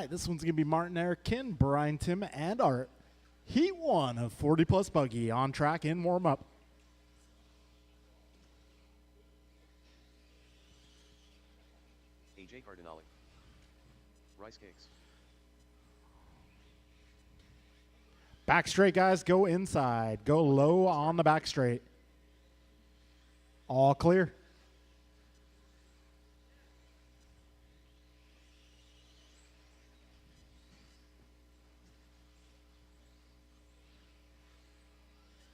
right, this one's going to be Martin, Eric, Ken, Brian, Tim, and Art. Heat 1 of 40-plus buggy on track in warm-up. AJ Cardinale. Rice Cakes. Back straight, guys. Go inside. Go low on the back straight. All clear.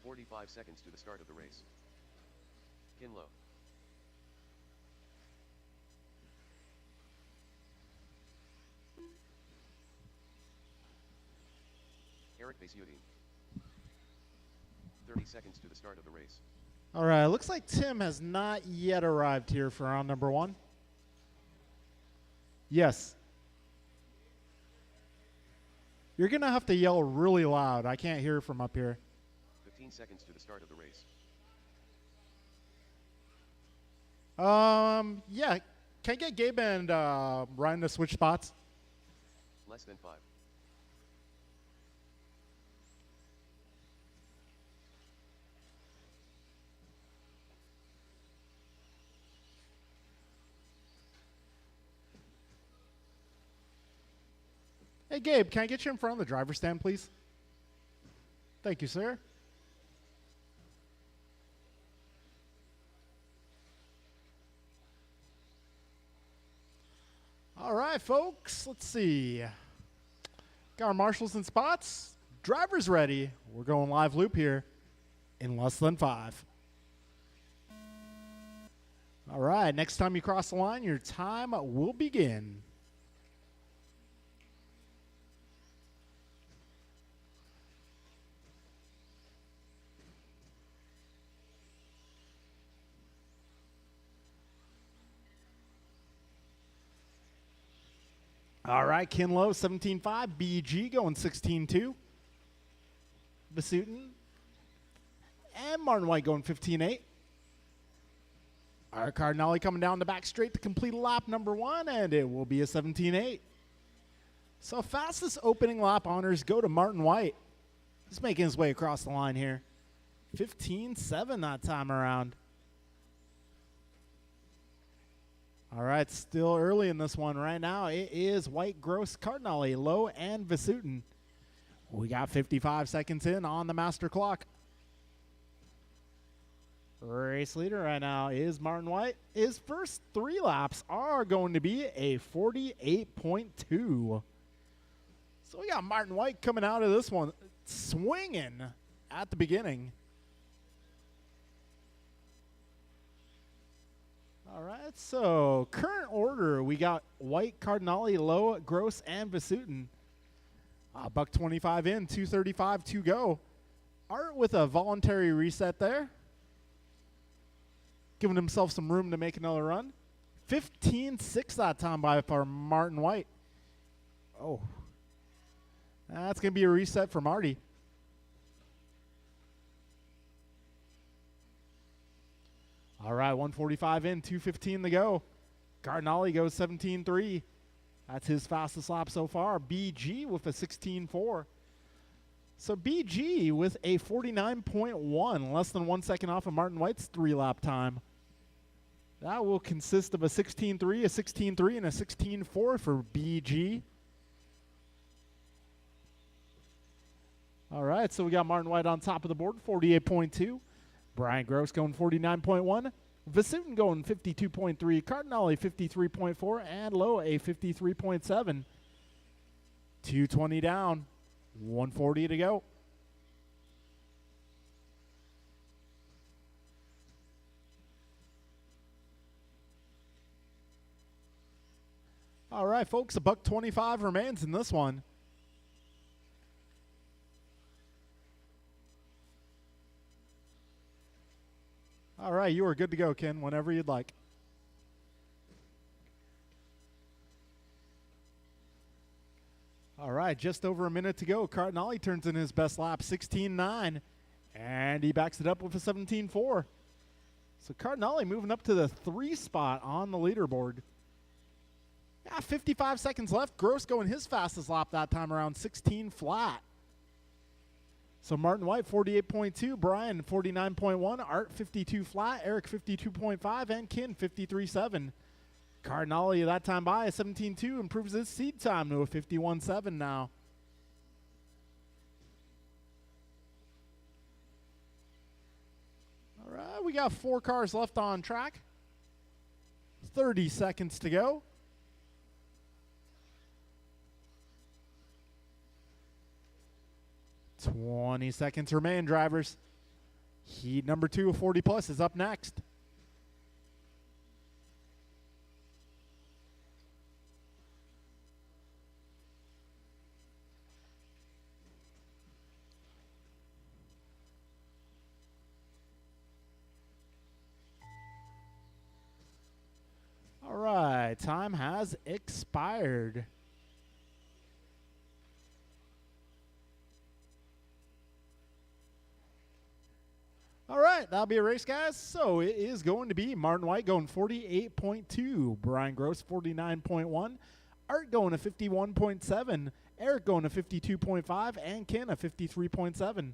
"45 seconds to the start of the race. Kinlow. Eric Basiudin. 30 seconds to the start of the race. All right, looks like Tim has not yet arrived here for round number 1. Yes. You're going to have to yell really loud. I can't hear from up here. 15 seconds to the start of the race. Yeah. Can I get Gabe and Ryan to switch spots? Less than 5. Hey, Gabe, can I get you in front of the driver's stand, please? Thank you, sir. All right, folks, let's see. Got our marshals and spots. Driver's ready. We're going live loop here in less than 5. All right, next time you cross the line, your time will begin. All right, Kinlow, 17.5. BG going 16.2. Basutin and Martin White going 15.8. Our Cardinale coming down the back straight to complete lap number 1, and it will be a 17.8. So fastest opening lap honors go to Martin White. He's making his way across the line here. 15.7 that time around. All right, still early in this one right now. It is White, Gross, Cardinale, Lowe, and Vasutin. We got 55 seconds in on the master clock. Race leader right now is Martin White. His first 3 laps are going to be a 48.2. So we got Martin White coming out of this one swinging at the beginning. All right, so current order, we got White, Cardinale, Lowe, Gross, and Vasutin. $1.25 in, 2:35 to go. Art with a voluntary reset there. Giving himself some room to make another run. 15.6 that time by for Martin White. Oh, that's going to be a reset for Marty. All right, 1:45 in, 2:15 to go. Cardinale goes 17.3. That's his fastest lap so far. BG with a 16.4. So BG with a 49.1, less than 1 second off of Martin White's 3-lap time. That will consist of a 16.3, a 16.3, and a 16.4 for BG. All right, so we got Martin White on top of the board, 48.2. Brian Gross going 49.1. Vasutin going 52.3. Cardinale 53.4. And Lowe a 53.7. 220 down. 140 to go. All right, folks, $1.25 remains in this one. All right, you are good to go, Ken, whenever you'd like. All right, just over a minute to go. Cardinale turns in his best lap, 16.9, and he backs it up with a 17.4. So Cardinale moving up to the 3 spot on the leaderboard. Yeah, 55 seconds left. Gross going his fastest lap that time around 16 flat. So Martin White 48.2, Brian 49.1, Art 52 flat, Eric 52.5, and Kin 53.7. Cardinale that time by a 17.2 improves his seed time to a 51.7 now. All right, we got 4 cars left on track. 30 seconds to go. Twenty seconds remain, drivers. Heat number 2 of 40 plus is up next. All right, time has expired. All right, that'll be a race, guys. So it is going to be Martin White going 48.2, Brian Gross 49.1, Art going to 51.7, Eric going to 52.5, and Ken a 53.7.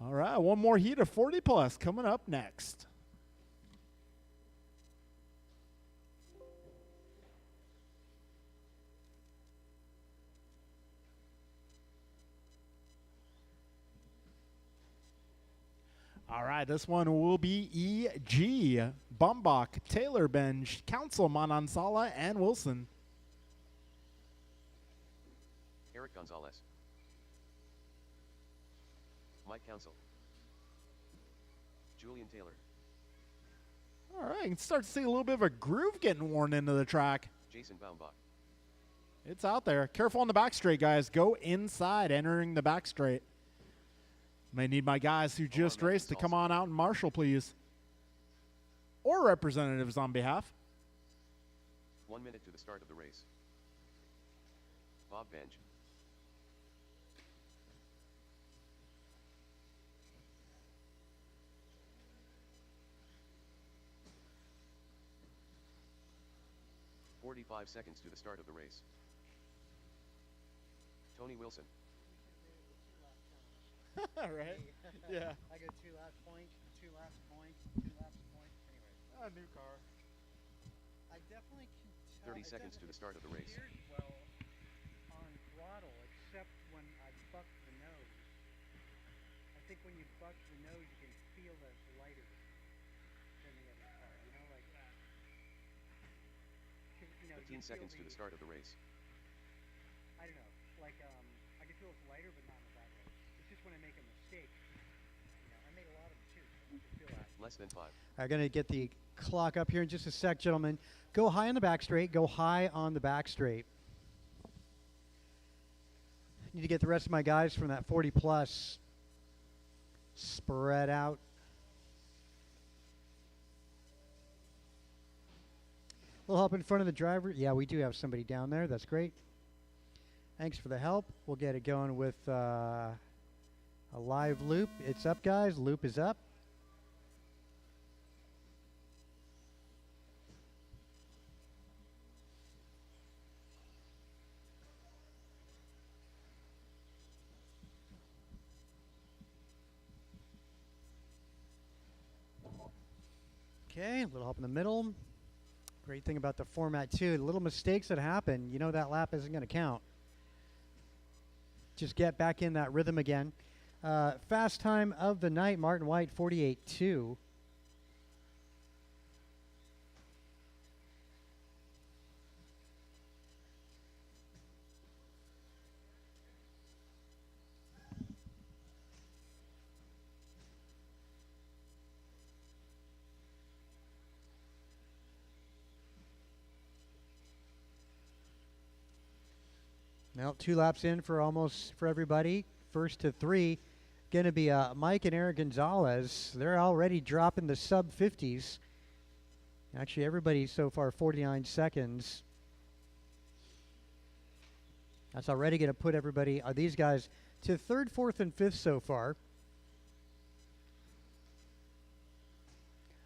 All right, one more heat of 40 plus coming up next. All right, this one will be E.G., Bumbach, Taylor, Benj, Council, Manansala, and Wilson. Eric Gonzalez. Mike Council. Julian Taylor. All right, you can start to see a little bit of a groove getting worn into the track. Jason Baumbach. It's out there. Careful on the back straight, guys. Go inside, entering the back straight. May need my guys who just raced to come on out and marshal, please. Or representatives on behalf. 1 minute to the start of the race. Bob Benj. "45 seconds to the start of the race. Tony Wilson. All right. Yeah. I go 2 laps point, 2 laps point, 2 laps point. Anyway, A new car. I definitely can tell. 30 seconds to the start of the race. Steered well on throttle, except when I bucked the nose. I think when you buck the nose, you can feel that it's lighter than the other car. You know, like 15 seconds to the start of the race. I don't know, like I can feel it's lighter, but not in a bad way. It's just when I make a mistake. You know, I made a lot of them too, so I can feel that. Less than 5. I'm going to get the clock up here in just a sec, gentlemen. Go high on the back straight. Go high on the back straight. Need to get the rest of my guys from that 40 plus spread out. A little help in front of the driver. Yeah, we do have somebody down there. That's great. Thanks for the help. We'll get it going with a live loop. It's up, guys. Loop is up. Okay, a little help in the middle. Great thing about the format too, the little mistakes that happen, you know that lap isn't going to count. Just get back in that rhythm again. Fast time of the night, Martin White, 48.2. Now 2 laps in for almost for everybody. First to 3, going to be Mike and Eric Gonzalez. They're already dropping the sub 50s. Actually, everybody so far 49 seconds. That's already going to put everybody, these guys, to 3rd, 4th, and 5th so far.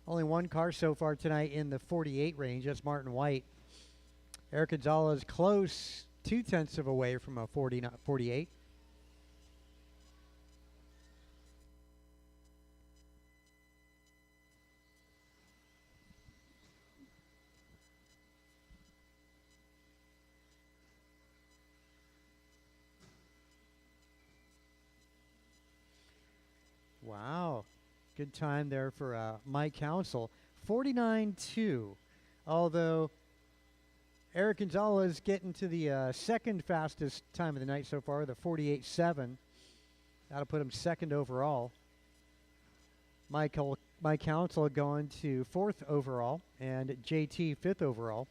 Only one car so far tonight in the 48 range. That's Martin White. Eric Gonzalez close, 0.2 of away from a 48. Wow. Good time there for Mike Council. 49.2. Although Eric Gonzalez getting to the second fastest time of the night so far, the 48.7. That'll put him second overall. Mike Council going to fourth overall, and JT fifth overall.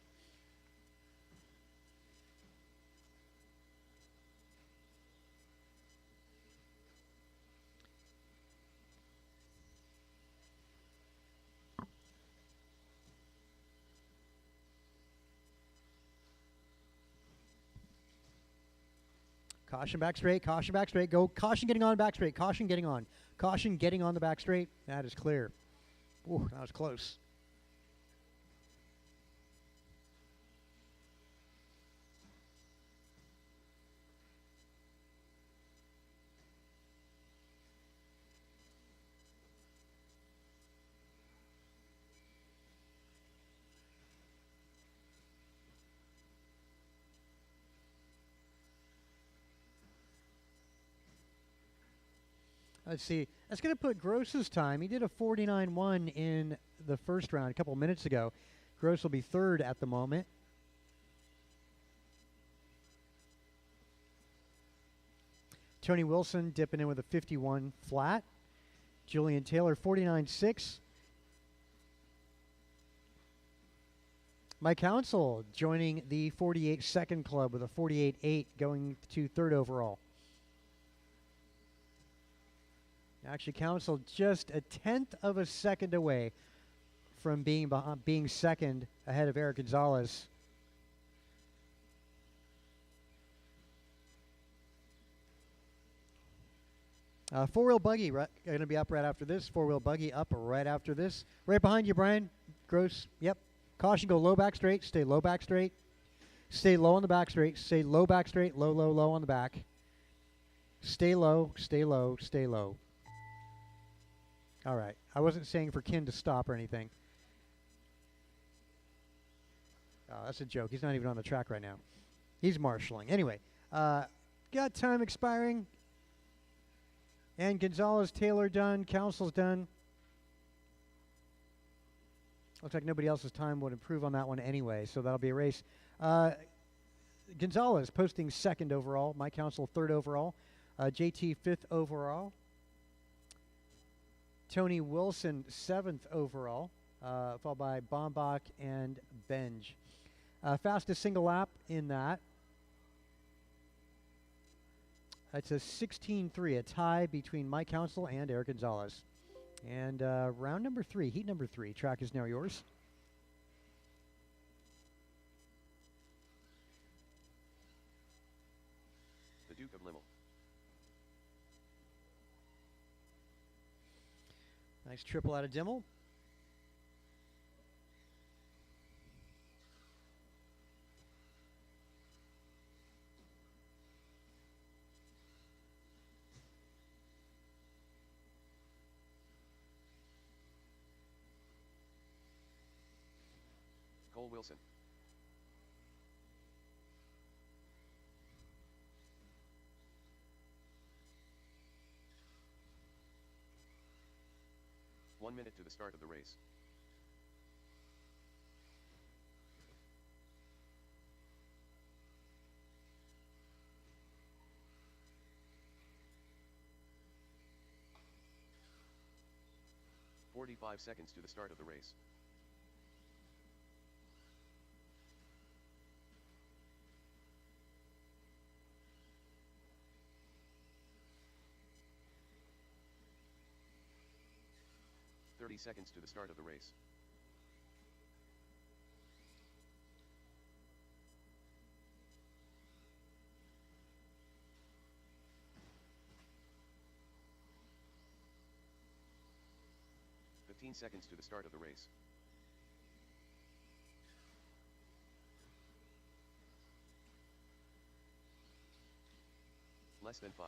Caution back straight, go. Caution getting on back straight, caution getting on. Caution getting on the back straight. That is clear. Ooh, that was close. Let's see. That's going to put Gross's time. He did a 49.1 in the first round a couple minutes ago. Gross will be third at the moment. Tony Wilson dipping in with a 51 flat. Julian Taylor 49.6. Mike Council joining the 48 second club with a 48.8 going to third overall. Actually, Council just a 1/10 of a second away from being second ahead of Eric Gonzalez. Four-wheel buggy going to be up right after this. Four-wheel buggy up right after this. Right behind you, Brian. Gross. Yep. Caution, go low back straight. Stay low back straight. Stay low on the back straight. Stay low back straight. Low, low, low on the back. Stay low, stay low, stay low. All right. I wasn't saying for Ken to stop or anything. Oh, that's a joke. He's not even on the track right now. He's marshalling. Anyway, got time expiring. And Gonzalez, Taylor done. Council's done. Looks like nobody else's time would improve on that one anyway, so that'll be a race. Gonzalez posting second overall. Mike Council third overall. JT fifth overall. Tony Wilson, 7th overall, followed by Bombach and Benj. Fastest single lap in that. It's a 16.3, a tie between Mike Council and Eric Gonzalez. And round number 3, heat number 3, track is now yours. The Duke of Limmel. Nice triple out of Dimmel. Cole Wilson. One minute to the start of the race. "45 seconds to the start of the race. "30 seconds to the start of the race. "15 seconds to the start of the race. less than 5.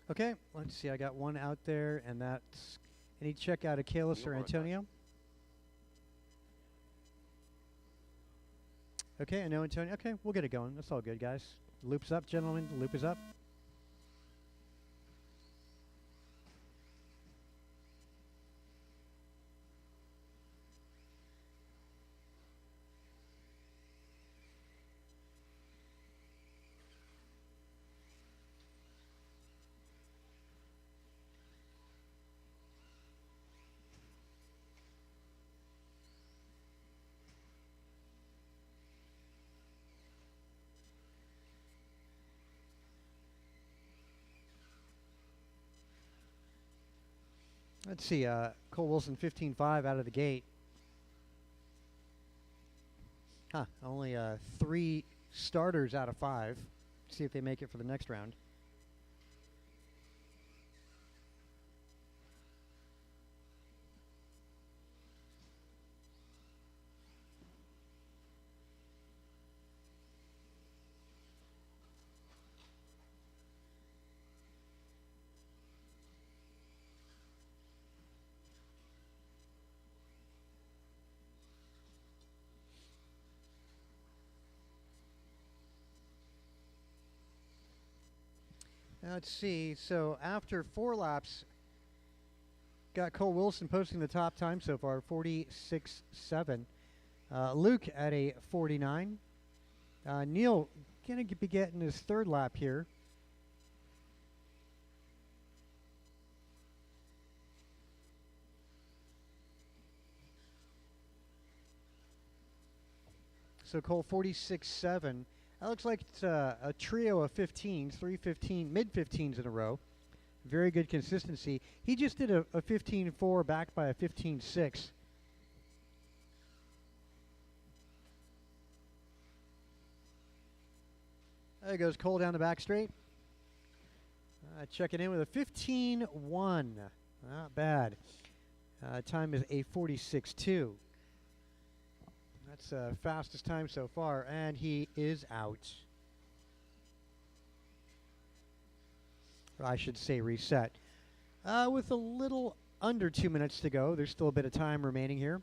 Okay, let's see. I got one out there, and that's any check out of Kalis Neil or or Antonio. Okay, I know Antonio. Okay, we'll get it going. That's all good, guys. Loop's up, gentlemen. The loop is up. Let's see. Cole Wilson 15.5 out of the gate. Huh. Only 3 starters out of 5. See if they make it for the next round. Now let's see. So after 4 laps, got Cole Wilson posting the top time so far, 46.7. Luke at a 49. Neil going to be getting his 3rd lap here. So Cole 46.7. That looks like it's a trio of 15s, 315, mid-15s in a row. Very good consistency. He just did a 15.4 backed by a 15.6. There goes Cole down the back straight. Checking in with a 15.1. Not bad. Time is a 46.2. That's fastest time so far, and he is out. Or I should say reset. With a little under 2 minutes to go. There's still a bit of time remaining here.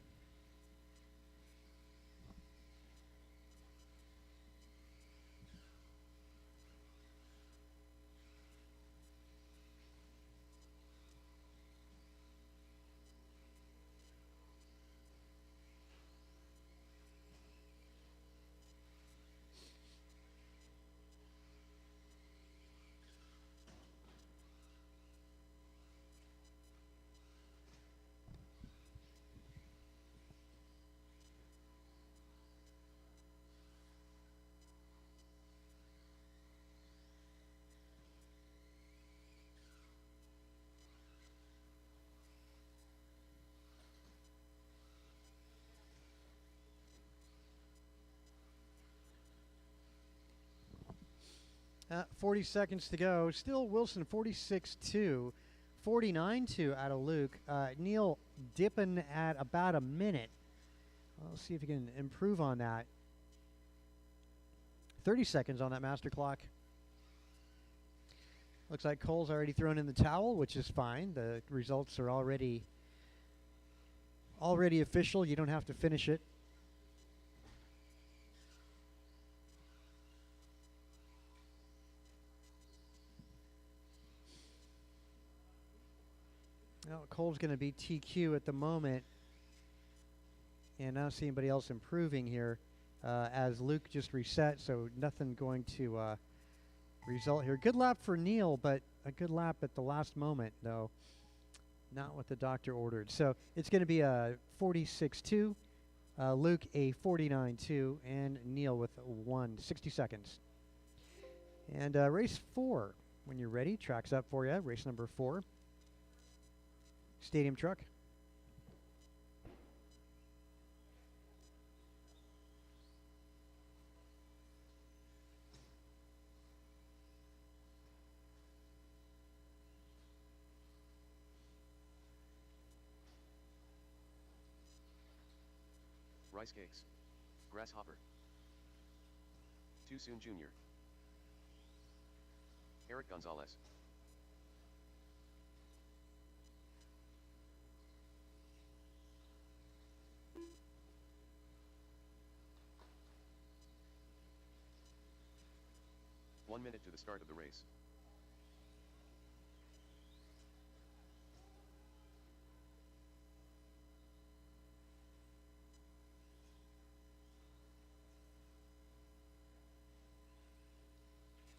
40 seconds to go. Still Wilson 46.2. 49.2 out of Luke. Neil dipping at about a minute. Let's see if he can improve on that. 30 seconds on that master clock. Looks like Cole's already thrown in the towel, which is fine. The results are already official. You don't have to finish it. Well, Cole's going to be TQ at the moment. And I don't see anybody else improving here as Luke just reset, so nothing going to result here. Good lap for Neil, but a good lap at the last moment, though. Not what the doctor ordered. So it's going to be a 46-2, Luke a 49-2, and Neil with 60 seconds. And race 4, when you're ready, track's up for you. Race number 4, Stadium Truck. Rice Cakes. Grasshopper. Too Soon Jr. Eric Gonzalez. One minute to the start of the race.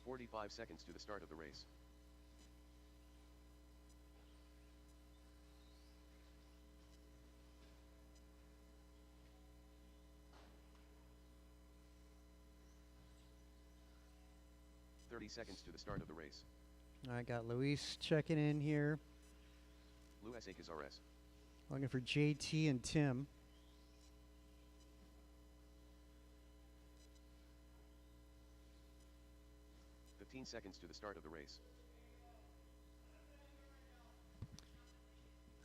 "45 seconds to the start of the race. "30 seconds to the start of the race. I got Luis checking in here. Luis Acazares. Looking for JT and Tim. "15 seconds to the start of the race.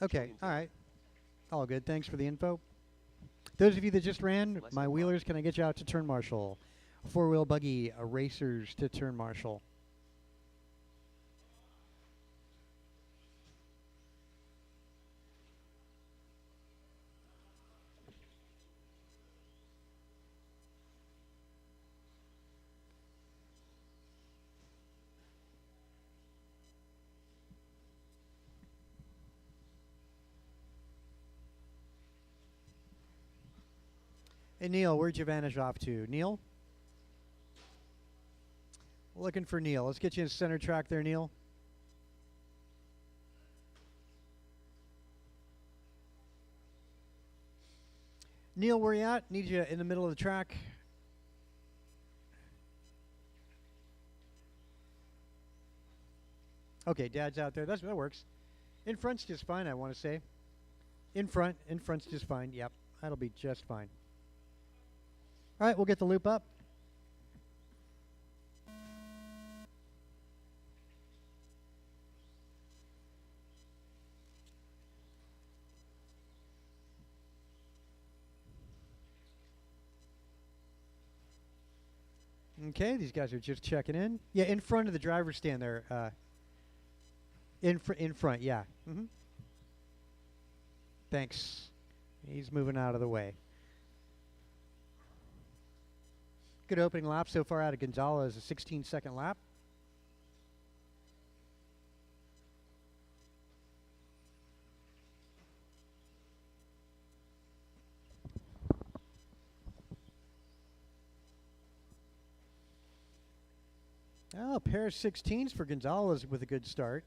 Okay, Julian all Tim. right. All good. Thanks for the info. Those of you that just ran, Leslie my Love. wheelers, can I get you out to turn marshal? Four-wheel buggy racers to turn marshal. Hey, Neil, where'd you vanish off to? Neil? Looking for Neil. Let's get you in center track there, Neil. Neil, where you at? Need you in the middle of the track. Okay, Dad's out there. That works. In front's just fine, I want to say. In front's just fine. Yep, that'll be just fine. All right, we'll get the loop up. Okay, these guys are just checking in. Yeah, in front of the driver's stand there. In front, yeah. Thanks. He's moving out of the way. Good opening lap so far out of Gonzalez, a 16-second lap. Oh, a pair of 16s for Gonzalez with a good start.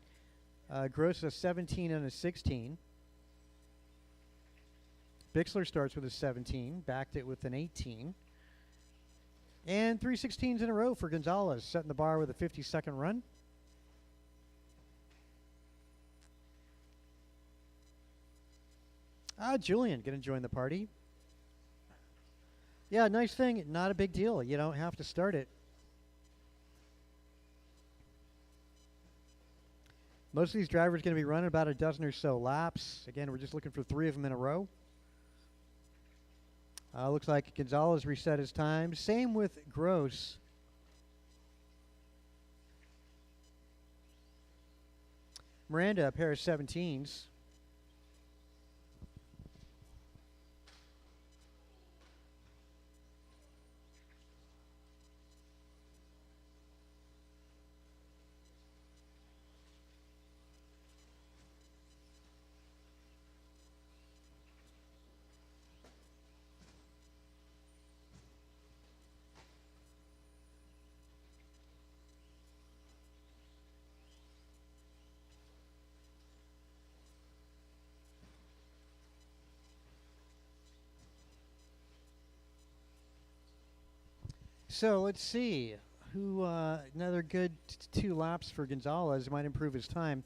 Gross a 17 and a 16. Bixler starts with a 17, backed it with an 18. And 3 16s in a row for Gonzalez, setting the bar with a 50-second run. Julian going to join the party. Yeah, nice thing. Not a big deal. You don't have to start it. Most of these drivers are going to be running about a dozen or so laps. Again, we're just looking for 3 of them in a row. Looks like Gonzalez reset his time. Same with Gross. Miranda, a pair of 17s. So let's see who another good 2 laps for Gonzalez might improve his time.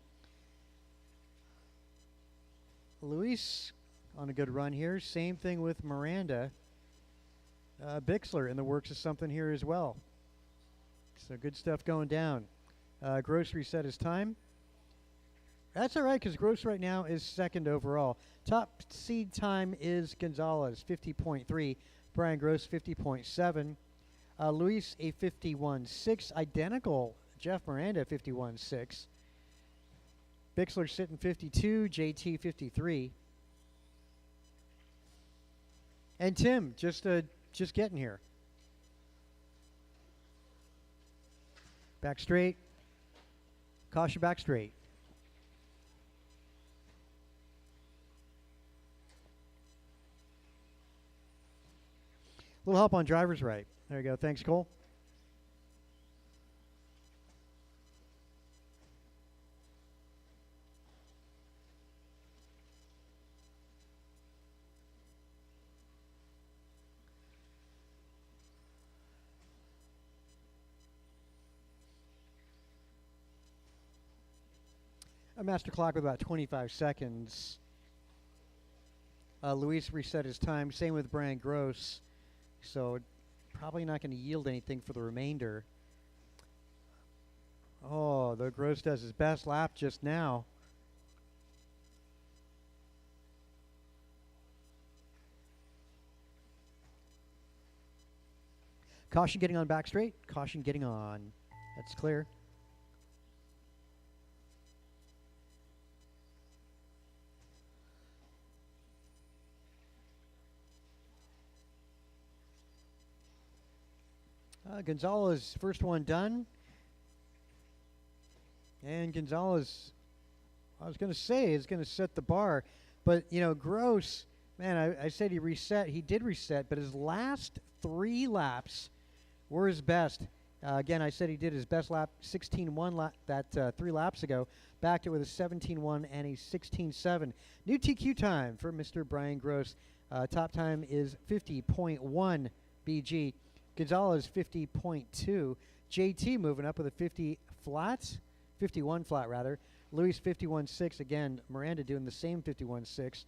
Luis on a good run here. Same thing with Miranda. Bixler in the works of something here as well. So good stuff going down. Gross reset his time. That's all right because Gross right now is second overall. Top seed time is Gonzalez, 50.3. Brian Gross, 50.7. Luis, a 51.6. Identical Jeff Miranda, 51.6. Bixler sitting 52. JT, 53. And Tim, just getting here. Back straight. Caution back straight. A little help on driver's right. There you go. Thanks, Cole. A master clock with about 25 seconds. Luis reset his time. Same with Brian Gross. So probably not going to yield anything for the remainder. Oh, the Gross does his best lap just now. Caution getting on back straight. Caution getting on. That's clear. Gonzalez, first one done. And Gonzalez, I was going to say, is going to set the bar. But, you know, Gross, man, I said he reset. He did reset, but his last 3 laps were his best. Again, I said he did his best lap, 16.1 that 3 laps ago. Backed it with a 17.1 and a 16.7. New TQ time for Mr. Brian Gross. Top time is 50.1 BG. Gonzalez 50.2. JT moving up with a 51 flat rather. Luis 51.6 again. Miranda doing the same 51.6.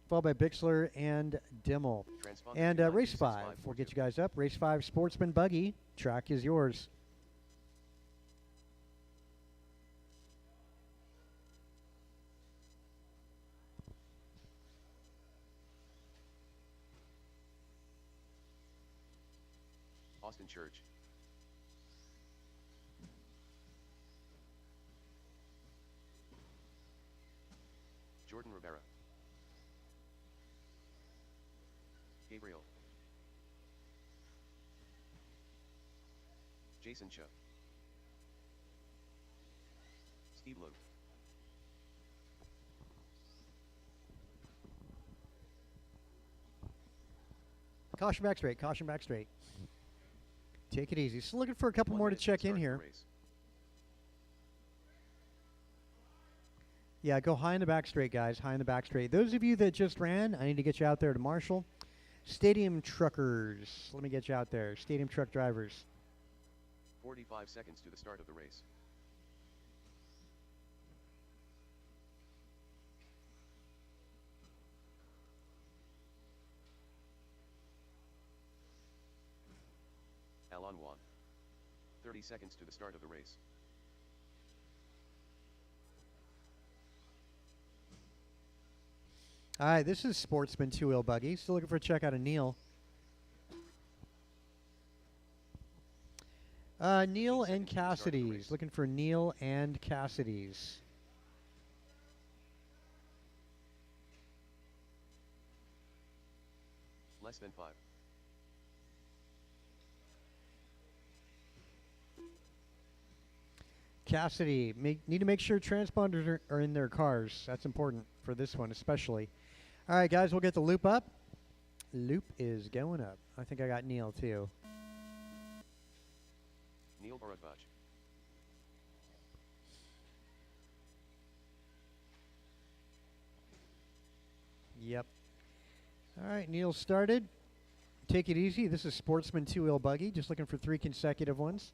Followed by Bixler and Dimmel. And race 5. We'll get you guys up. Race 5, Sportsman Buggy. Track is yours. Austin Church. Jordan Rivera. Gabriel. Jason Cho. Steve Lowe. Caution back straight. Caution back straight. Take it easy. So looking for a couple more to check in here. Yeah, go high in the back straight, guys. High in the back straight. Those of you that just ran, I need to get you out there to Marshall. Stadium truckers. Let me get you out there. Stadium truck drivers. 45 seconds to the start of the race. Alon Juan. 30 seconds to the start of the race. All right, this is Sportsman 2-wheel buggy. Still looking for a check out of Neil. Neil and Cassidy's. Looking for Neil and Cassidy's. Less than 5. Cassidy, need to make sure transponders are in their cars. That's important for this one especially. All right, guys, we'll get the loop up. Loop is going up. I think I got Neil, too. Neil Bharadwaj. Yep. All right, Neil started. Take it easy. This is Sportsman 2-wheel buggy. Just looking for 3 consecutive ones.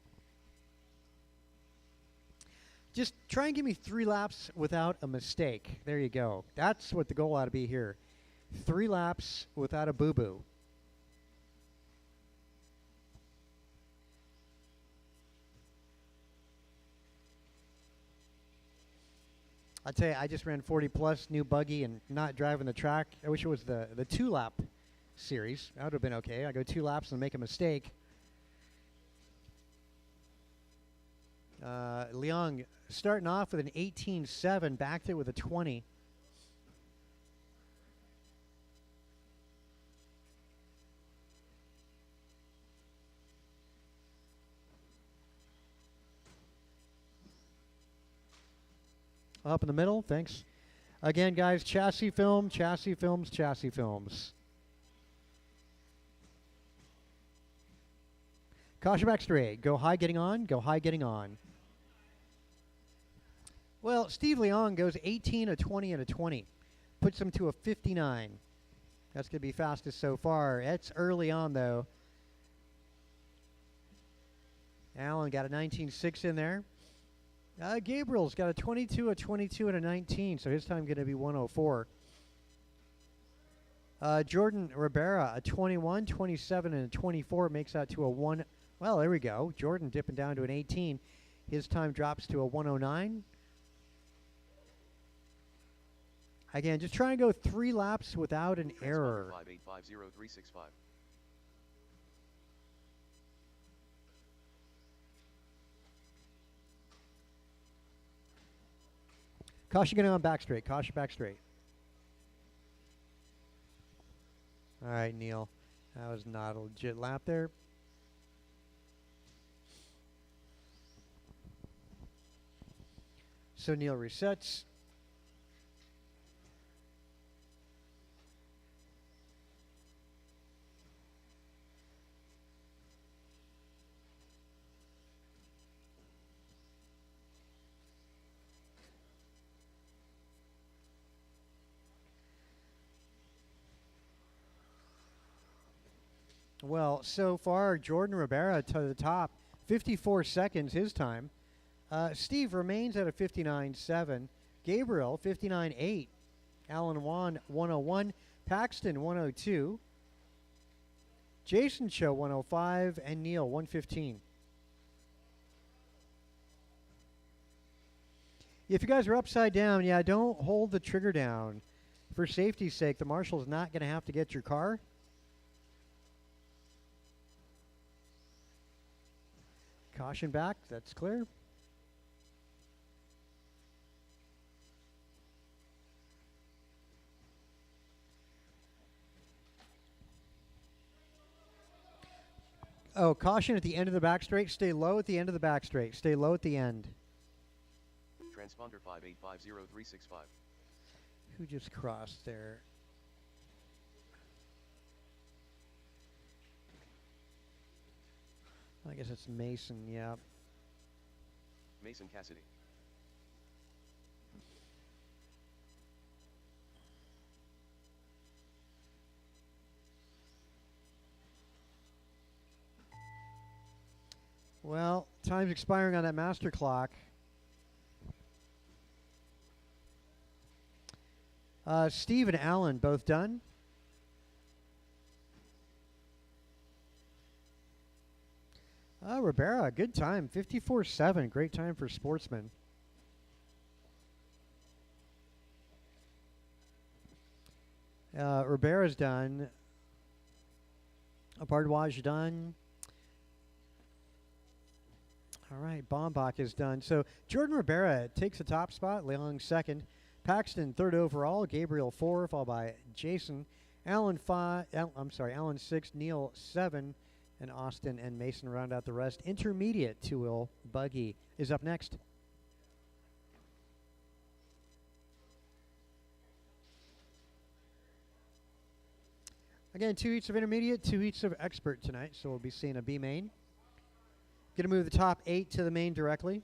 Just try and give me 3 laps without a mistake. There you go. That's what the goal ought to be here. 3 laps without a boo-boo. I'd say I just ran 40 plus new buggy and not driving the track. I wish it was the 2-lap series. That would have been okay. I go 2 laps and make a mistake. Leong starting off with an 18.7, backed it with a 20. Up in the middle, thanks. Again, guys, chassis film, chassis films, chassis films. Caution back straight. Go high getting on, go high getting on. Well, Steve Leong goes 18, a 20, and a 20. Puts him to a 59. That's going to be fastest so far. It's early on, though. Allen got a 19.6 in there. Gabriel's got a 22, a 22, and a 19, so his time going to be 104. Jordan Ribera, a 21, 27, and a 24 makes that to a 1. Well, there we go. Jordan dipping down to an 18. His time drops to a 109. Again, just try and go 3 laps without an error. 5850365. Caution getting on back straight. Caution back straight. All right, Neil. That was not a legit lap there. So Neil resets. Well, so far, Jordan Ribera to the top, 54 seconds his time. Steve remains at a 59.7. Gabriel, 59.8. Alan Wan, 101. Paxton, 102. Jason Cho, 105. And Neil, 115. If you guys are upside down, yeah, don't hold the trigger down. For safety's sake, the marshal's not going to have to get your car. Caution back, that's clear. Oh, caution at the end of the back straight. Stay low at the end of the back straight. Stay low at the end. Transponder 5850365. Who just crossed there? I guess it's Mason, yeah. Mason Cassidy. Well, time's expiring on that master clock. Steve and Alan both done. Ribera, good time, 54.7. Great time for Sportsman. Ribera's done. Bardwaj done. All right, Bombach is done. So Jordan Ribera takes the top spot. Leong second. Paxton third overall. Gabriel 4, followed by Jason. Alan 5. Alan 6. Neil 7. And Austin and Mason round out the rest. Intermediate 2-wheel buggy is up next. Again, 2 heats of intermediate, 2 heats of expert tonight. So we'll be seeing a B main. Going to move the top 8 to the main directly.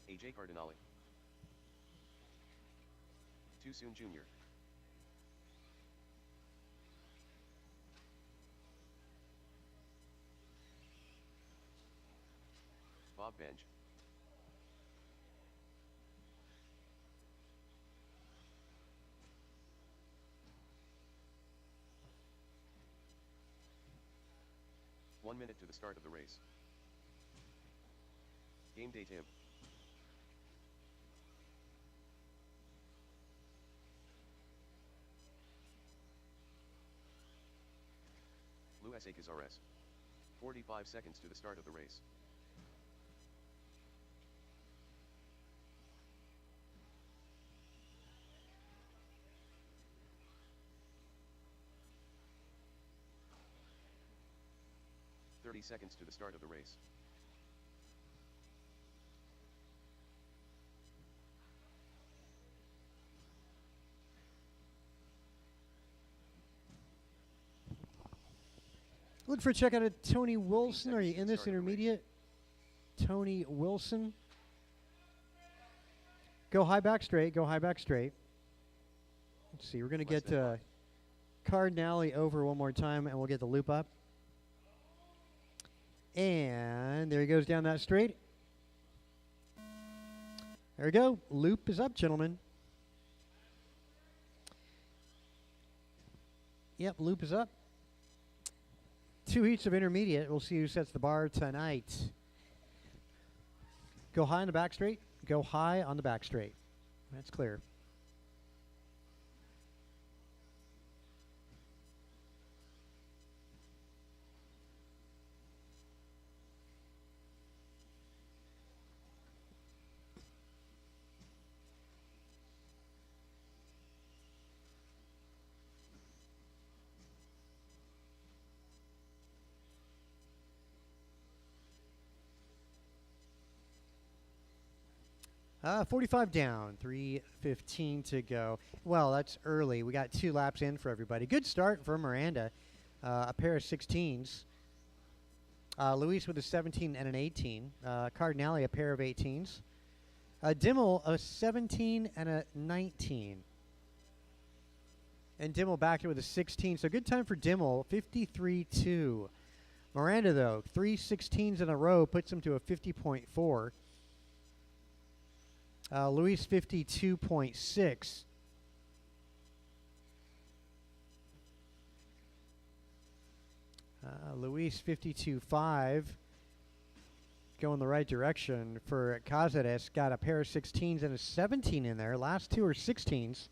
AJ Cardinale. Too soon, Junior. Bob Bench. One minute to the start of the race. Game day, Tim. Luis Akes RS. 45 seconds to the start of the race. Seconds to the start of the race. Look for a check out of Tony Wilson. Are you in this Start the race. intermediate? Tony Wilson. Go high back straight. Go high back straight. Let's see. We're going to Less get than Cardinale over one more time, and we'll get the loop up. And there he goes down that straight. There we go. Loop is up, gentlemen. Yep, loop is up. 2 heats of intermediate. We'll see who sets the bar tonight. Go high on the back straight. Go high on the back straight. That's clear. Uh, 45 down, 3:15 to go. Well, that's early. We got 2 laps in for everybody. Good start for Miranda. A pair of 16s. Luis with a 17 and an 18. Cardinale, a pair of 18s. Dimmel, a 17 and a 19. And Dimmel back with a 16. So good time for Dimmel, 53.2. Miranda, though, 3 16s in a row puts him to a 50.4. Luis 52.6. Luis 52.5. Going the right direction for Cazares. Got a pair of 16s and a 17 in there. Last 2 are 16s.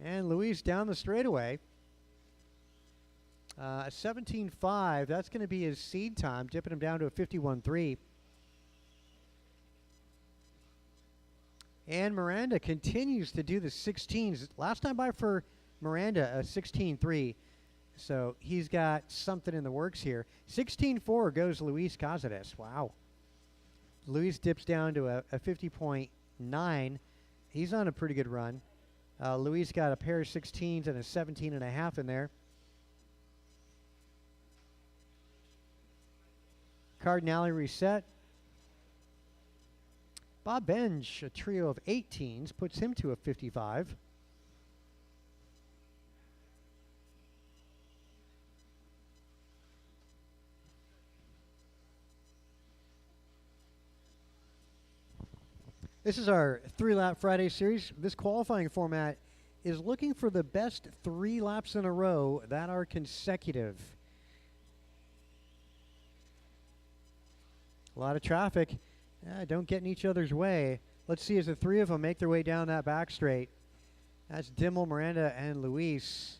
And Luis down the straightaway. A 17.5. That's going to be his seed time, dipping him down to a 51.3. And Miranda continues to do the 16s. Last time by for Miranda, a 16.3. So he's got something in the works here. 16.4 goes Luis Cazares. Wow. Luis dips down to a 50.9. He's on a pretty good run. Luis got a pair of 16s and a 17.5 in there. Cardinale reset. Bob Bench, a trio of 18s, puts him to a 55. This is our 3-lap Friday series. This qualifying format is looking for the best 3 laps in a row that are consecutive. A lot of traffic. Don't get in each other's way. Let's see as the 3 of them make their way down that back straight. That's Dimmel, Miranda, and Luis.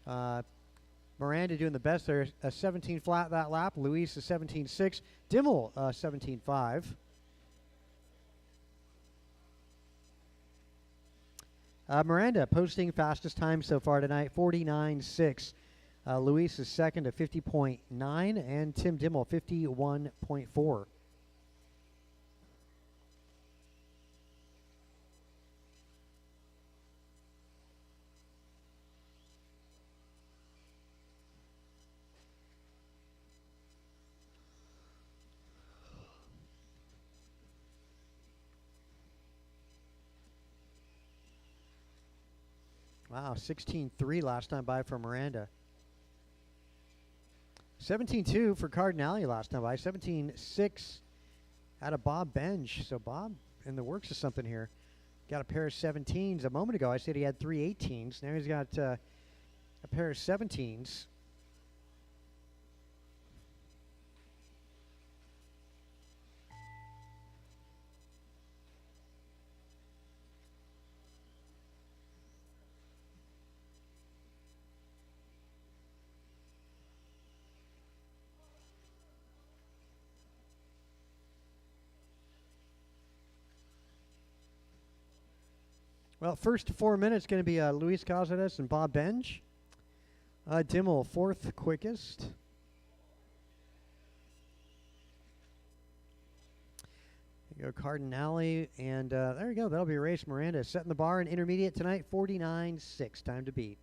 Miranda doing the best there. A 17 flat that lap. Luis a 17.6. Dimmel 17.5. Miranda posting fastest time so far tonight, 49.6. Luis is second at 50.9, and Tim Dimmel 51.4. Wow, 16-3 last time by for Miranda. 17-2 for Cardinale last time by. 17-6 out of Bob Benj. So Bob in the works of something here. Got a pair of 17s. A moment ago I said he had 3 18s. Now he's got a pair of 17s. Well, first 4 minutes going to be Luis Cazares and Bob Benj. Dimmel, fourth quickest. There you go, Cardinale, and there you go. That'll be a race. Miranda setting the bar in intermediate tonight, 49.6. Time to beat.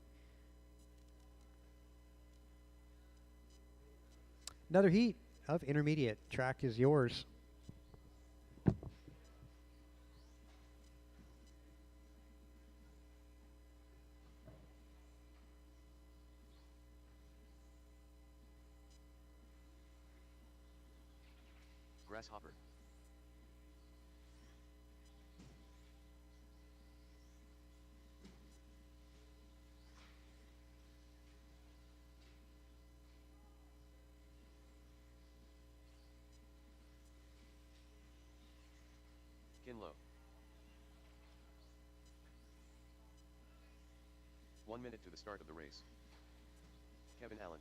Another heat of intermediate. Track is yours. Grasshopper. Kinlow. 1 minute to the start of the race. Kevin Allen.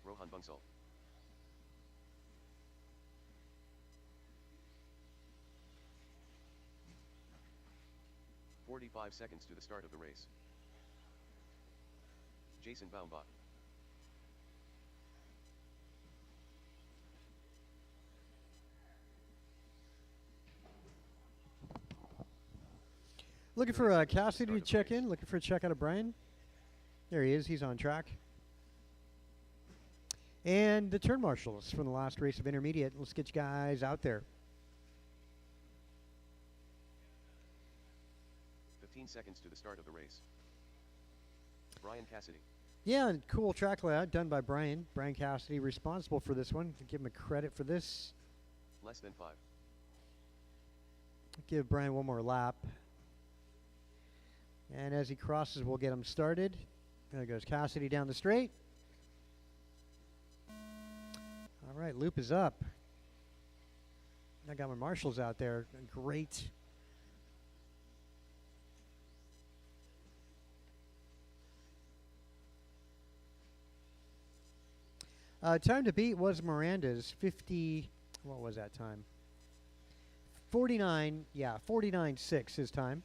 Rohan Bunsal. "45 seconds to the start of the race. Jason Baumbach. Looking for Cassidy to check in. Looking for a check out of Brian. There he is. He's on track. And the turn marshals from the last race of intermediate. Let's get you guys out there. 15 seconds to the start of the race. Brian Cassidy. Yeah, and cool track layout done by Brian. Brian Cassidy responsible for this one. Give him a credit for this. Less than 5. Give Brian one more lap. And as he crosses, we'll get him started. There goes Cassidy down the straight. All right, loop is up. I got my marshals out there. Great. Time to beat was Miranda's 50. What was that time? 49. Yeah, 49.6 his time.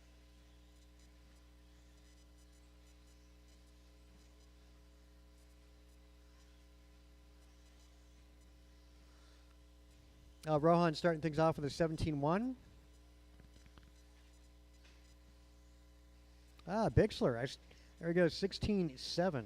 Rohan starting things off with a 17-1. Bixler. There he goes, 16-7.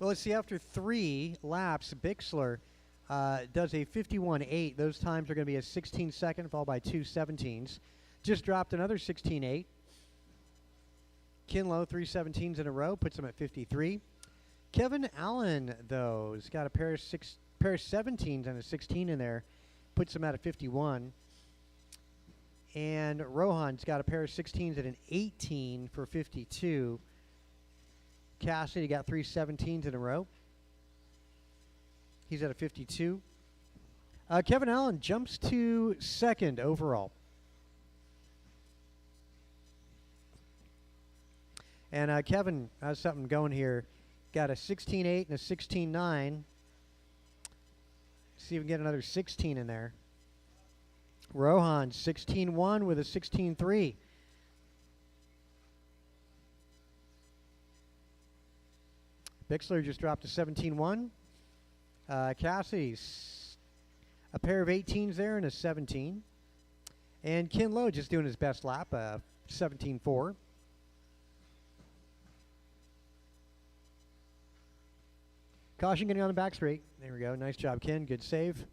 Well, let's see. After 3 laps, Bixler does a 51.8. Those times are going to be a 16-second, followed by 2 17s. Just dropped another 16.8. Kinlow, 3 17s in a row, puts him at 53. Kevin Allen, though, has got a pair of 17s and a 16 in there, puts him at a 51. And Rohan's got a pair of 16s and an 18 for 52. Cassidy got 3 17s in a row. He's at a 52. Kevin Allen jumps to second overall. And Kevin has something going here. got a 16.8 and a 16.9. See if we can get another 16 in there. Rohan 16.1 with a 16.3. Bixler just dropped to 17.1. Cassidy's a pair of 18s there and a 17. And Ken Lowe just doing his best lap, 17.4. Caution getting on the back straight. There we go. Nice job, Ken. Good save.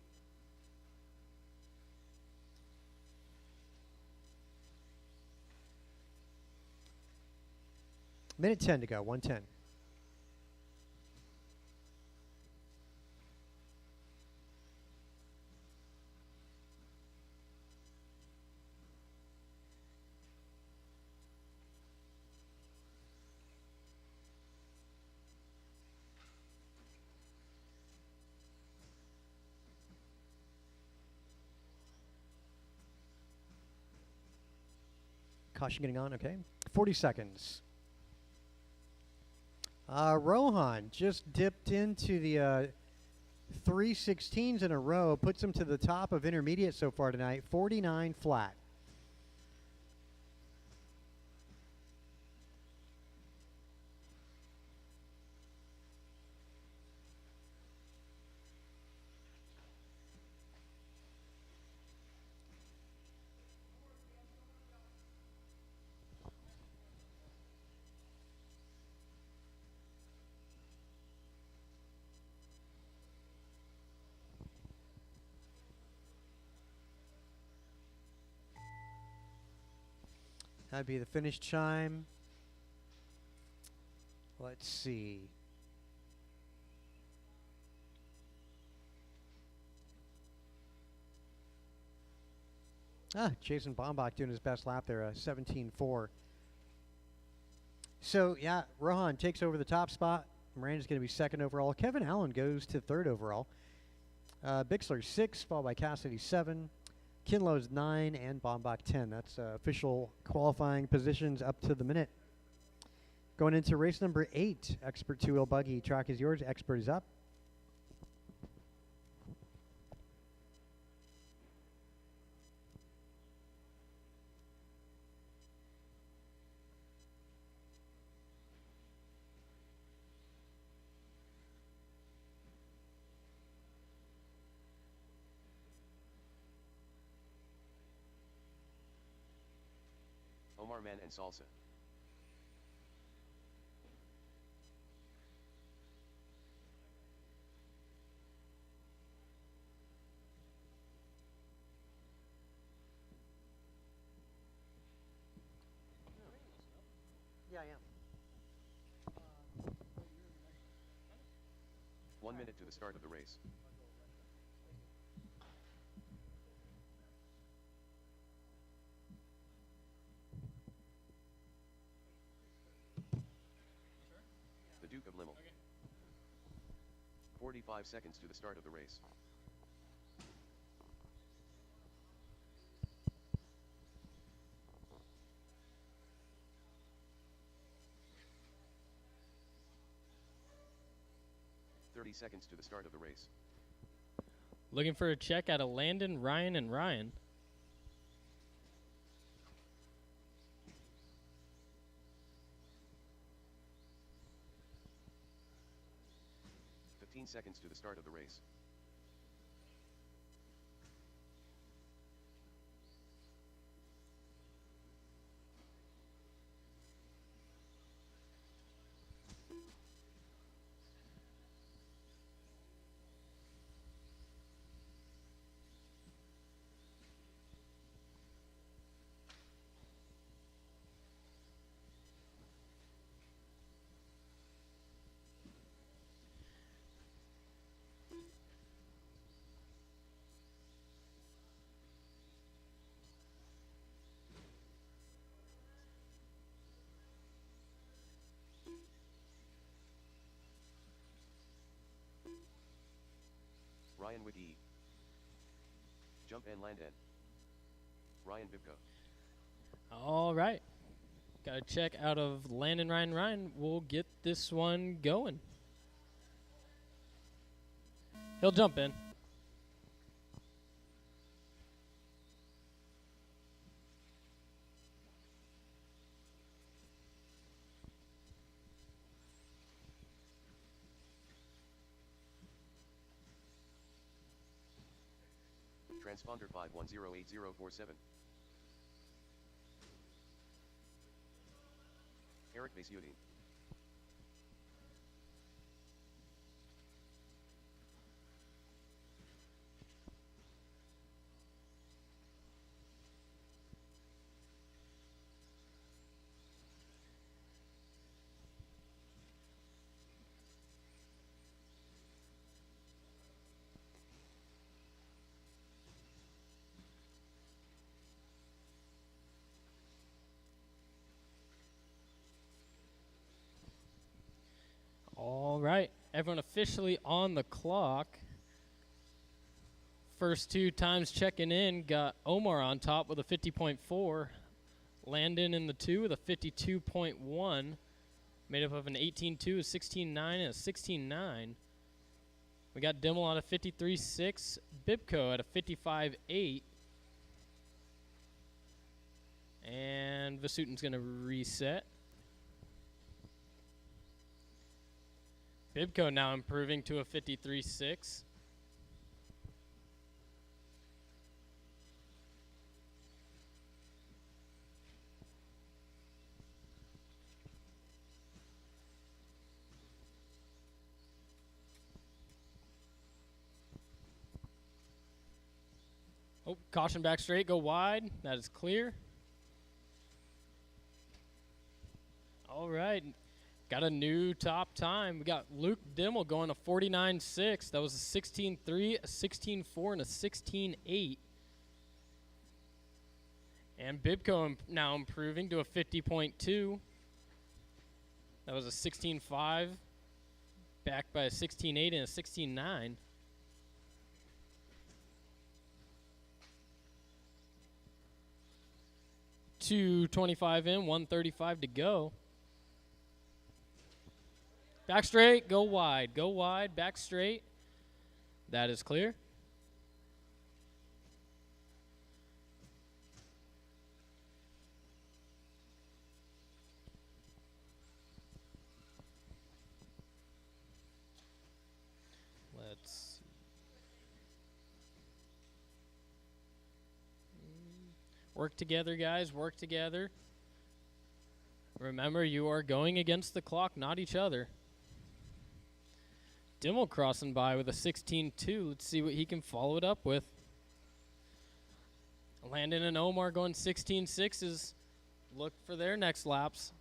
Minute 10 to go. 1:10. Caution getting on, okay. 40 seconds. Rohan just dipped into the 3/16s in a row, puts him to the top of intermediate so far tonight, 49 flat. That'd be the finish chime. Let's see. Jason Bombach doing his best lap there, 17.4. So, yeah, Rohan takes over the top spot. Miranda's going to be second overall. Kevin Allen goes to third overall. Bixler 6, followed by Cassidy 7. Kinlow's 9 and Bombach 10. That's official qualifying positions up to the minute. Going into race number 8, Expert 2-wheel buggy. Track is yours. Expert is up. Omar Man and Salsa. Yeah, I am. 1 minute to the start of the race. The Duke of Limmel. 45 seconds to the start of the race. Seconds to the start of the race. Looking for a check out of Landon, Ryan, and Ryan. 15 seconds to the start of the race. Ryan with E. Jump and land in. Ryan Vivko. All right. Got a check out of Landon, Ryan, Ryan. We'll get this one going. He'll jump in. Transponder 5108047. Eric Vasuti. All right, everyone officially on the clock. First 2 times checking in, got Omar on top with a 50.4. Landon in the 2 with a 52.1. Made up of an 18.2, a 16.9, and a 16.9. We got Dimmel on a 53.6. Bibco at a 55.8. And Vasutin's going to reset. Bibco now improving to a 53.6. Oh, caution back straight, go wide. That is clear. All right. Got a new top time. We got Luke Dimmel going to 49.6. That was a 16.3, a 16.4, and a 16.8. And Bibco now improving to a 50.2. That was a 16.5, backed by a 16.8 and a 16.9. .225 in, 135 to go. Back straight, go wide, back straight. That is clear. Let's see. Work together, guys, work together. Remember, you are going against the clock, not each other. Dimmel crossing by with a 16.2. Let's see what he can follow it up with. Landon and Omar going 16.6s. Look for their next laps.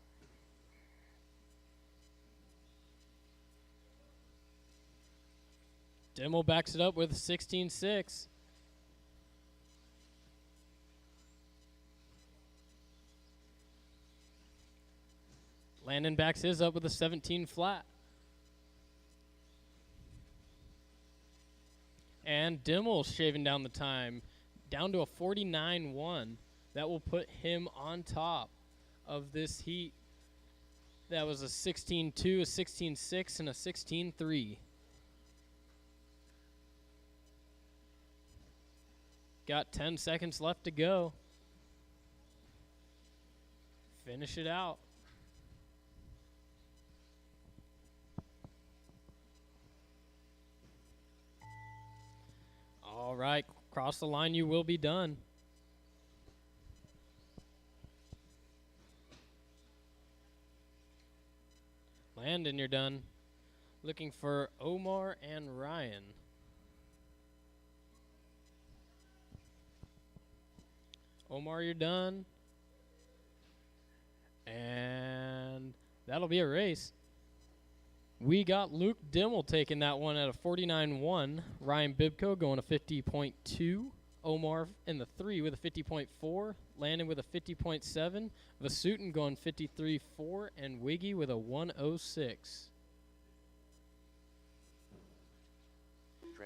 Dimmel backs it up with a 16.6. Landon backs his up with a 17 flat. And Dimmel shaving down the time, down to a 49.1. That will put him on top of this heat. That was a 16.2, a 16.6, and a 16.3. Got 10 seconds left to go. Finish it out. All right, cross the line, you will be done. Landon, you're done. Looking for Omar and Ryan. Omar, you're done. And that'll be a race. We got Luke Dimmel taking that one at a 49.1. Ryan Bibco going a 50.2. Omar in the 3 with a 50.4. Landon with a 50.7. Vasutin going 53.4. And Wiggy with a 106.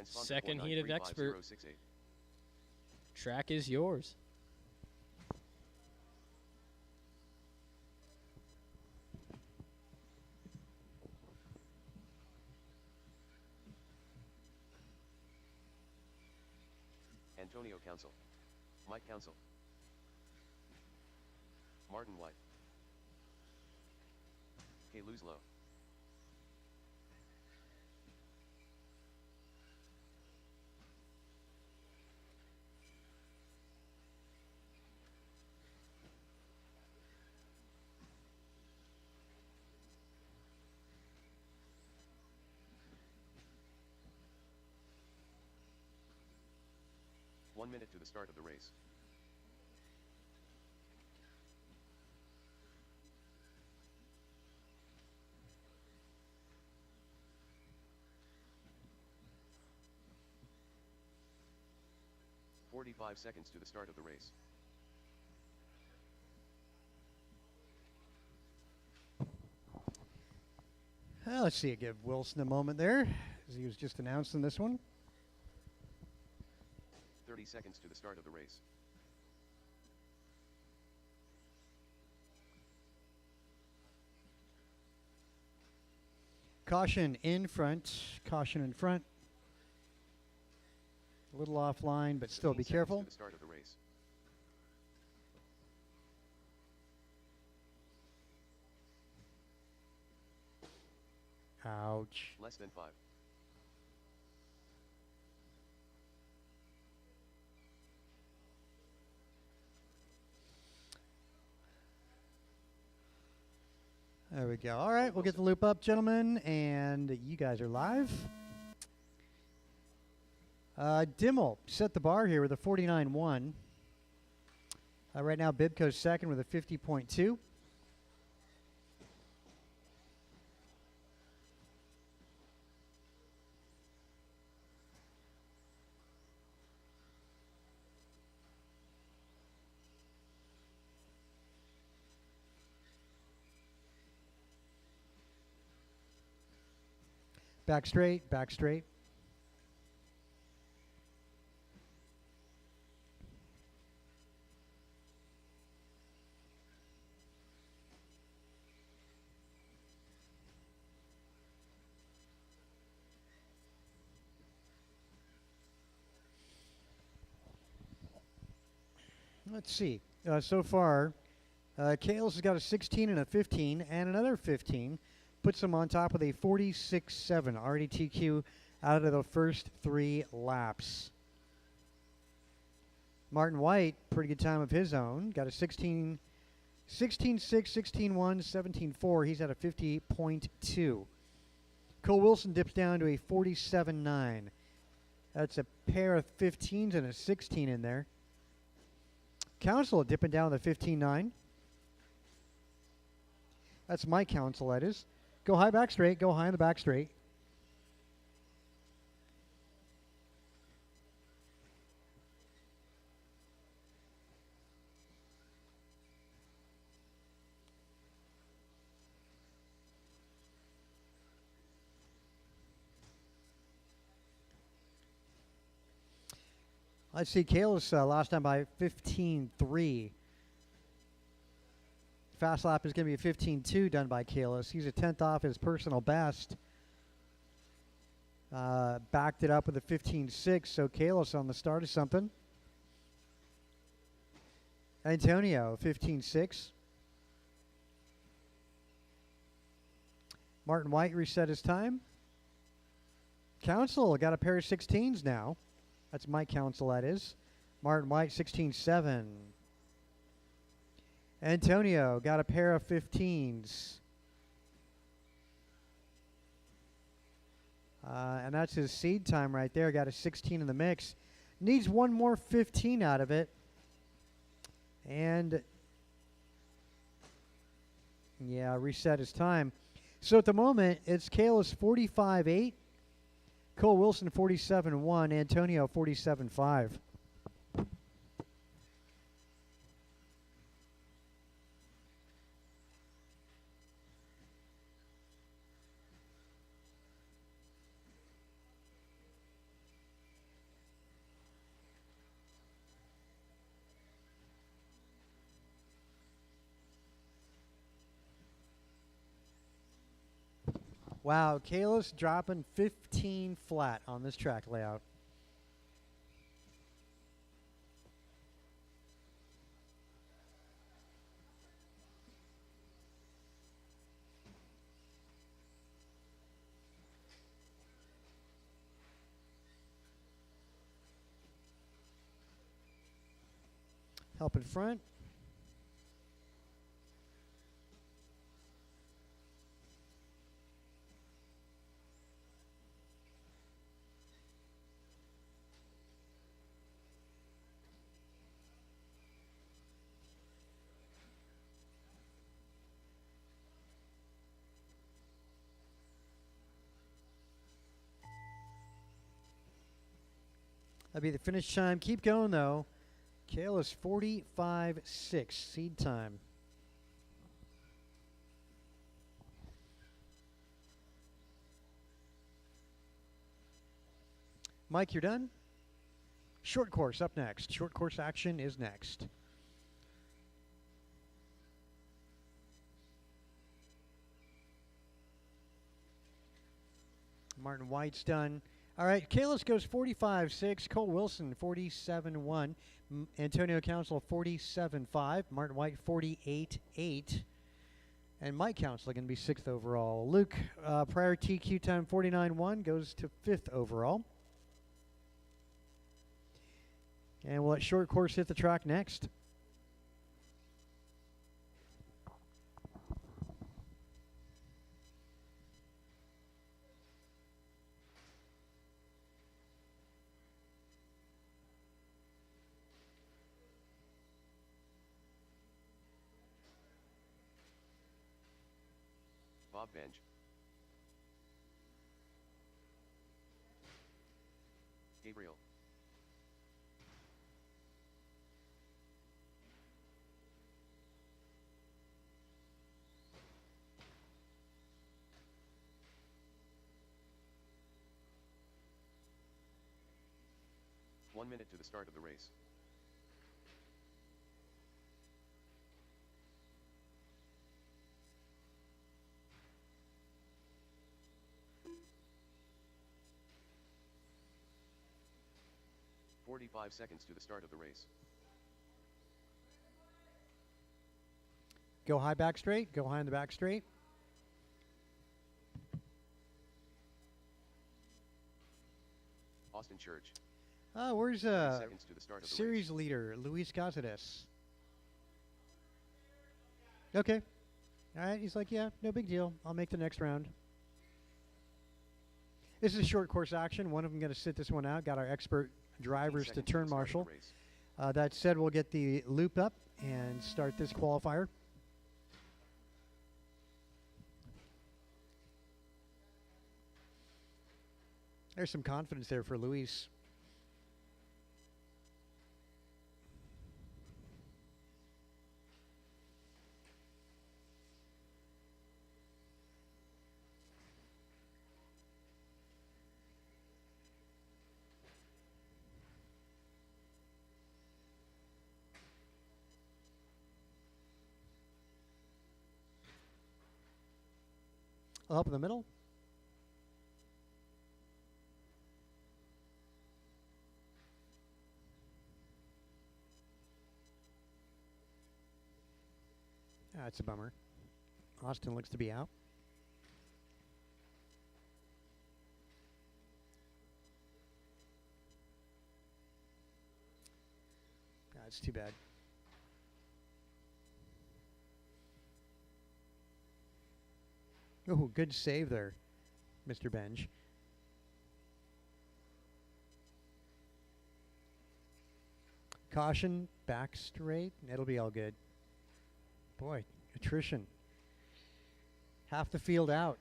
Second heat of expert. Track is yours. Antonio Council. Mike Council. Martin White. K. Luzlo. One minute to the start of the race. "45 seconds to the start of the race. Let's see. Give Wilson a moment there, as he was just announcing this one. 30 seconds to the start of the race. Caution in front. Caution in front. A little offline, but still 15 be seconds careful. To the start of the race. Ouch. Less than 5. There we go. All right, we'll get the loop up, gentlemen, and you guys are live. Dimmel set the bar here with a 49.1. Right now, Bibco's second with a 50.2. Back straight, back straight. Let's see. So far, Kales has got a 16 and a 15 and another 15. Puts him on top with a 46.7 RDTQ out of the first 3 laps. Martin White, pretty good time of his own. Got a 16.6, 16.1, 17.4. He's at a 50.2. Cole Wilson dips down to a 47.9. That's a pair of 15s and a 16 in there. Council dipping down to 15.9. That's my council, that is. Go high back straight. Go high in the back straight. Let's see. Kalis last time by 15.3. Fast lap is going to be a 15.2 done by Kalis. He's a 10th off his personal best. Backed it up with a 15.6, so Kalis on the start of something. Antonio, 15.6. Martin White reset his time. Council got a pair of 16s now. That's my council, that is. Martin White, 16.7. Antonio got a pair of 15s. And that's his seed time right there. Got a 16 in the mix. Needs one more 15 out of it. And, yeah, reset his time. So at the moment, it's Kalis 45.8. Cole Wilson 47.1. Antonio 47.5. Wow, Kalis dropping 15 flat on this track layout. Help in front. That'll be the finish time. Keep going, though. Kale is 45.6 seed time. Mike, you're done? Short course up next. Short course action is next. Martin White's done. All right, Kalis goes 45.6. Cole Wilson 47.1. Antonio Council 47.5. Martin White 48.8. And Mike Council going to be 6th overall. Luke, prior TQ time 49.1, goes to 5th overall. And we'll let short course hit the track next. Bob Bench. Gabriel. One minute to the start of the race. "45 seconds to the start of the race. Go high back straight. Go high in the back straight. Austin Church. Where's 30 seconds to the start of the series race. leader Luis Cáceres? Okay. All right. He's like, yeah, no big deal. I'll make the next round. This is a short course action. One of them going to sit this one out. Got our expert 15 drivers to seconds turn the start of the marshal. race. That said, we'll get the loop up and start this qualifier. There's some confidence there for Luis. Up in the middle. That's a bummer. Austin looks to be out. That's too bad. Oh, good save there, Mr. Benj. Caution, back straight. It'll be all good. Boy, attrition. Half the field out.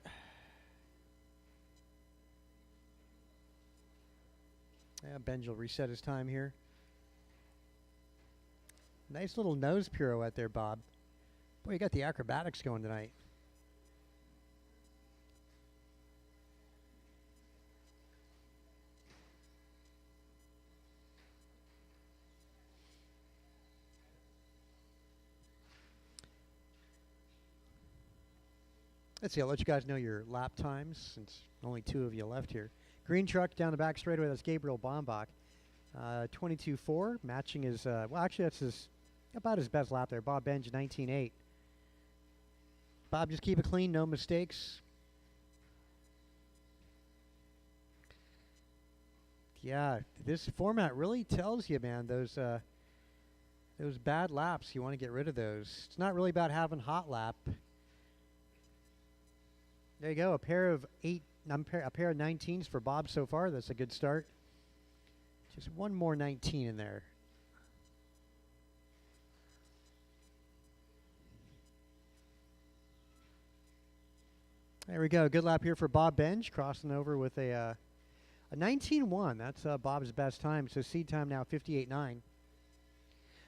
Yeah, Benj will reset his time here. Nice little nose pirouette there, Bob. Boy, you got the acrobatics going tonight. Let's see, I'll let you guys know your lap times since only 2 of you left here. Green truck down the back straightaway, that's Gabriel Bombach. 22.4, matching his, well, actually, that's about his best lap there. Bob Benj, 19.8. Bob, just keep it clean, no mistakes. Yeah, this format really tells you, man, those Those bad laps, you want to get rid of those. It's not really about having hot lap. There you go, a pair of 19s for Bob so far. That's a good start. Just one more 19 in there. There we go. Good lap here for Bob Benj, crossing over with a 19.1. That's Bob's best time. So seed time now 58.9.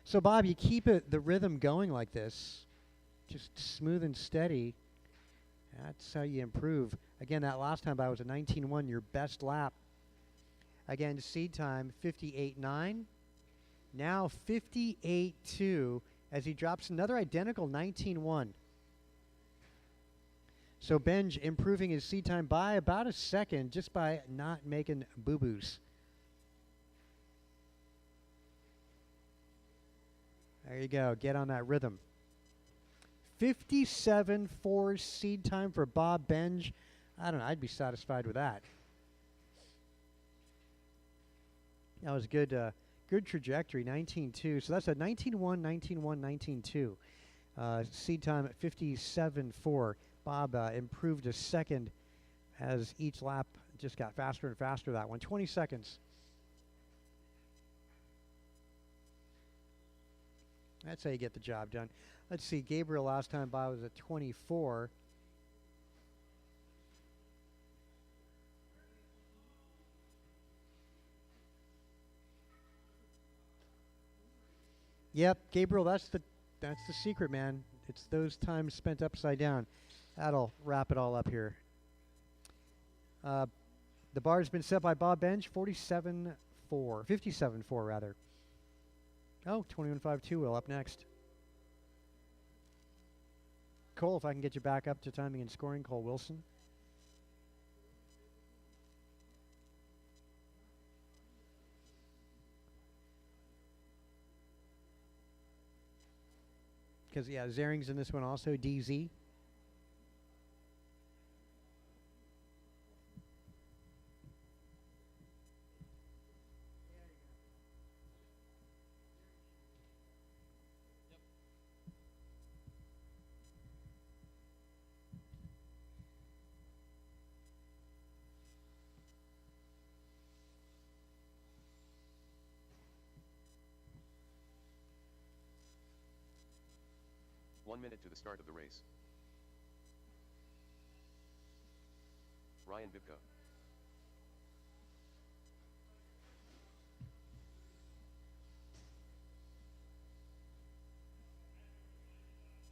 So Bob, you keep the rhythm going like this, just smooth and steady. That's how you improve. Again, that last time I was a 19.1, your best lap. Again, seed time 58.9. Now 58.2 as he drops another identical 19.1. So Benj improving his seed time by about a second just by not making boo-boos. There you go. Get on that rhythm. 57.4 seed time for Bob Benj. I don't know. I'd be satisfied with that. That was good. Good trajectory. 19.2. So that's a 19.1, 19.1, 19.2. Seed time at 57.4. Bob improved a second as each lap just got faster and faster. That one. 20 seconds. That's how you get the job done. Let's see. Gabriel last time Bob was at 24. Yep, Gabriel, that's the secret, man. It's those times spent upside down. That'll wrap it all up here. The bar's been set by Bob Benj, 57.4 rather. Oh, 21.52 will up next. Cole, if I can get you back up to timing and scoring, Cole Wilson. Because, yeah, Zaring's in this one also, DZ. One minute to the start of the race. Ryan Bibka.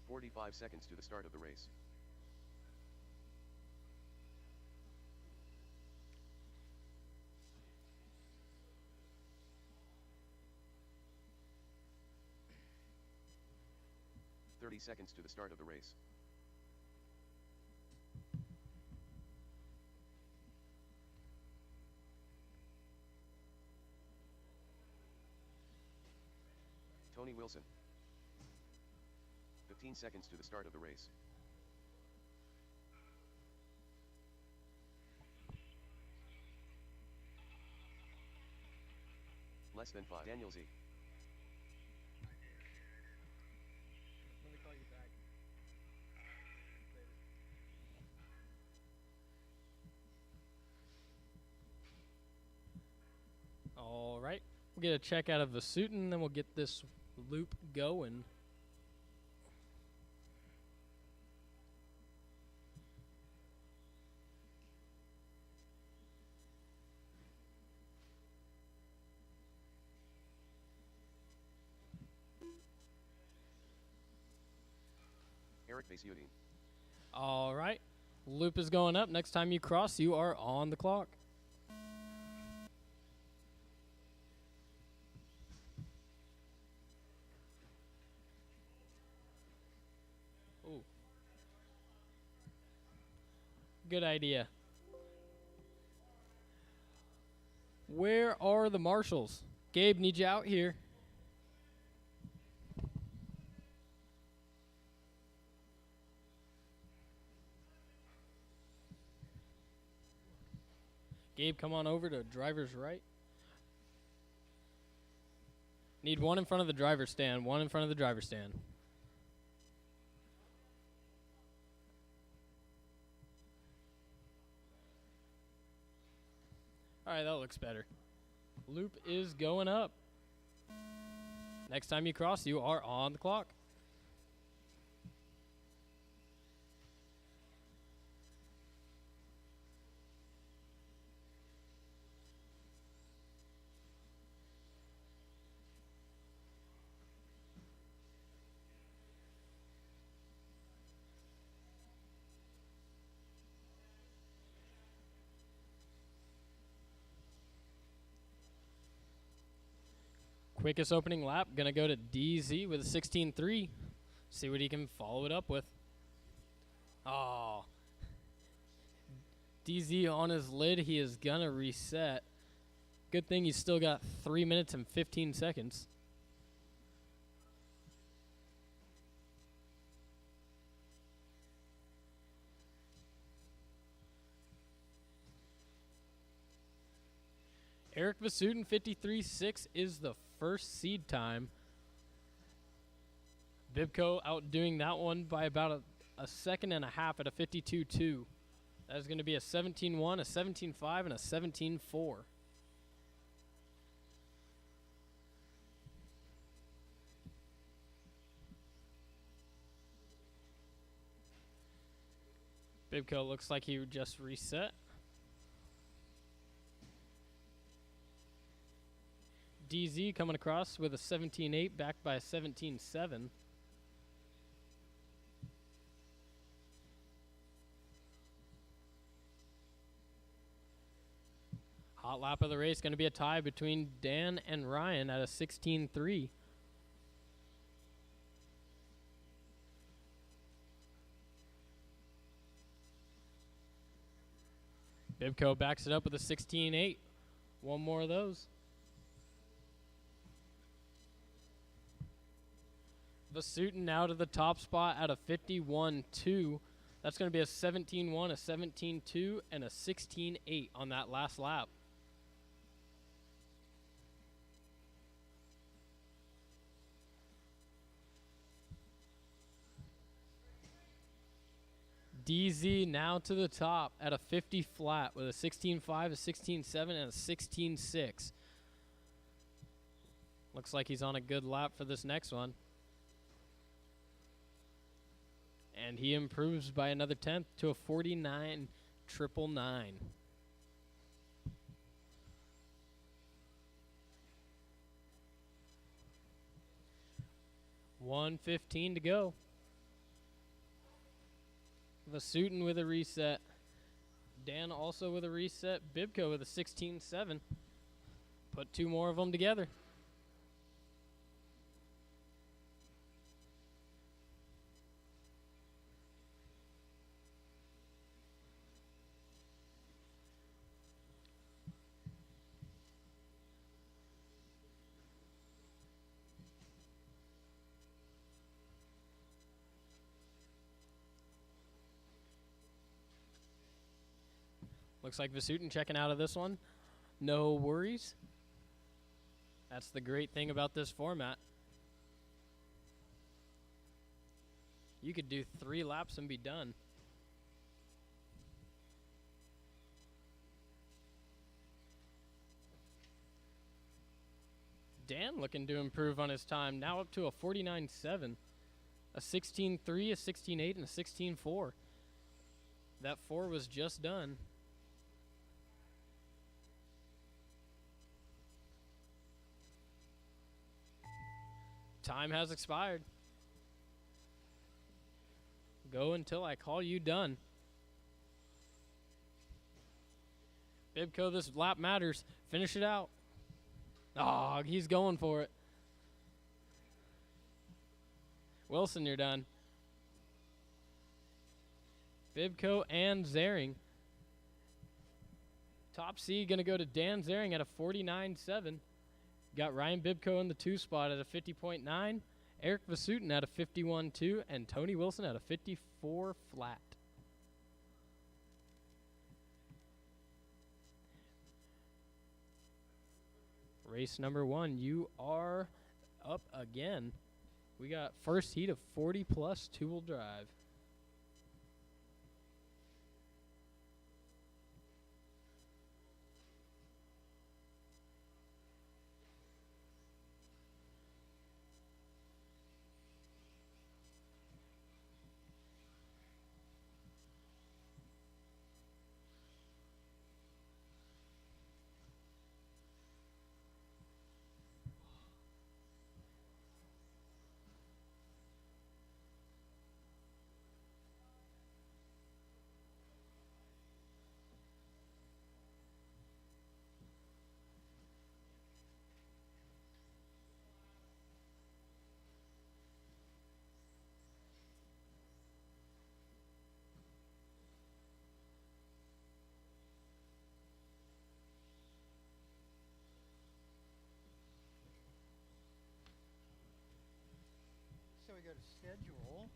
"45 seconds to the start of the race. "30 seconds to the start of the race. Tony Wilson. 15 seconds to the start of the race. Less than 5. Daniel Z. All right. We'll get a check out of the suit, and then we'll get this loop going. Eric Vasiudin. All right. Loop is going up. Next time you cross, you are on the clock. Ooh. Good idea. Where are the marshals? Gabe, need you out here. Gabe, come on over to driver's right. Need one in front of the driver's stand. One in front of the driver's stand. All right, that looks better. Loop is going up. Next time you cross, you are on the clock. Quickest opening lap, going to go to DZ with a 16.3. See what he can follow it up with. Oh. DZ on his lid, he is going to reset. Good thing he's still got 3 minutes and 15 seconds. Eric Vasutin, 53.6 is the first seed time. Bibco outdoing that one by about a second and a half at a 52.2. That is going to be a 17.1, a 17.5, and a 17.4. Bibco looks like he just reset. DZ coming across with a 17.8 backed by a 17.7. Hot lap of the race, going to be a tie between Dan and Ryan at a 16.3. Bibco backs it up with a 16.8. One more of those. Vasutin now to the top spot at a 51.2. That's going to be a 17.1, a 17.2, and a 16.8 on that last lap. DZ now to the top at a 50 flat with a 16.5, a 16.7, and a 16.6. Looks like he's on a good lap for this next one. And he improves by another 10th to a 49.999. 1:15 to go. Vasutin with a reset. Dan also with a reset. Bibco with a 16.7. Put two more of them together. Looks like Vasutin checking out of this one. No worries. That's the great thing about this format. You could do 3 laps and be done. Dan looking to improve on his time. Now up to a 49.7. A 16.3, a 16.8, and a 16.4. That 4 was just done. Time has expired. Go until I call you done. Bibco, this lap matters. Finish it out. Oh, he's going for it. Wilson, you're done. Bibco and Zering. Top C going to go to Dan Zering at a 49.7. Got Ryan Bibco in the 2 spot at a 50.9, Eric Vasutin at a 51.2, and Tony Wilson at a 54 flat. Race number 1, you are up again. We got first heat of 40 plus two-wheel drive. So we go to schedule.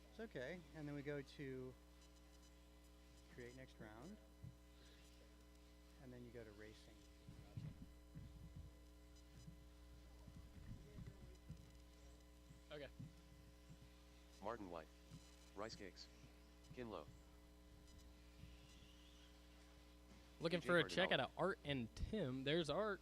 It's okay. And then we go to create next round. And then you go to racing. Okay. Martin White. Rice Cakes. Kinlow. Looking DJ for a check out Cardinale. of Art and Tim. There's Art.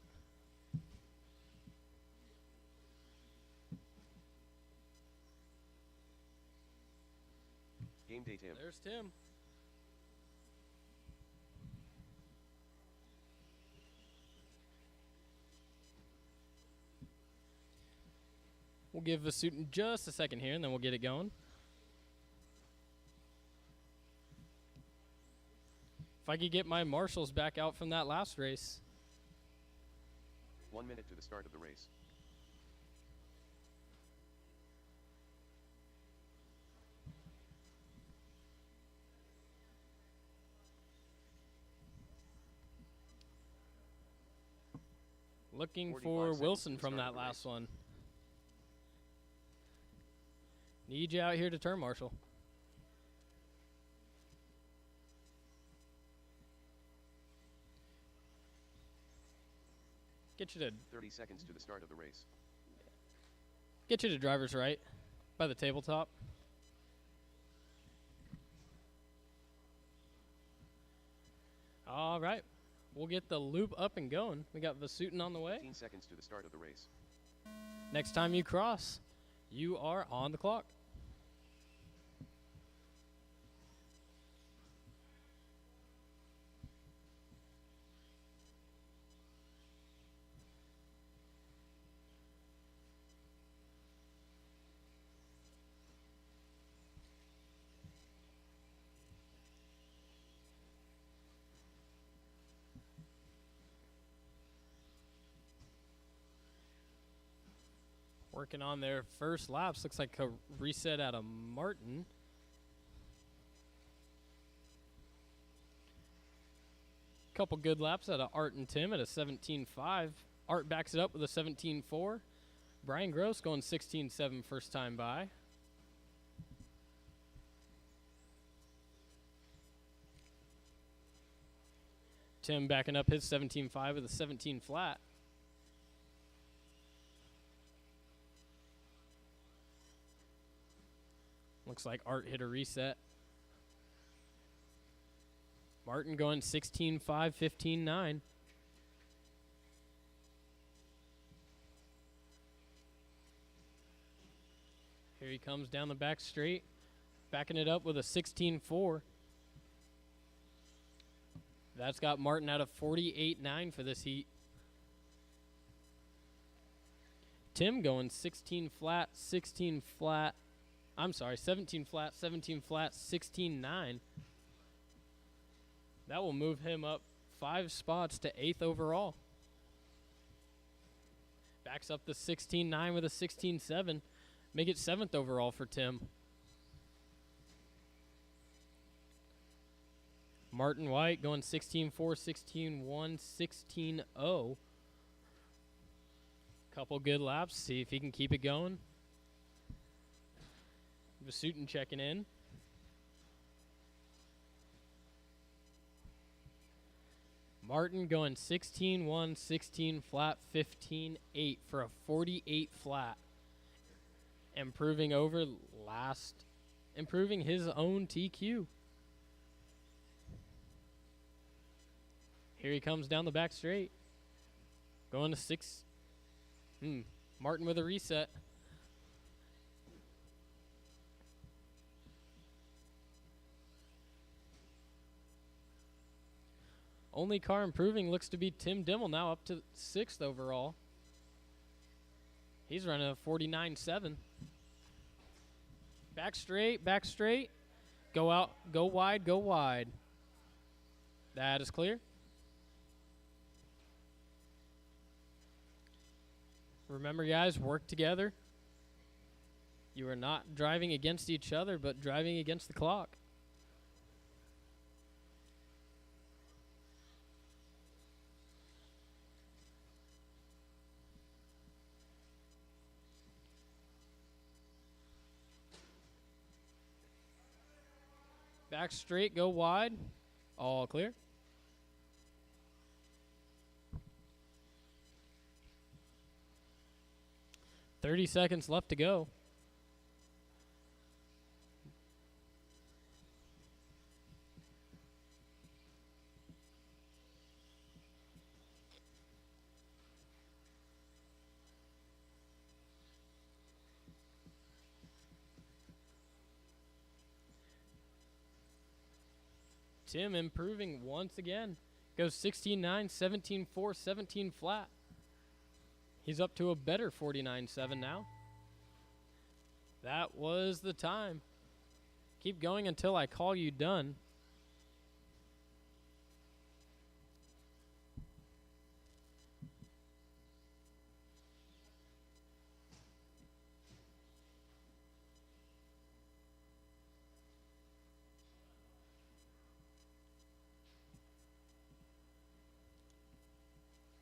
Game Day Tim. There's Tim. We'll give Vasutin just a second here, and then we'll get it going. If I could get my marshals back out from that last race. 1 minute to the start of the race. Looking 45 for seconds Wilson to the from start that of the last race. one. Need you out here to turn marshal. Get you to 30 seconds to the start of the race. driver's right by the tabletop. All right. We'll get the loop up and going. We got Vasutin on the way. 15 seconds to the start of the race. Next time you cross, you are on the clock. Working on their first laps. Looks like a reset out of Martin. Couple good laps out of Art and Tim at a 17.5. Art backs it up with a 17.4. Brian Gross going 16.7 first time by. Tim backing up his 17.5 with a 17 flat. Looks like Art hit a reset. Martin going 16.5, 15.9. Here he comes down the back straight, backing it up with a 16.4. That's got Martin out of 48.9 for this heat. Tim going 16 flat, 16 flat. I'm sorry, 17 flat, 17 flat, 16.9. That will move him up 5 spots to 8th overall. Backs up the 16.9 with a 16.7. Make it 7th overall for Tim. Martin White going 16.4, 16.1, 16.0. Couple good laps. See if he can keep it going. Vasutin checking in. Martin going 16-1, 16 flat, 15-8 for a 48 flat. Improving his own TQ. Here he comes down the back straight. Going to 6. Martin with a reset. Only car improving looks to be Tim Dimmel, now up to 6th overall. He's running a 49.7. Back straight, back straight. Go out, go wide, go wide. That is clear. Remember, guys, work together. You are not driving against each other, but driving against the clock. Back straight, go wide. All clear. "30 seconds left to go. Tim improving once again. Goes 16-9, 17-4, 17 flat. He's up to a better 49.7 now. That was the time. Keep going until I call you done.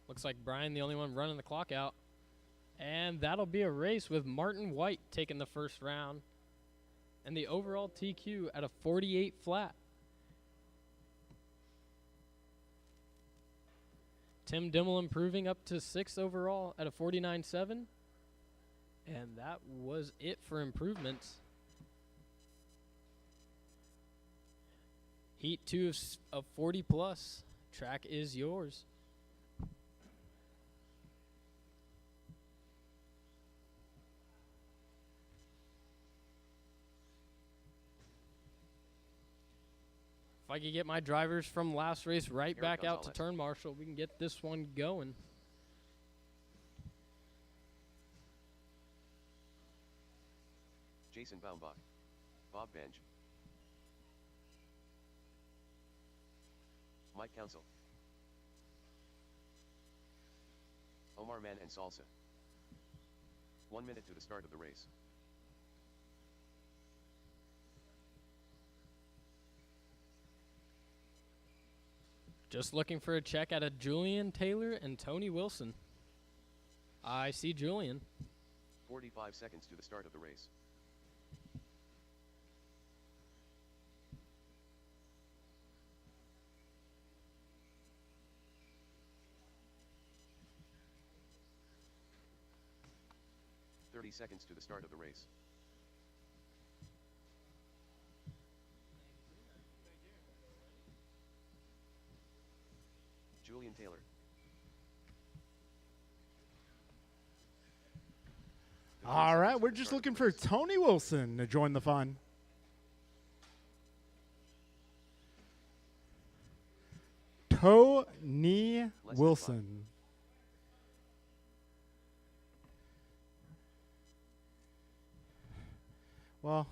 Looks like Brian the only one running the clock out. And that'll be a race with Martin White taking the first round. And the overall TQ at a 48 flat. Tim Dimmel improving up to 6th overall at a 49.7. And that was it for improvements. Heat 2 of 40 plus. Track is yours. If I could get my drivers from last race right Here back comes out to Alex. turn marshal, we can get this one going. Jason Baumbach. Bob Benj. Mike Council. Omar Man and Salsa. 1 minute to the start of the race. Just looking for a check out of Julian Taylor and Tony Wilson. I see Julian. 45 seconds to the start of the race. Seconds to the start of the race. Julian Taylor. All right, we're just looking for Tony Wilson to join the fun. Tony Wilson. Well,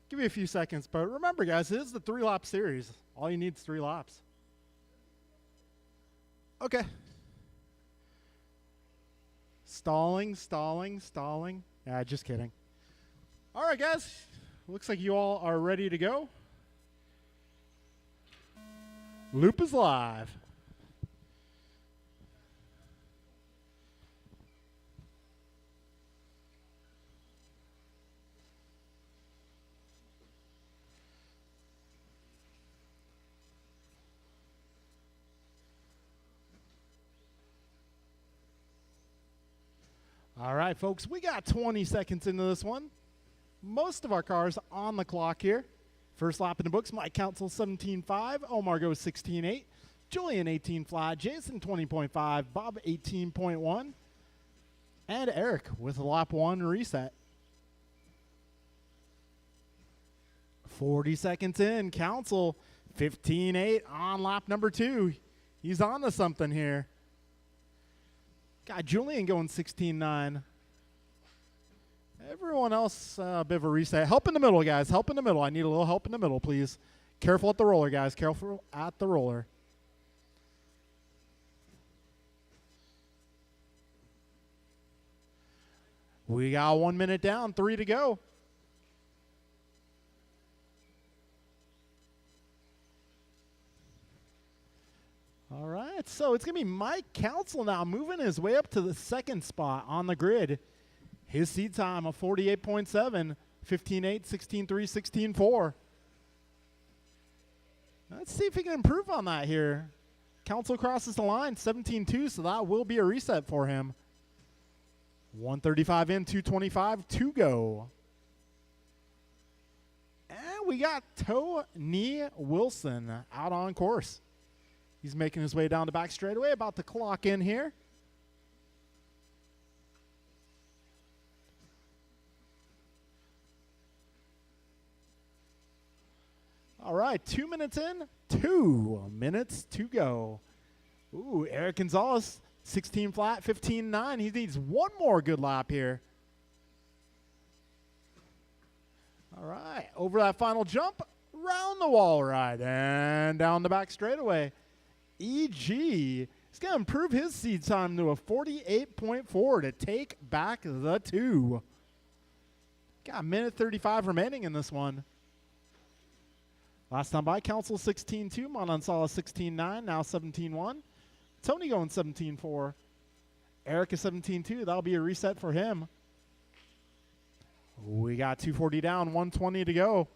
give me a few seconds, but remember, guys, it is the 3-lap series. All you need is 3 laps. Okay. Stalling. Yeah, just kidding. All right, guys. Looks like you all are ready to go. Loop is live. All right, folks, we got 20 seconds into this one. Most of our cars on the clock here. First lap in the books, Mike Council 17.5, Omar goes 16.8, Julian 18 flat, Jason 20.5, Bob 18.1, and Eric with a lap 1 reset. 40 seconds in, Council 15.8 on lap number 2. He's on to something here. Got Julian going 16.9. Everyone else, a bit of a reset. Help in the middle, guys. Help in the middle. I need a little help in the middle, please. Careful at the roller, guys. Careful at the roller. We got 1 minute down, 3 to go. All right, so it's going to be Mike Council now moving his way up to the second spot on the grid. His seed time of 48.7, 15.8, 16.3, 16.4. Let's see if he can improve on that here. Council crosses the line, 17.2, so that will be a reset for him. 135 in, 225 to go. And we got Tony Wilson out on course. He's making his way down the back straightaway, about to clock in here. All right, 2 minutes in, 2 minutes to go. Ooh, Eric Gonzalez, 16 flat, 15.9. He needs one more good lap here. All right, over that final jump, round the wall ride, and down the back straightaway. EG is going to improve his seed time to a 48.4 to take back the 2. Got a minute 35 remaining in this one. Last time by, Council 16.2, Manansala 16.9, now 17.1. Tony going 17.4. Eric is 17.2. That'll be a reset for him. We got 240 down, 120 to go.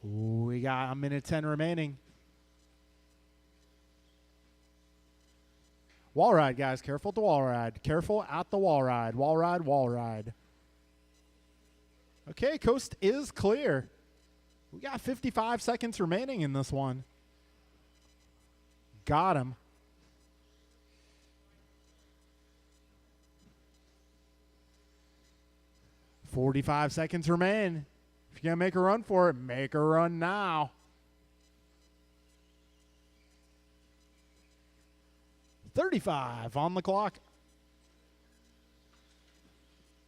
We got a minute 10 remaining. Wall ride, guys. Careful at the wall ride. Careful at the wall ride. Wall ride, wall ride. Okay, coast is clear. We got 55 seconds remaining in this one. Got him. $45 seconds remain. If you're going to make a run for it, make a run now. $35 on the clock.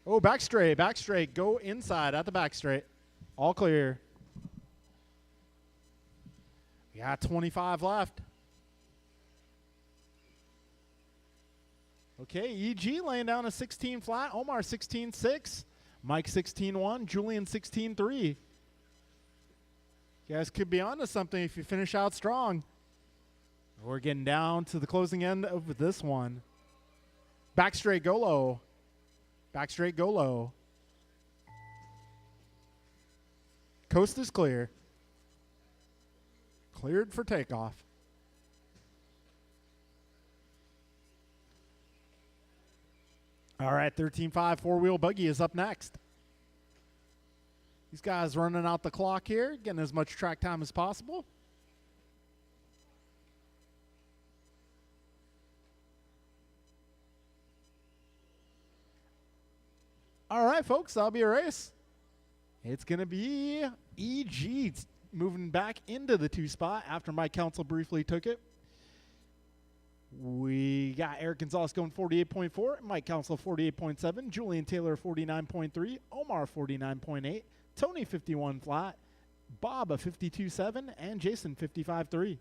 Oh, back straight, back straight. Go inside at the back straight. All clear. We got 25 left. Okay, EG laying down a 16 flat. Omar 16.6. Mike 16.1. Julian 16.3. You guys could be onto something if you finish out strong. We're getting down to the closing end of this one. Back straight, go low. Back straight, go low. Coast is clear. Cleared for takeoff. All right, 13.5 four-wheel buggy is up next. These guys running out the clock here, getting as much track time as possible. All right, folks, that'll be a race. It's going to be EG moving back into the 2 spot after Mike Council briefly took it. We got Eric Gonzalez going 48.4, Mike Council 48.7, Julian Taylor 49.3, Omar 49.8, Tony 51 flat, Bob a 52.7, and Jason 55.3.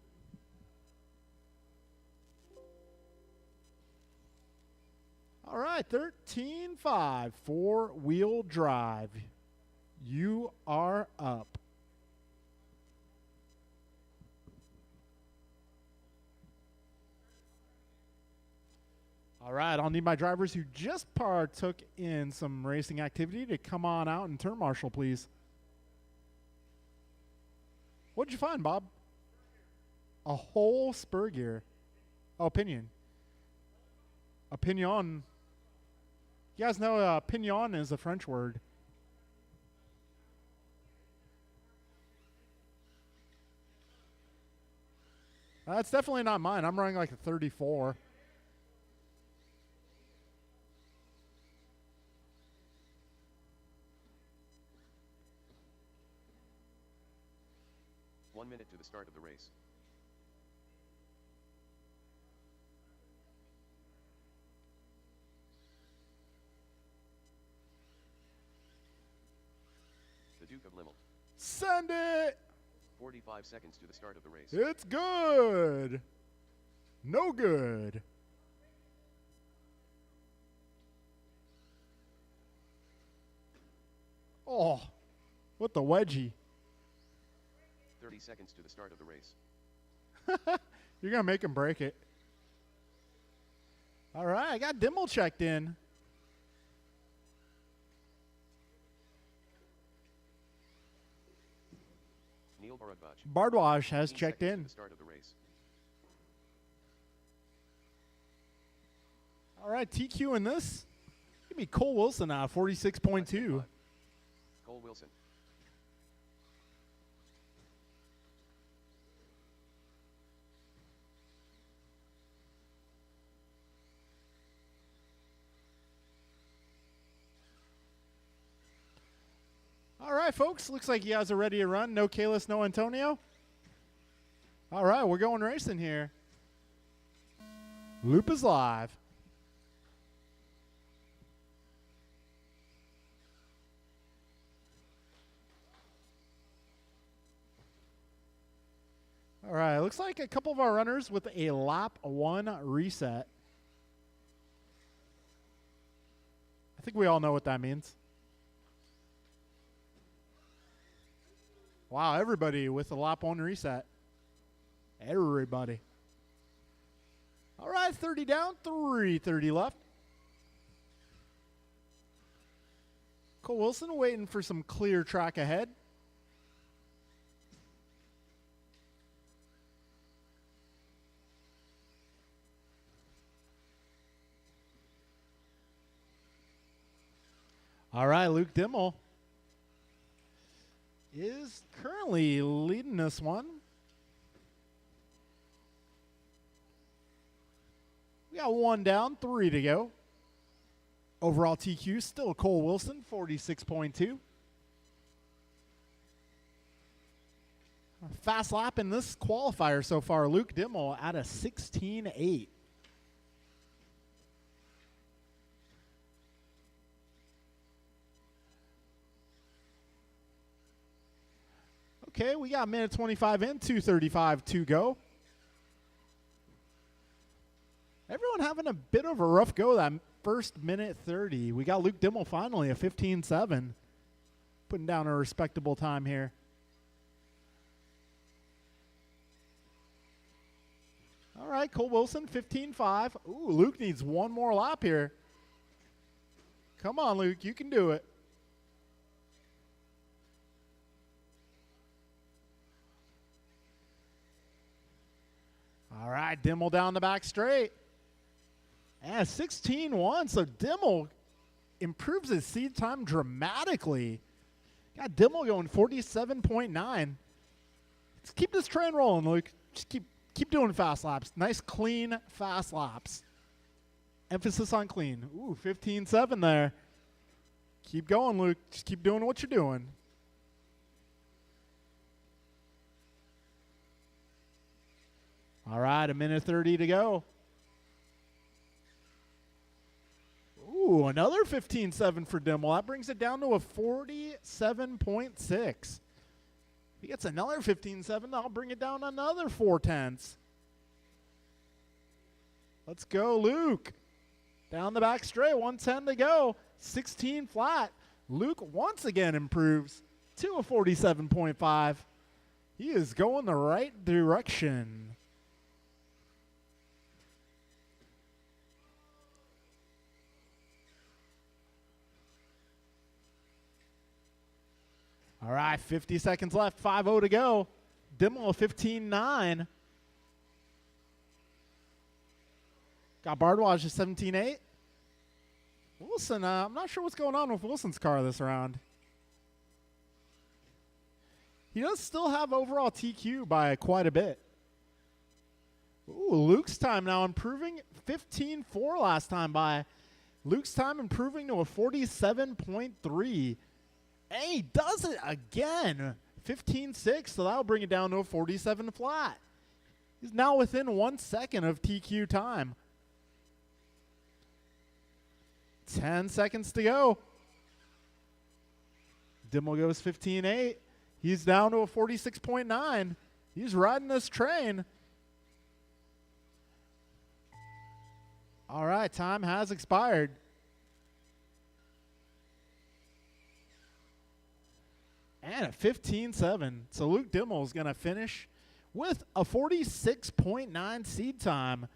All right, 13.5 four-wheel drive. You are up. All right, I'll need my drivers who just partook in some racing activity to come on out and turn marshal, please. What'd you find, Bob? A whole spur gear. Oh, pinion. A pignon. You guys know pignon is a French word. That's definitely not mine. I'm running like a 34. One minute to the start of the race. The Duke of Limmel. Send it! 45 seconds to the start of the race. It's good. No good. Oh, what the wedgie. 30 seconds to the start of the race. You're going to make him break it. All right, I got Dimmel checked in. Neil Baradbach. Bardwaj has 15 checked seconds to in. the start of the race. All right, TQ in this. Give me Cole Wilson now, 46.2. Cole Wilson. All right, folks. Looks like you guys are ready to run. No Kalis, no Antonio. All right, we're going racing here. Loop is live. All right, looks like a couple of our runners with a lap 1 reset. I think we all know what that means. Wow, everybody with a lap 1 reset. Everybody. All right, 30 down, 3:30 left. Cole Wilson waiting for some clear track ahead. All right, Luke Dimmel is currently leading this one. We got 1 down, 3 to go. Overall TQ still Cole Wilson, 46.2. Fast lap in this qualifier so far. Luke Dimmel at a 16.8. Okay, we got a minute 25 in, 2:35 to go. Everyone having a bit of a rough go that first minute 30. We got Luke Dimmel finally, a 15.7. Putting down a respectable time here. All right, Cole Wilson, 15.5. Ooh, Luke needs one more lap here. Come on, Luke, you can do it. All right, Dimmel down the back straight. And 16.1, so Dimmel improves his seed time dramatically. Got Dimmel going 47.9. Let's keep this train rolling, Luke. Just keep doing fast laps. Nice, clean, fast laps. Emphasis on clean. Ooh, 15.7 there. Keep going, Luke. Just keep doing what you're doing. All right, a minute 30 to go. Ooh, another 15.7 for Dimmel. That brings it down to a 47.6. If he gets another 15.7, that'll bring it down another 4/10. Let's go, Luke. Down the back straight, 110 to go. 16 flat. Luke once again improves to a 47.5. He is going the right direction. All right, 50 seconds left, 5:0 to go. Dimmel 15.9. Got Bardwaj at 17.8. Wilson, I'm not sure what's going on with Wilson's car this round. He does still have overall TQ by quite a bit. Ooh, Luke's time now improving. 15.4 last time by. Luke's time improving to a 47.3. And he does it again. 15.6, so that'll bring it down to a 47 flat. He's now within 1 second of TQ time. 10 seconds to go. Dimmel goes 15.8. He's down to a 46.9. He's riding this train. All right, time has expired. And a 15.7. So Luke Dimmel is going to finish with a 46.9 seed time.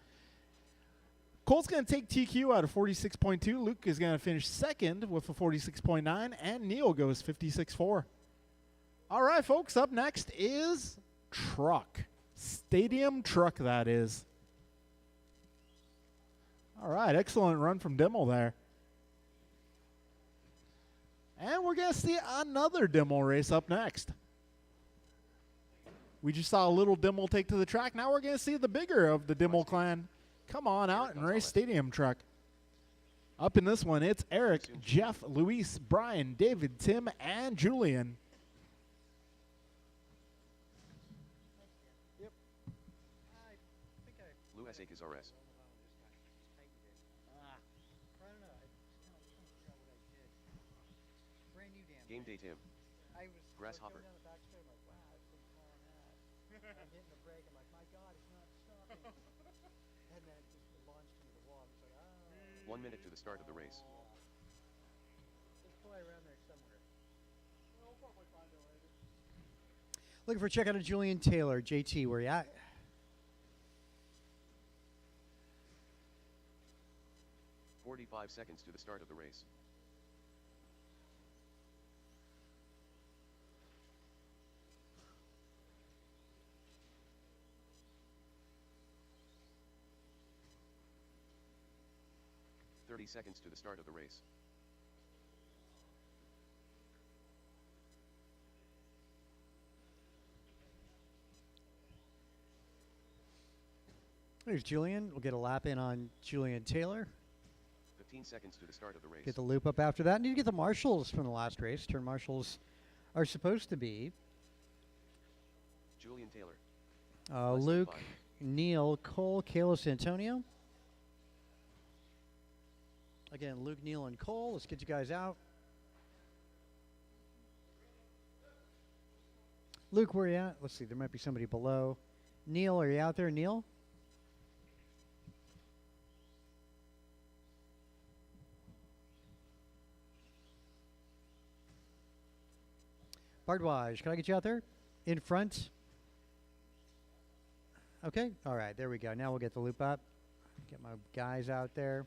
Cole's going to take TQ out of 46.2. Luke is going to finish second with a 46.9. And Neil goes 56.4. All right, folks, up next is Truck. Stadium Truck, that is. All right, excellent run from Dimmel there. And we're going to see another Dimmel race up next. We just saw a little Dimmel take to the track. Now we're going to see the bigger of the Dimmel clan come on out and race Stadium Truck. Up in this one, it's Eric, Jeff, Luis, Brian, David, Tim, and Julian. Luis Akers RS. Game day Tim. Grasshopper. I'm hitting the brake. I'm like, my God, it's not stopping. And then it just launched into the wall. I'm just like, ah. 1 minute to the start of the race. There's probably around there somewhere. We'll probably find it later. Looking for a check out of Julian Taylor. JT, where you at? "45 seconds to the start of the race. "30 seconds to the start of the race. There's Julian. We'll get a lap in on Julian Taylor. 15 seconds to the start of the race. Get the loop up after that. Need to get the marshals from the last race. Turn marshals are supposed to be Julian Taylor. Less than Luke, 5. Neil, Cole, Kalos, Antonio. Again, Luke, Neil, and Cole. Let's get you guys out. Luke, where are you at? Let's see. There might be somebody below. Neil, are you out there, Neil? Bardwaj, can I get you out there? In front? Okay. All right. There we go. Now we'll get the loop up. Get my guys out there.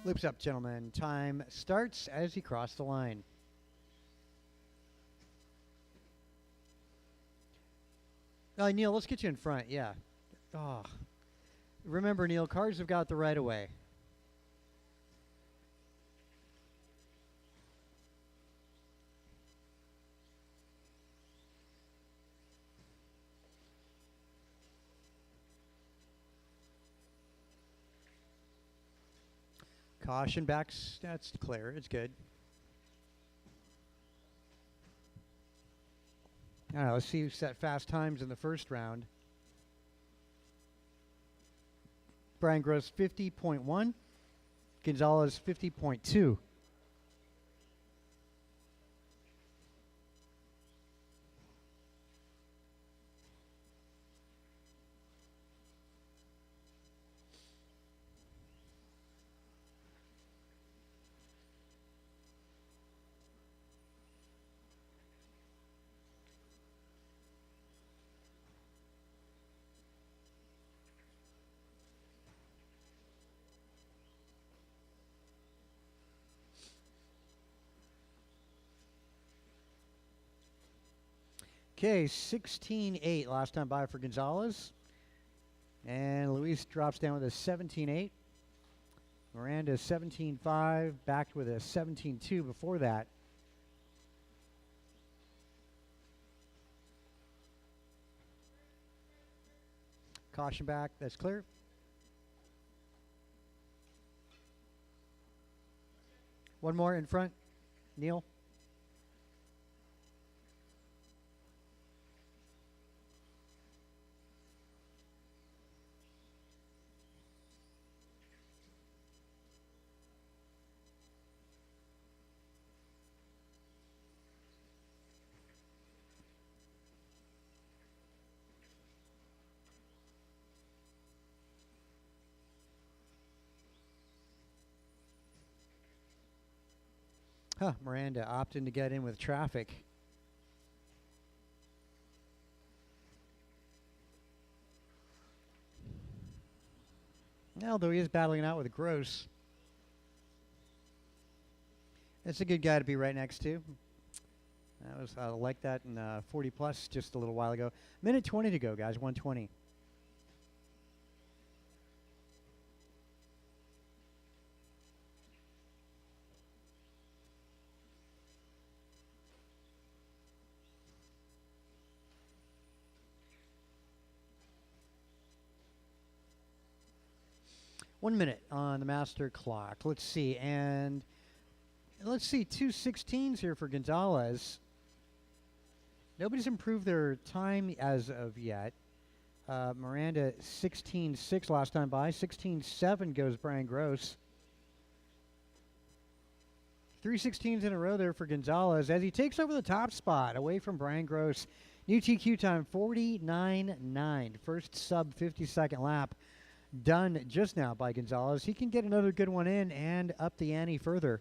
Loops up, gentlemen. Time starts as you cross the line. Neil, let's get you in front. Yeah. Oh. Remember, Neil, cars have got the right of way. Caution backs, that's clear, it's good. All right, let's see who set fast times in the first round. Brian Gross 50.1, Gonzalez 50.2. Okay, 16-8 last time by for Gonzalez. And Luis drops down with a 17.8. Miranda 17.5, backed with a 17.2 before that. Caution back, that's clear. One more in front, Neil. Miranda opting to get in with traffic. Although he is battling out with Gross. That's a good guy to be right next to. I like that in 40 plus just a little while ago. Minute 20 to go, guys. 120. One minute on the master clock. Let's see. And let's see, 2:16s here for Gonzalez. Nobody's improved their time as of yet. Miranda 16.6 last time by. 16.7 goes Brian Gross. 3:16s in a row there for Gonzalez as he takes over the top spot away from Brian Gross. New TQ time 49.9. First sub 50-second lap done just now by Gonzalez. He can get another good one in and up the ante further.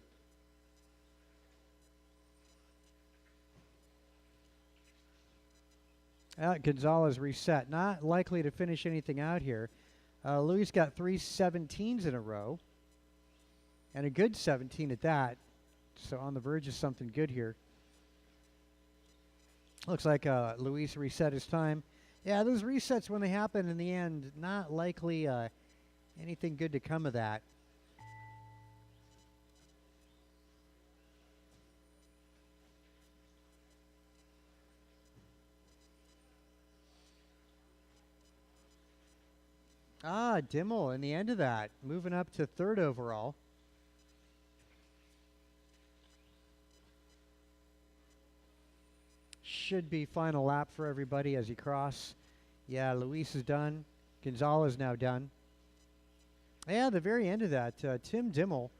Gonzalez reset. Not likely to finish anything out here. Luis got 3:17s in a row. And a good 17 at that. So on the verge of something good here. Looks like Luis reset his time. Yeah, those resets, when they happen in the end, not likely anything good to come of that. Dimmel in the end of that, moving up to third overall. Should be final lap for everybody as he cross. Yeah, Luis is done. Gonzalez now done. Yeah, the very end of that, Tim Dimmel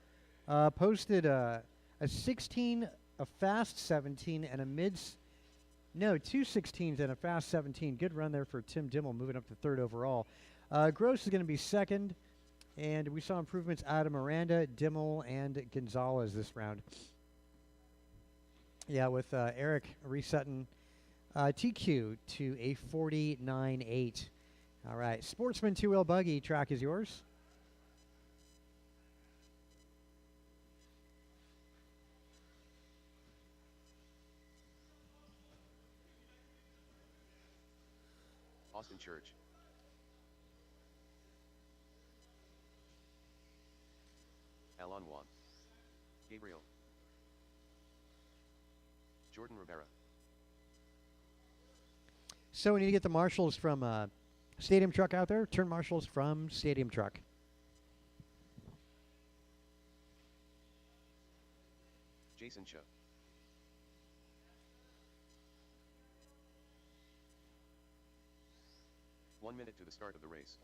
posted a 16, a fast 17, and a two 16s and a fast 17. Good run there for Tim Dimmel, moving up to third overall. Gross is going to be second, and we saw improvements out of Miranda, Dimmel, and Gonzalez this round. Yeah, with Eric resetting TQ to a 49.8. All right, Sportsman two-wheel buggy, track is yours. Austin Church. Alan Juan. Gabriel. Jordan Rivera. So we need to get the marshals from Stadium Truck out there. Turn marshals from Stadium Truck. Jason Cho. One minute to the start of the race.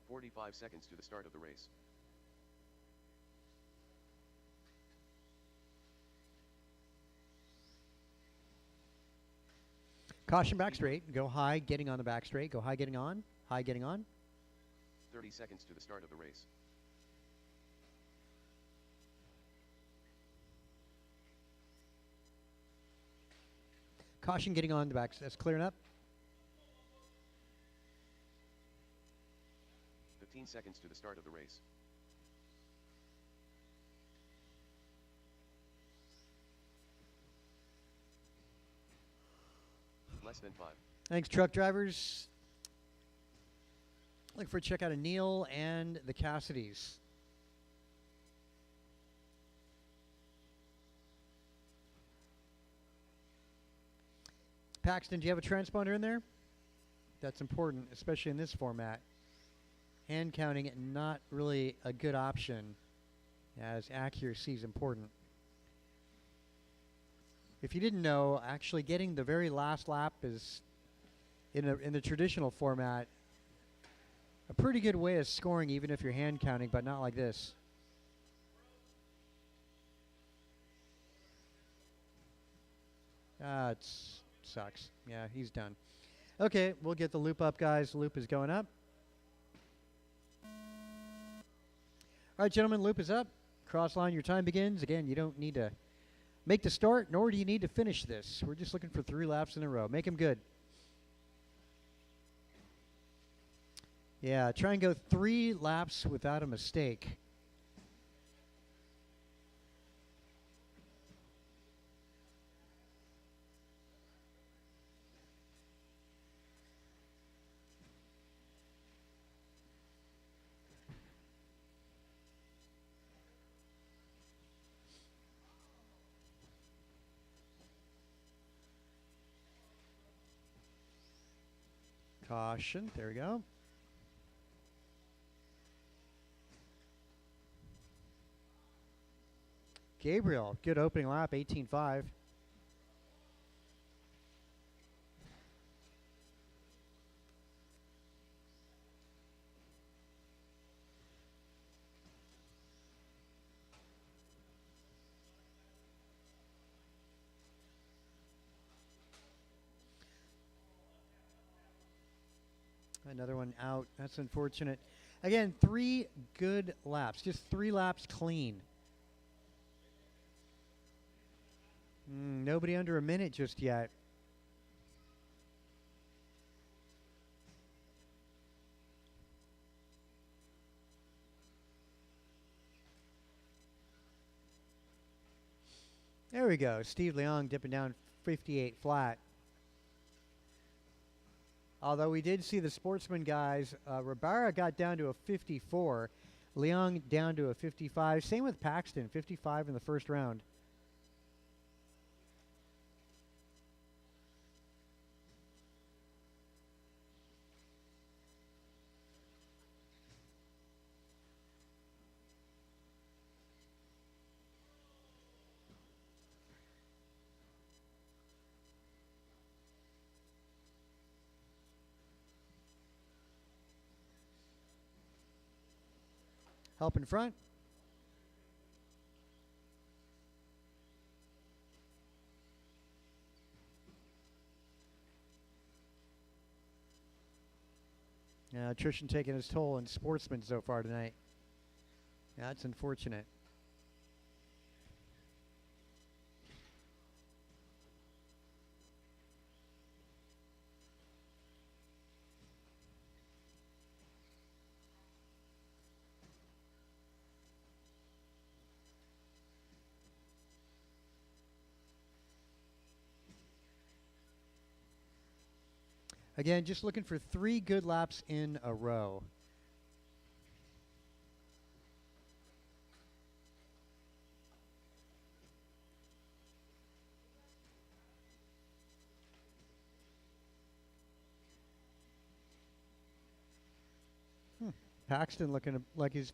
"45 seconds to the start of the race. Caution back straight. Go high, getting on the back straight. Go high, getting on. High, getting on. 30 seconds to the start of the race. Caution getting on the back. That's clearing up. 15 15 seconds to the start of the race. Less than 5. Thanks, truck drivers. Looking for a check out of Neil and the Cassidys. Paxton, do you have a transponder in there? That's important, especially in this format. Hand counting, not really a good option, as accuracy is important. If you didn't know, actually getting the very last lap is, in the traditional format, a pretty good way of scoring, even if you're hand counting, but not like this. It sucks. Yeah, he's done. Okay, we'll get the loop up, guys. The loop is going up. All right, gentlemen, loop is up. Cross line, your time begins. Again, you don't need to make the start, nor do you need to finish this. We're just looking for 3 laps in a row. Make them good. Yeah, try and go 3 laps without a mistake. Caution. There we go. Gabriel, good opening lap, 18.5. Another one out. That's unfortunate. Again, 3 good laps. Just 3 laps clean. Nobody under a minute just yet. There we go. Steve Leong dipping down 58 flat. Although we did see the Sportsman guys, Ribera got down to a 54. Leong down to a 55. Same with Paxton, 55 in the first round. Help in front. Attrition taking its toll in Sportsman so far tonight. That's unfortunate. Again, just looking for 3 good laps in a row. Paxton looking like he's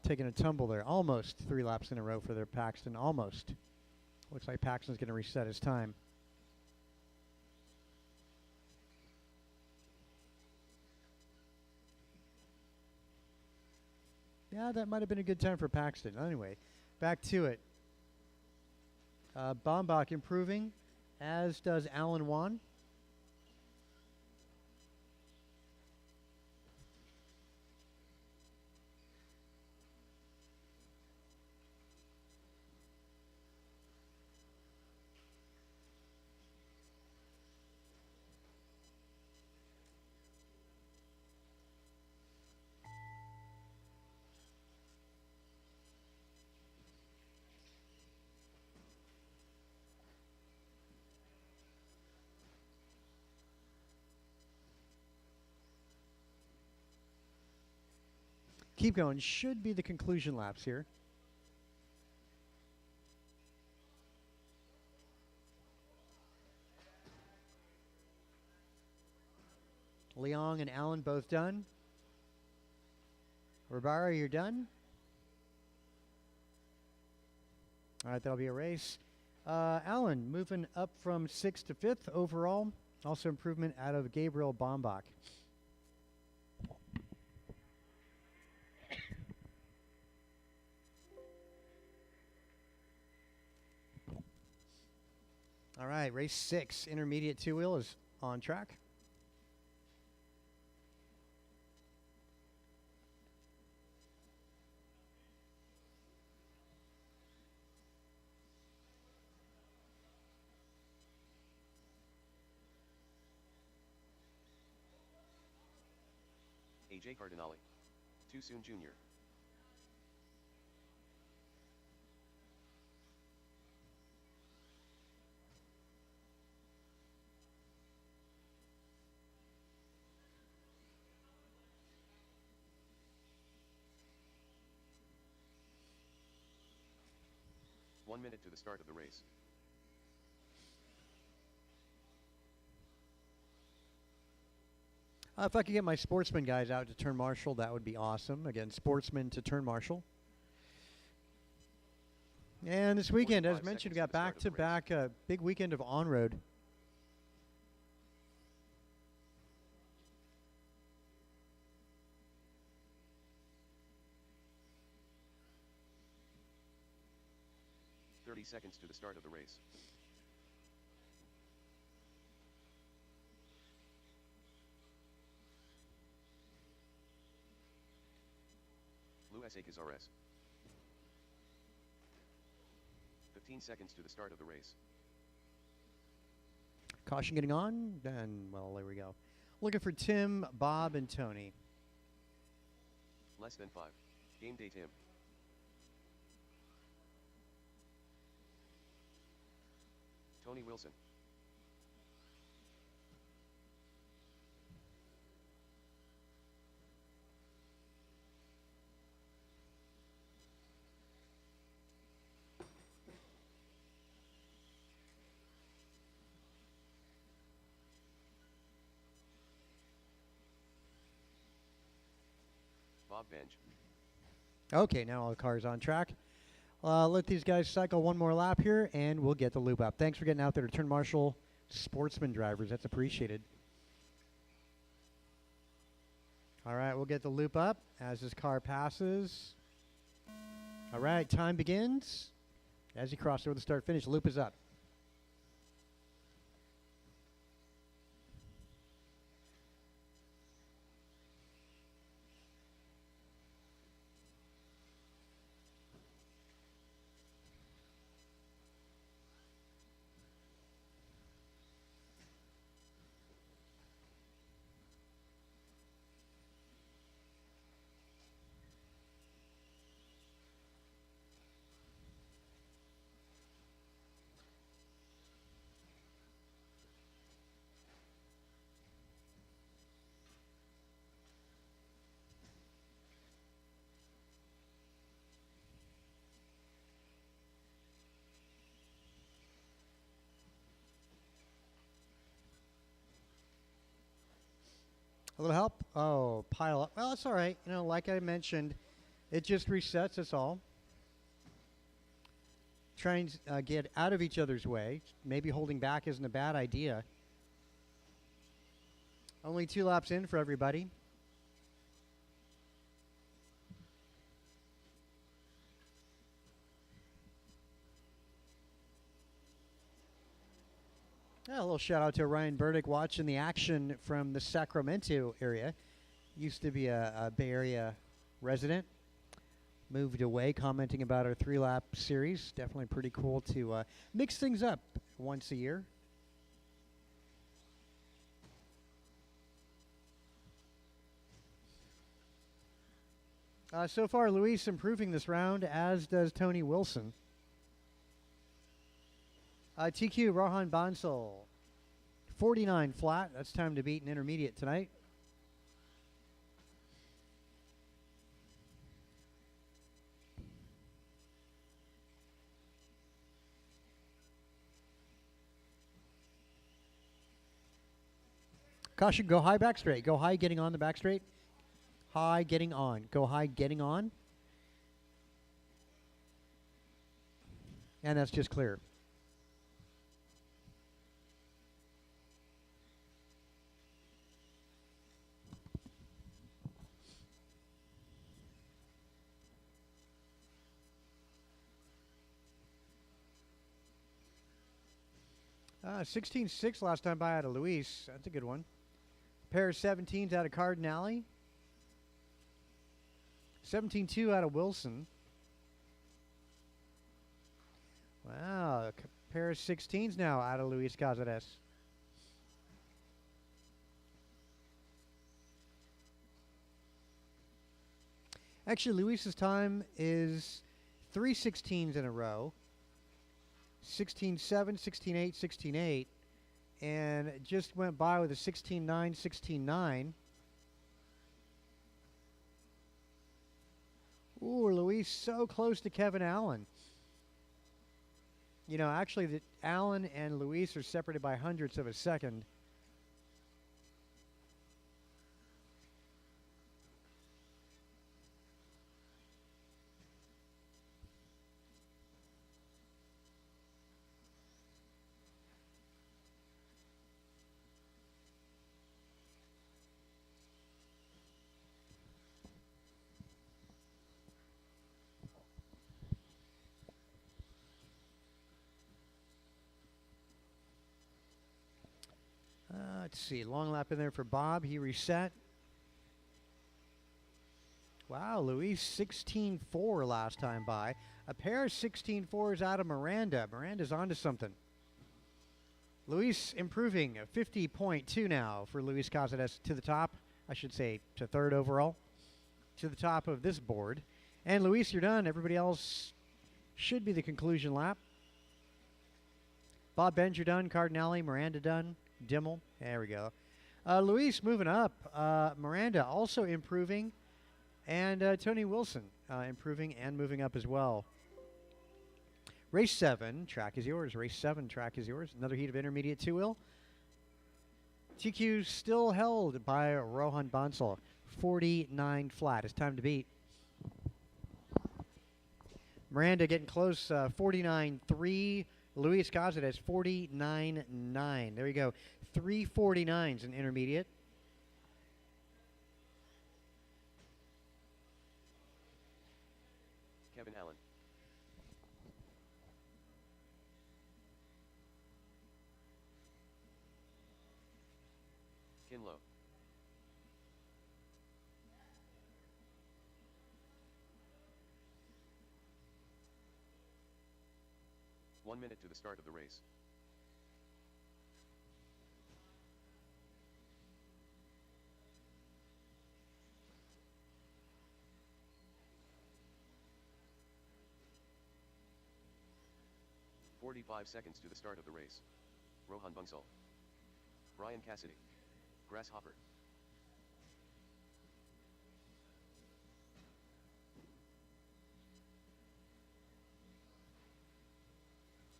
taking a tumble there. Almost 3 laps in a row for their Paxton. Almost. Looks like Paxton's going to reset his time. Yeah, that might have been a good time for Paxton. Anyway, back to it. Bombach improving, as does Alan Wan. keep going. Should be the conclusion laps here. Leong and Allen both done. Ribara, you're done. All right, that'll be a race. Allen moving up from 6th to 5th overall. Also improvement out of Gabriel Bombach. All right, race 6, intermediate two-wheel is on track. AJ Cardinale. Too soon, Jr. One minute to the start of the race. If I could get my Sportsman guys out to turn marshal, that would be awesome. Again, Sportsman to turn marshal. And this weekend, as 45 mentioned, we seconds got to the start of back-to-back big weekend of on-road. Seconds to the start of the race. Luis Cazares. 15 seconds to the start of the race. Caution getting on, and, well, there we go. Looking for Tim, Bob, and Tony. Less than 5. Game day, Tim. Tony Wilson. Bob Bench. Okay, now all the cars on track. Let these guys cycle one more lap here, and we'll get the loop up. Thanks for getting out there to turn marshal Sportsman drivers. That's appreciated. All right, we'll get the loop up as this car passes. All right, time begins. As he crosses over the start-finish, loop is up. A little help? Oh, pile up. Well, it's all right. You know, like I mentioned, it just resets us all. Try and get out of each other's way. Maybe holding back isn't a bad idea. Only 2 laps in for everybody. Yeah, a little shout out to Ryan Burdick watching the action from the Sacramento area. Used to be a Bay Area resident. Moved away, commenting about our 3-lap series. Definitely pretty cool to mix things up once a year. So far, Luis improving this round, as does Tony Wilson. TQ Rohan Bansal, 49 flat. That's time to beat an intermediate tonight. Caution, go high back straight. Go high getting on the back straight. High getting on. Go high getting on. And that's just clear. Uh, 16-6 last time by out of Luis. That's a good one. Pair of 17s out of Cardinale. 17-2 out of Wilson. Wow, pair of 16s now out of Luis Cazares. Actually, Luis's time is 3 16s in a row. 16-7, 16-8, 16-8. And it just went by with a 16-9, 16-9. Ooh, Luis so close to Kevin Allen. You know, actually, Allen and Luis are separated by hundredths of a second. Let's see, long lap in there for Bob. He reset. Wow, Luis 16-4 last time by. A pair of 16-4s out of Miranda. Miranda's onto something. Luis improving, 50.2 now for Luis Cazares to the top. I should say to third overall. To the top of this board. And Luis, you're done. Everybody else should be the conclusion lap. Bob Benz, you're done. Cardinale, Miranda done. Dimmel, there we go. Luis moving up. Miranda also improving. And Tony Wilson improving and moving up as well. Race 7, track is yours. Race 7, track is yours. Another heat of intermediate two-wheel. TQ still held by Rohan Bansal. 49 flat. It's time to beat. Miranda getting close. 49.3. Luis Cazares 49.9. There you go. 349s in intermediate. Kevin Allen. Kinlow. One minute to the start of the race. "45 seconds to the start of the race. Rohan Bansal. Brian Cassidy. Grasshopper.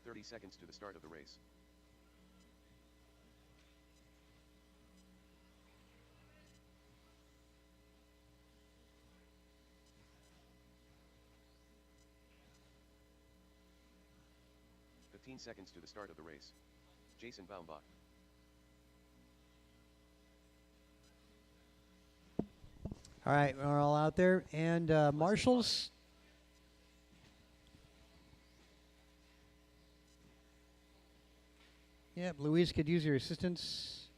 "30 seconds to the start of the race. "15 seconds to the start of the race. Jason Baumbach. All right, we're all out there. And Marshall's. Yep, Luis could use your assistance.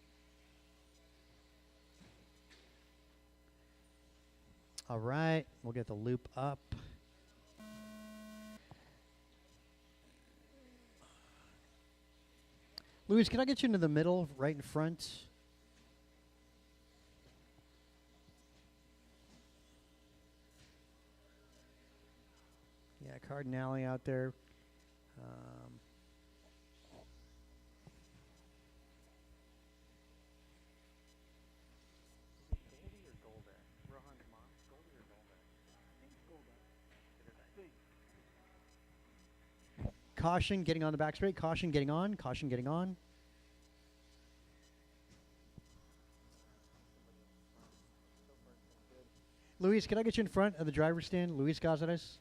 All right, we'll get the loop up. Luis, can I get you into the middle, right in front? Yeah, Cardinale out there. Caution getting on the back straight. Caution getting on. Caution getting on. Luis, can I get you in front of the driver's stand? Luis Cazares?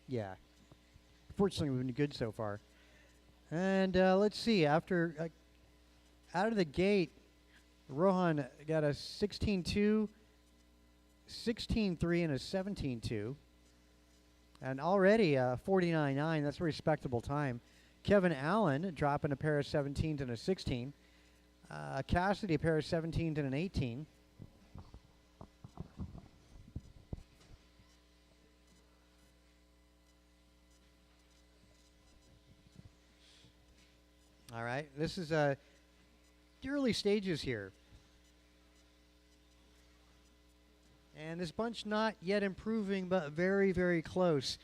Yeah. Fortunately, we've been good so far. And let's see. After out of the gate, Rohan got a 16-2, 16-3, and a 17-2. And already 49.9. That's a respectable time. Kevin Allen dropping a pair of 17s and a 16. Cassidy a pair of 17s and an 18. All right, this is the early stages here. And this bunch not yet improving, but very, very close.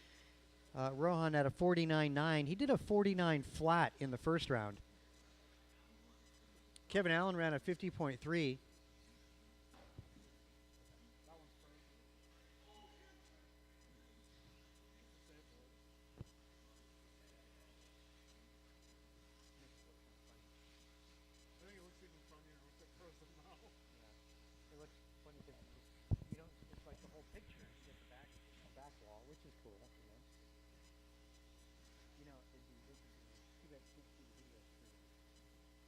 Rohan had a 49.9. He did a 49 flat in the first round. Kevin Allen ran a 50.3. It looks funny because you don't, it's like the whole picture is just back wall, which is cool. You know, it'd be too bad kids see the video screen.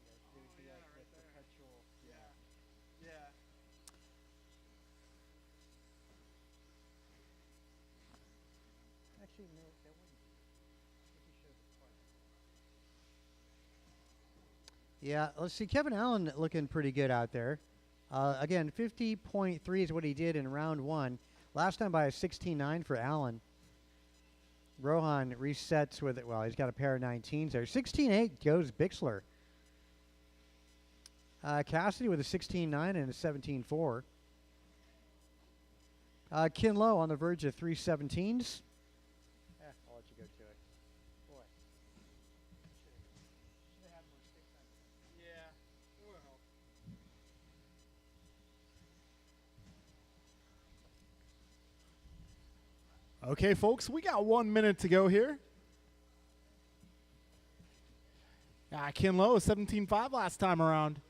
You know, there would be like the perpetual. Yeah. Actually, no, that wouldn't be. If you showed the front. Yeah, let's see. Kevin Allen looking pretty good out there. Again, 50.3 is what he did in round one. Last time by a 16.9 for Allen. Rohan resets with it. Well, he's got a pair of 19s there. 16.8 goes Bixler. Cassidy with a 16.9 and a 17.4. Kinlow on the verge of 317s. I'll let you go to it. Boy. Should have had more sticks on it. Yeah. It will help. Okay, folks, we got 1 minute to go here. Kinlow, 17.5 last time around.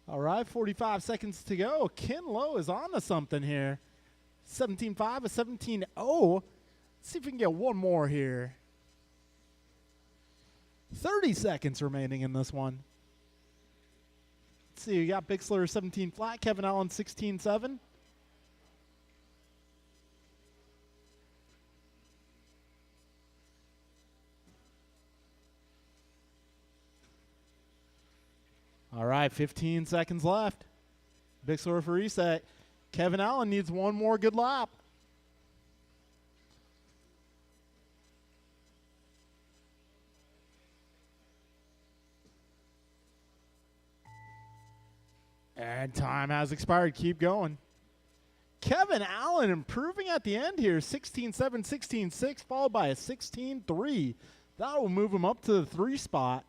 All right, 45 seconds to go. Kinlow is on to something here. 17.5, a 17.0. Let's see if we can get one more here. 30 seconds remaining in this one. Let's see, we got Bixler 17 flat, Kevin Allen 16.7. All right, 15 seconds left. Bixler for reset. Kevin Allen needs one more good lap. And time has expired. Keep going. Kevin Allen improving at the end here. 16.7, 16.6, followed by a 16.3. That will move him up to the 3 spot.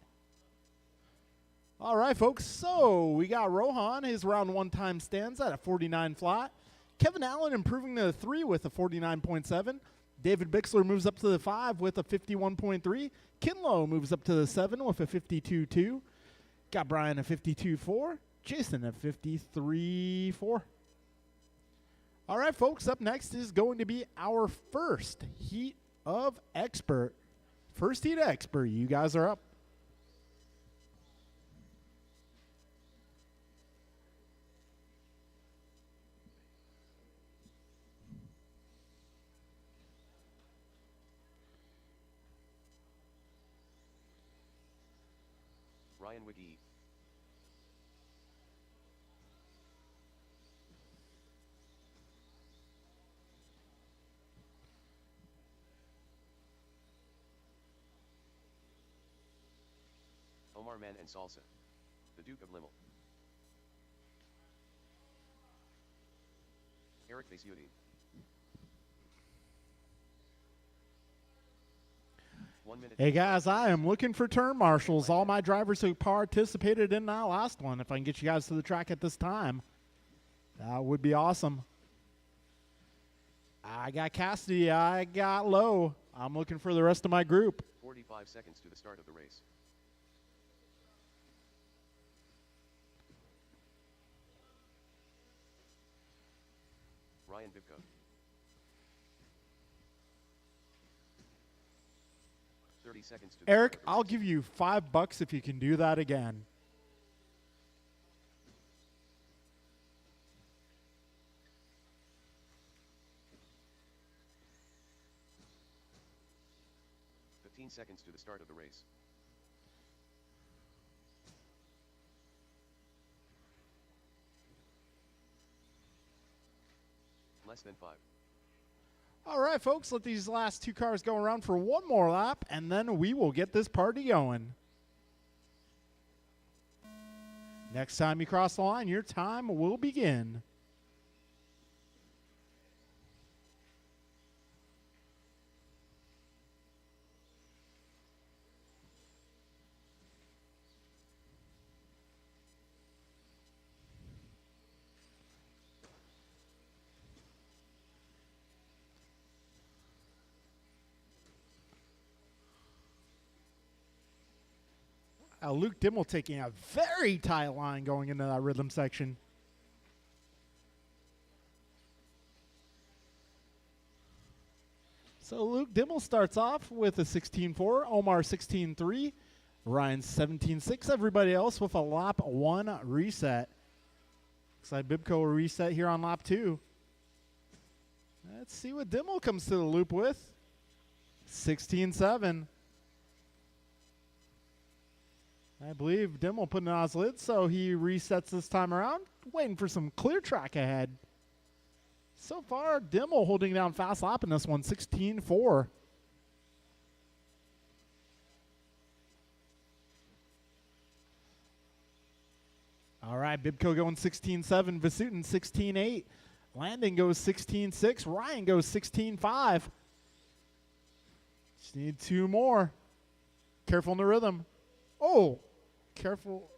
All right, folks. So we got Rohan. His round 1 time stands at a 49 flat. Kevin Allen improving to the 3 with a 49.7. David Bixler moves up to the 5 with a 51.3. Kinlow moves up to the 7 with a 52.2. Got Brian a 52.4. Jason at 53.4. All right, folks, up next is going to be our first heat of expert. First heat of expert. You guys are up. Ryan Wiggy. Omar Man and Salsa. The Duke of Limmel. Eric Vasiudi. Hey guys, I am looking for turn marshals. All my drivers who participated in that last one, if I can get you guys to the track at this time, that would be awesome. I got Cassidy, I got Lowe. I'm looking for the rest of my group. 45 seconds to the start of the race. Ryan Bibko. 30 seconds to the Eric, start of the I'll race. give you $5 if you can do that again. Seconds to the start of the race. Less than 5. All right, folks, let these last two cars go around for one more lap, and then we will get this party going. Next time you cross the line, your time will begin. Luke Dimmel taking a very tight line going into that rhythm section. So Luke Dimmel starts off with a 16.4, Omar 16.3, Ryan 17.6. Everybody else with a lap 1 reset. Looks like Bibko will reset here on lap 2. Let's see what Dimmel comes to the loop with. 16.7. I believe Dimmel putting it on his lid, so he resets this time around. Waiting for some clear track ahead. So far, Dimmel holding down fast lap in this one, 16.4. All right, Bibko going 16.7, Vasutin 16.8. Landon goes 16.6, Ryan goes 16.5. Just need 2 more. Careful in the rhythm. Oh, careful.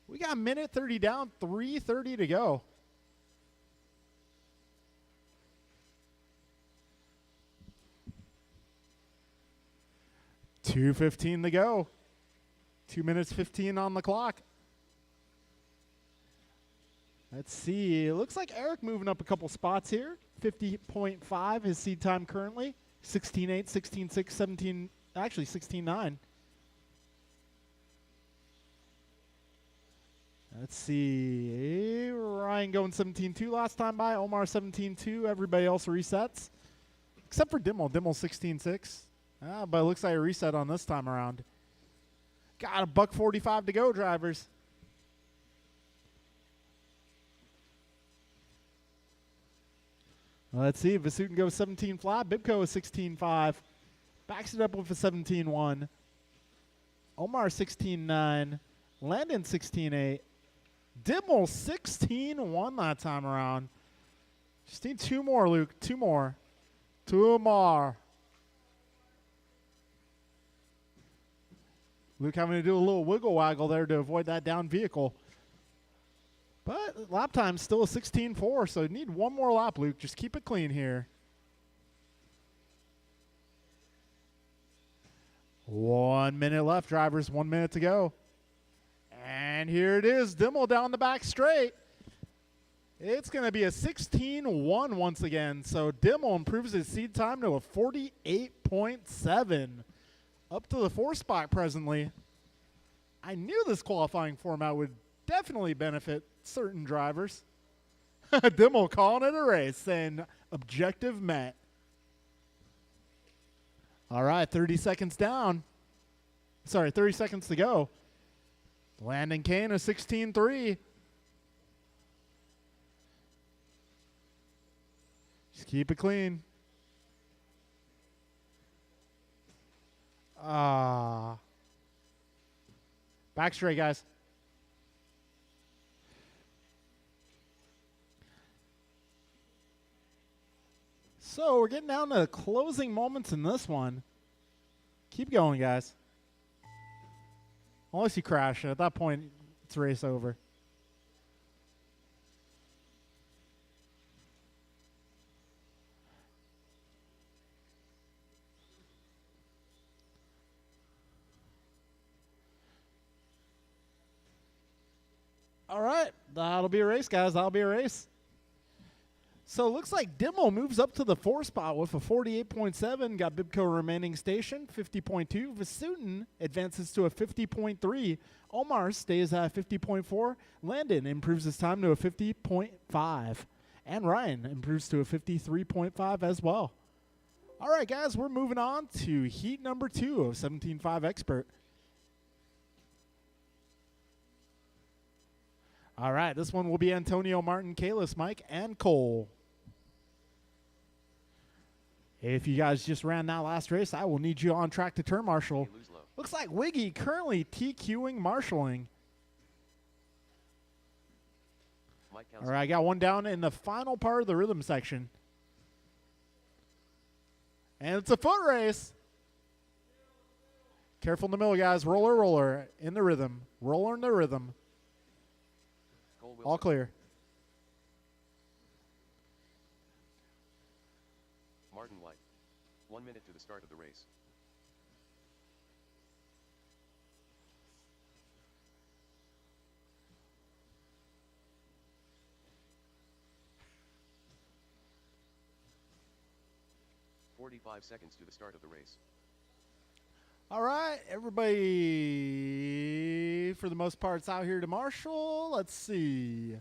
We got a minute 30 down, 3:30 to go. $2:15 to go. 2 minutes 15 on the clock. Let's see. It looks like Eric moving up a couple spots here. 50.5 his seed time currently. 16.8, 16.6, 17, actually 16.9. Let's see. Ryan going 17.2 last time by. Omar 17.2. Everybody else resets. Except for Dimmel. Dimmel 16.6. But it looks like a reset on this time around. Got a $1:45 to go, drivers. Let's see. Vasutin goes 17 flat. Bibko is 16.5. Backs it up with a 17.1. Omar 16.9. Landon 16.8. Dimmel 16.1 that time around. Just need 2 more, Luke. 2 more. 2 more. Luke having to do a little wiggle waggle there to avoid that down vehicle. But lap time's still a 16.4, so you need 1 more lap, Luke. Just keep it clean here. 1 minute left, drivers. 1 minute to go. And here it is. Dimmel down the back straight. It's going to be a 16.1 once again. So Dimmel improves his seed time to a 48.7. Up to the 4 spot presently. I knew this qualifying format would definitely benefit certain drivers. Dimmel calling it a race, saying objective met. All right, 30 seconds down. Sorry, 30 seconds to go. Landon Kane a 16.3. Just keep it clean. Back straight, guys. So we're getting down to the closing moments in this one. Keep going, guys. Unless you crash, at that point, it's race over. All right, that'll be a race, guys. That'll be a race. So it looks like Dimmel moves up to the 4 spot with a 48.7. Got Bibco remaining station, 50.2. Vasutin advances to a 50.3. Omar stays at 50.4. Landon improves his time to a 50.5. And Ryan improves to a 53.5 as well. All right, guys, we're moving on to heat number 2 of 17.5 Expert. All right, this one will be Antonio, Martin, Kalis, Mike, and Cole. If you guys just ran that last race, I will need you on track to turn marshal. Hey, lose low. Looks like Wiggy currently TQing marshaling. Mike All counts. right, I got one down in the final part of the rhythm section. And it's a foot race. Careful in the middle, guys. Roller, roller in the rhythm. Roller in the rhythm. Cole Wilson. All clear. Martin White. 1 minute to the start of the race. "45 seconds to the start of the race. All right, everybody, for the most part, is out here to marshal. Let's see.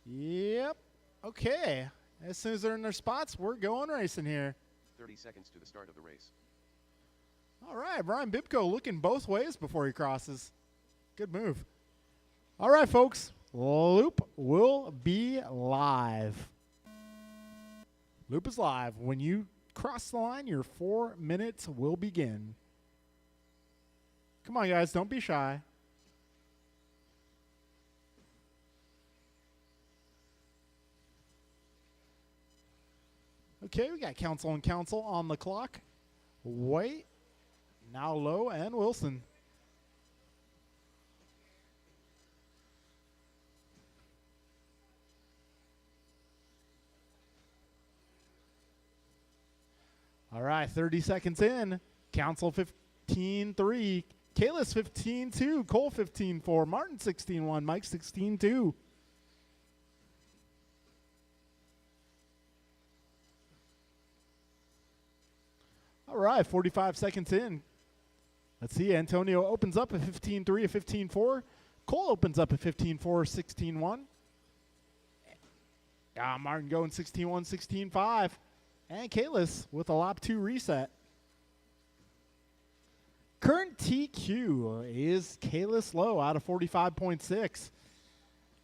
Yep. Okay. As soon as they're in their spots, we're going racing here. 30 seconds to the start of the race. All right, Brian Bibco looking both ways before he crosses. Good move. All right, folks. Loop will be live. Loop is live. When you cross the line, your 4 minutes will begin. Come on, guys. Don't be shy. Okay, we got Council and Council on the clock. White, now Low, and Wilson. All right, 30 seconds in. Council 15-3. Kalis 15-2. Cole 15-4. Martin 16-1. Mike 16-2. All right, 45 seconds in. Let's see. Antonio opens up at 15-3, a 15-4. Cole opens up at 15-4, 16-1. Martin going 16-1, 16-5. And Kalis with a lap 2 reset. Current TQ is Kalis Low out of 45.6.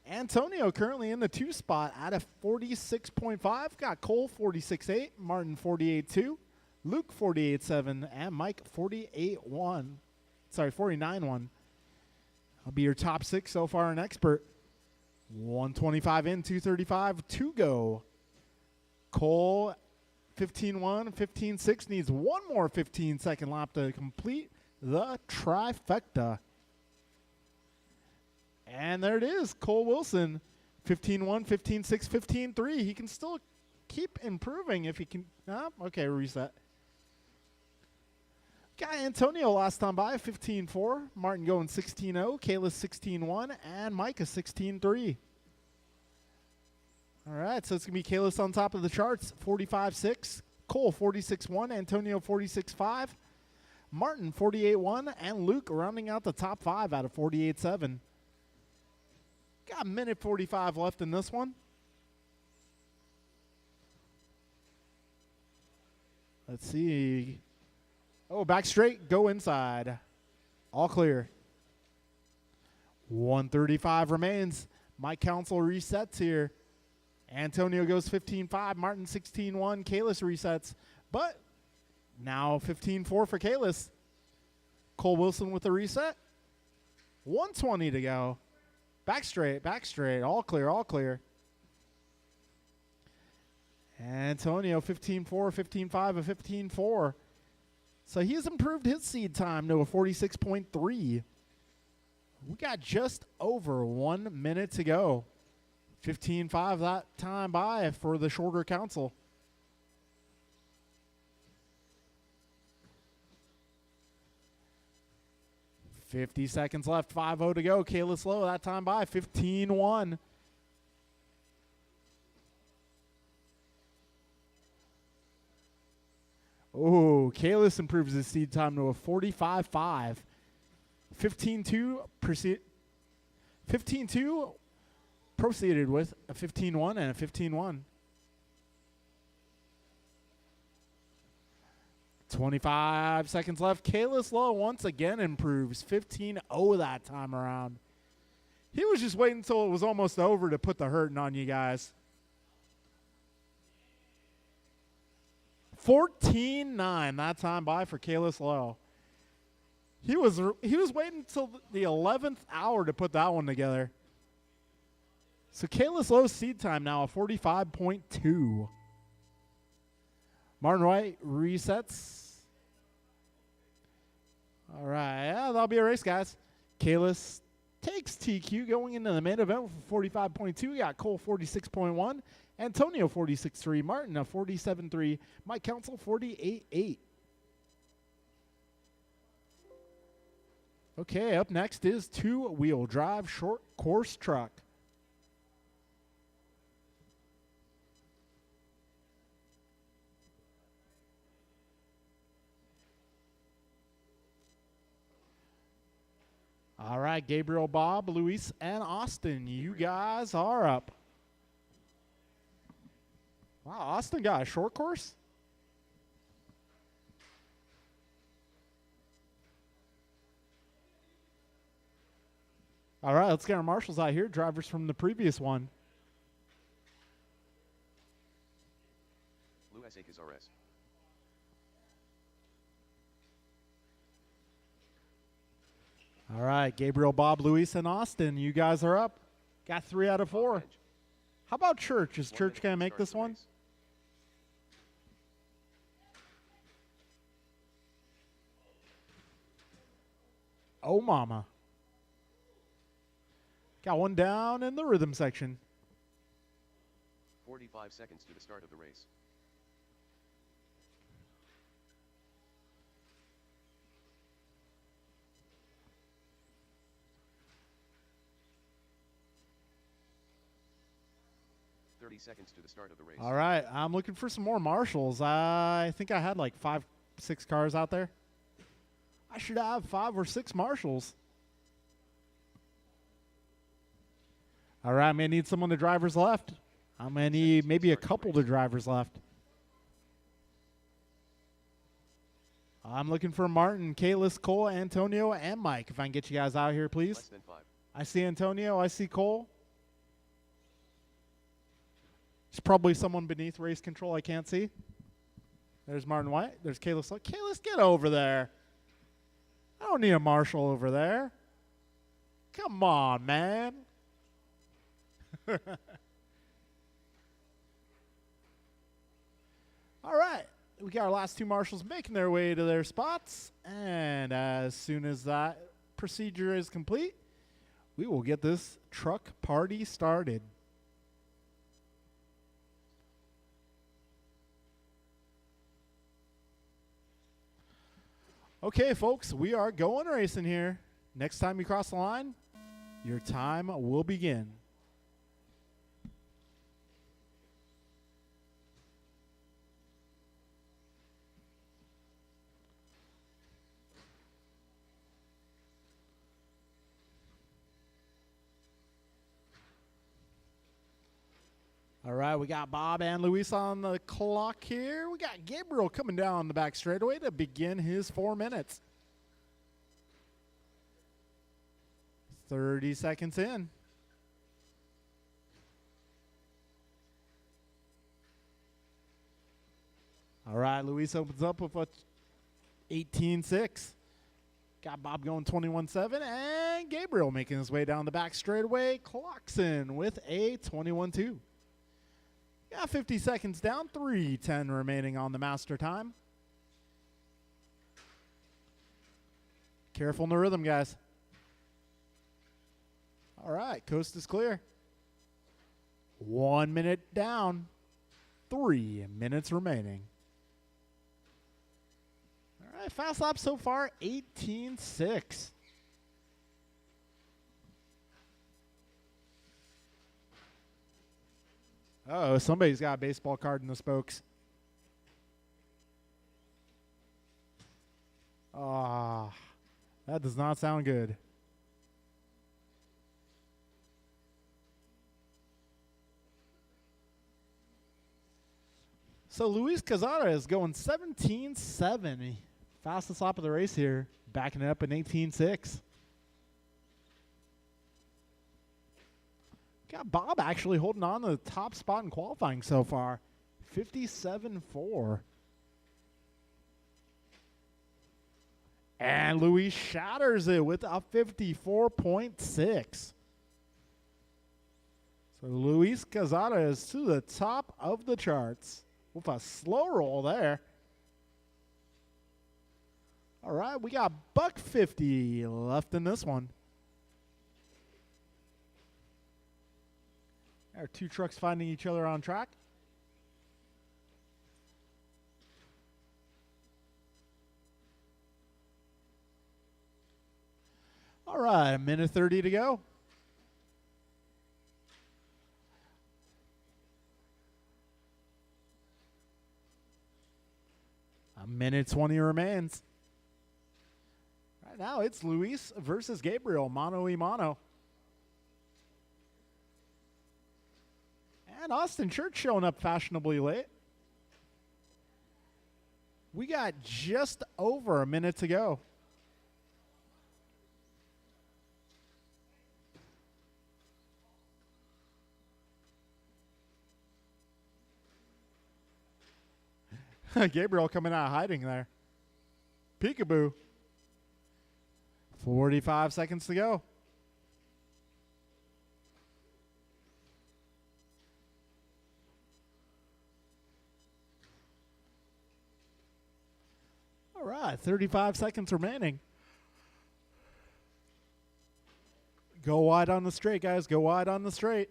Antonio currently in the 2 spot out of 46.5. Got Cole 46.8, Martin 48.2, Luke 48.7, and Mike 48.1. Sorry, 49.1. I'll be your top 6 so far in Expert. 125 in, 235 to go. Cole 15-1, 15-6 needs one more 15-second lap to complete the trifecta. And there it is, Cole Wilson, 15-1, 15-6, 15-3. He can still keep improving if he can. Okay, reset. Got Antonio last time by, 15-4. Martin going 16-0. Kalis 16-1. And Micah 16-3. All right, so it's going to be Kalis on top of the charts, 45.6. Cole 46.1. Antonio 46.5. Martin 48.1. And Luke rounding out the top 5 out of 48.7. Got a minute 45 left in this one. Let's see. Oh, back straight, go inside. All clear. 135 remains. My council resets here. Antonio goes 15-5, Martin 16-1, Kalis resets. But now 15-4 for Kalis. Cole Wilson with the reset. 120 to go. Back straight, all clear, all clear. Antonio 15-4, 15-5, a 15-4. So he has improved his seed time to a 46.3. We got just over 1 minute to go. 15-5 that time by for the shorter council. 50 seconds left. 5:0 to go. Kalis Lowe that time by 15-1. Oh, Kalis improves his seed time to a 45.5. 15-2 proceeded with a 15-1 and a 15-1. 25 seconds left. Kalis Lowe once again improves 15-0 that time around. He was just waiting until it was almost over to put the hurting on you guys. 14-9 that time by for Kalis Lowe. He was waiting until the 11th hour to put that one together. So Kalis Lowe's seed time now a 45.2. Martin White resets. All right, yeah, that'll be a race, guys. Kalis takes TQ going into the main event with 45.2. We got Cole 46.1, Antonio 46.3, Martin a 47.3, Mike Council 48.8. Okay, up next is two-wheel drive short course truck. All right, Gabriel, Bob, Luis, and Austin, you guys are up. Wow, Austin got a short course? All right, let's get our marshals out here, drivers from the previous one. Luis Akis RS. All right, Gabriel, Bob, Luis, and Austin, you guys are up. Got 3 out of 4. Bench. How about Church? Is 1 Church minute going to to make start this the one? race. Oh, mama. Got one down in the rhythm section. 45 seconds to the start of the race. Seconds to the start of the race. All right, I'm looking for some more marshals. I think I had like 5, 6 cars out there. I should have 5 or 6 marshals. All right, I may need someone to drivers left. I'm going to need maybe a couple to drivers left. I'm looking for Martin, Kalis, Cole, Antonio, and Mike. If I can get you guys out here, please. Less than 5. I see Antonio. I see Cole. There's probably someone beneath race control I can't see. There's Martin White. There's Kalis. Kalis, get over there. I don't need a marshal over there. Come on, man. All right. We got our last 2 marshals making their way to their spots. And as soon as that procedure is complete, we will get this truck party started. Okay, folks, we are going racing here. Next time you cross the line, your time will begin. All right, we got Bob and Luis on the clock here. We got Gabriel coming down the back straightaway to begin his 4 minutes. 30 seconds in. All right, Luis opens up with a 18.6. Got Bob going 21.7, and Gabriel making his way down the back straightaway. Clocks in with a 21.2. Yeah, 50 seconds down, 3:10 remaining on the master time. Careful in the rhythm, guys. All right, coast is clear. 1 minute down, 3 minutes remaining. All right, fast lap so far, 18.6. Oh, somebody's got a baseball card in the spokes. Ah, that does not sound good. So Luis Cazada is going 17-7. Fastest lap of the race here, backing it up in 18.6. Got Bob actually holding on to the top spot in qualifying so far. 57.4. And Luis shatters it with a 54.6. So Luis Cazada is to the top of the charts with a slow roll there. All right, we got $150 left in this one. Our two trucks finding each other on track. All right, a minute 30 to go. A minute 20 remains. Right now, it's Luis versus Gabriel, mano y mano. And Austin Church showing up fashionably late. We got just over a minute to go. Gabriel coming out of hiding there. Peekaboo. 45 seconds to go. All right, 35 seconds remaining. Go wide on the straight, guys. Go wide on the straight.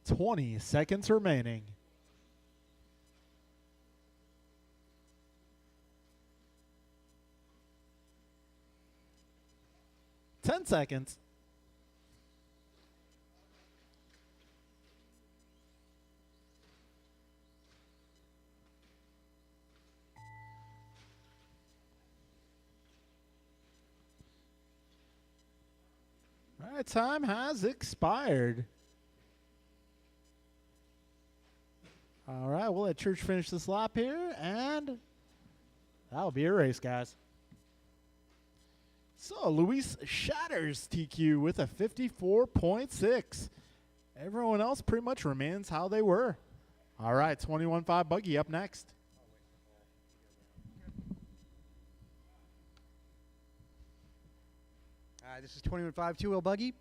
$20 seconds remaining. $10 seconds. All right, time has expired. All right, we'll let Church finish this lap here, and that'll be a race, guys. So, Luis shatters TQ with a 54.6. Everyone else pretty much remains how they were. All right, 21.5 buggy up next. This is 21.5 two-wheel buggy.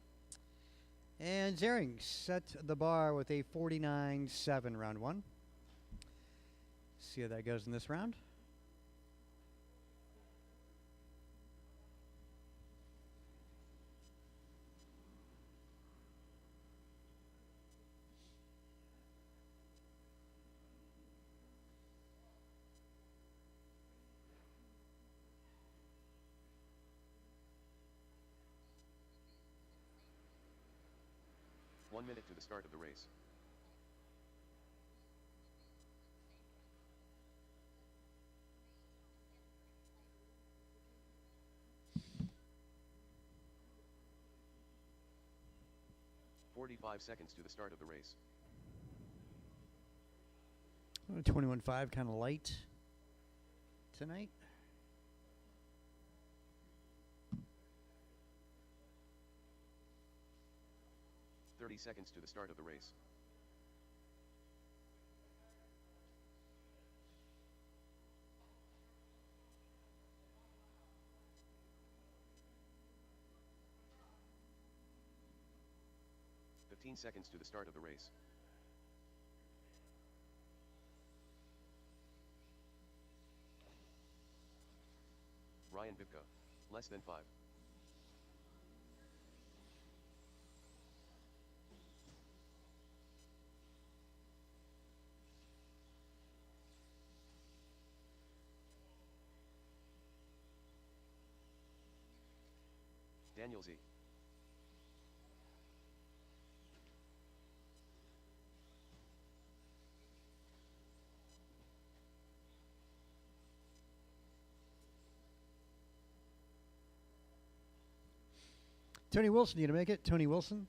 And Zering set the bar with a 49.7 round one. See how that goes in this round. One minute to the start of the race. "45 seconds to the start of the race. 21.5 kind of light tonight. "30 seconds to the start of the race. "15 seconds to the start of the race. Ryan Bibka, less than 5. Daniel Z. Tony Wilson, you gonna make it? Tony Wilson.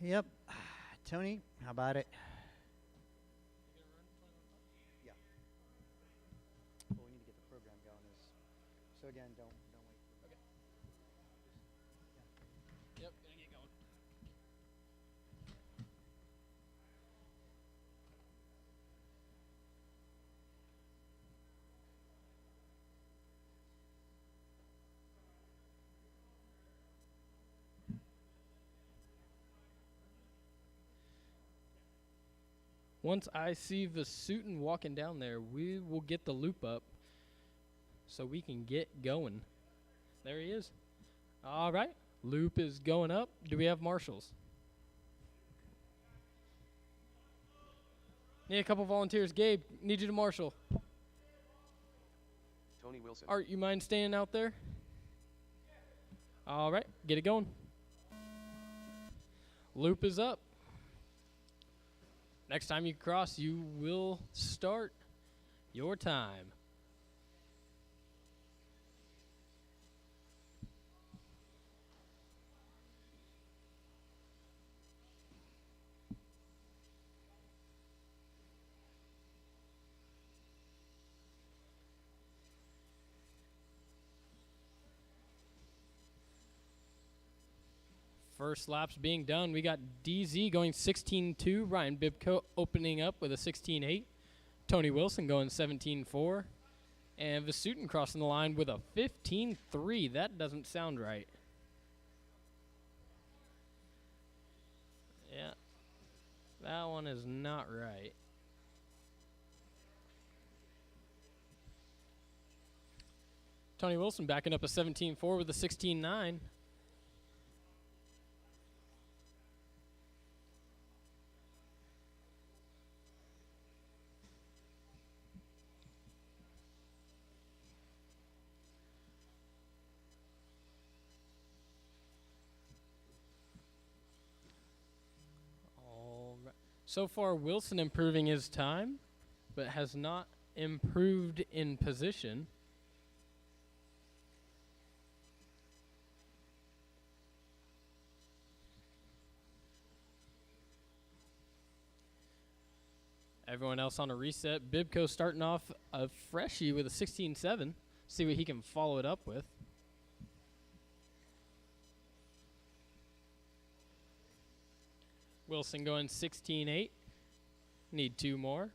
Yep. Tony, how about it? Yeah. Well, we need to get the program going. So again, don't wait for me. Yep, gonna get going. Once I see Vasutin walking down there, we will get the loop up so we can get going. There he is. All right. Loop is going up. Do we have marshals? Need a couple volunteers. Gabe, need you to marshal. Tony Wilson. Art, you mind staying out there? All right. Get it going. Loop is up. Next time you cross, you will start your time. First lap's being done. We got DZ going 16.2. Ryan Bibko opening up with a 16.8. Tony Wilson going 17.4. And Vasutin crossing the line with a 15.3. That doesn't sound right. Yeah. That one is not right. Tony Wilson backing up a 17.4 with a 16.9. So far, Wilson improving his time, but has not improved in position. Everyone else on a reset. Bibko starting off a freshie with a 16.7. See what he can follow it up with. Wilson going 16.8. Need two more.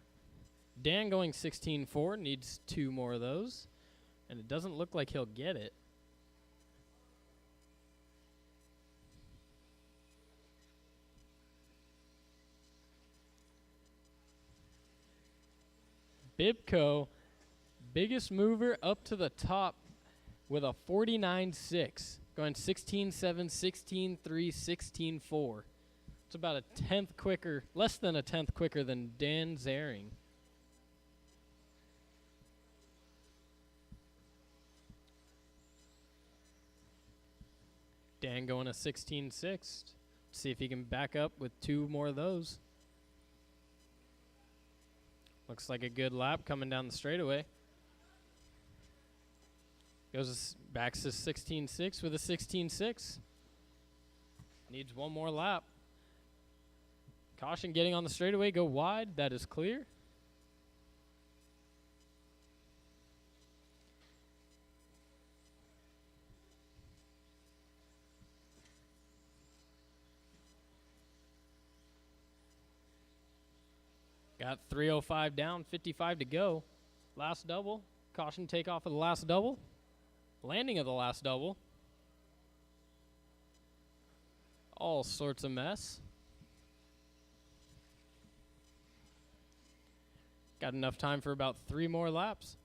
Dan going 16.4. Needs two more of those. And it doesn't look like he'll get it. Bibko, biggest mover up to the top with a 49.6. Going 16.7, 16.3, 16.4. It's about a tenth quicker, less than a tenth quicker than Dan Zaring. Dan going a 16.6. See if he can back up with two more of those. Looks like a good lap coming down the straightaway. Goes back to 16.6 with a 16.6. Needs one more lap. Caution getting on the straightaway. Go wide. That is clear. Got 305 down, 55 to go. Last double. Caution takeoff of the last double. Landing of the last double. All sorts of mess. Got enough time for about 3 more laps.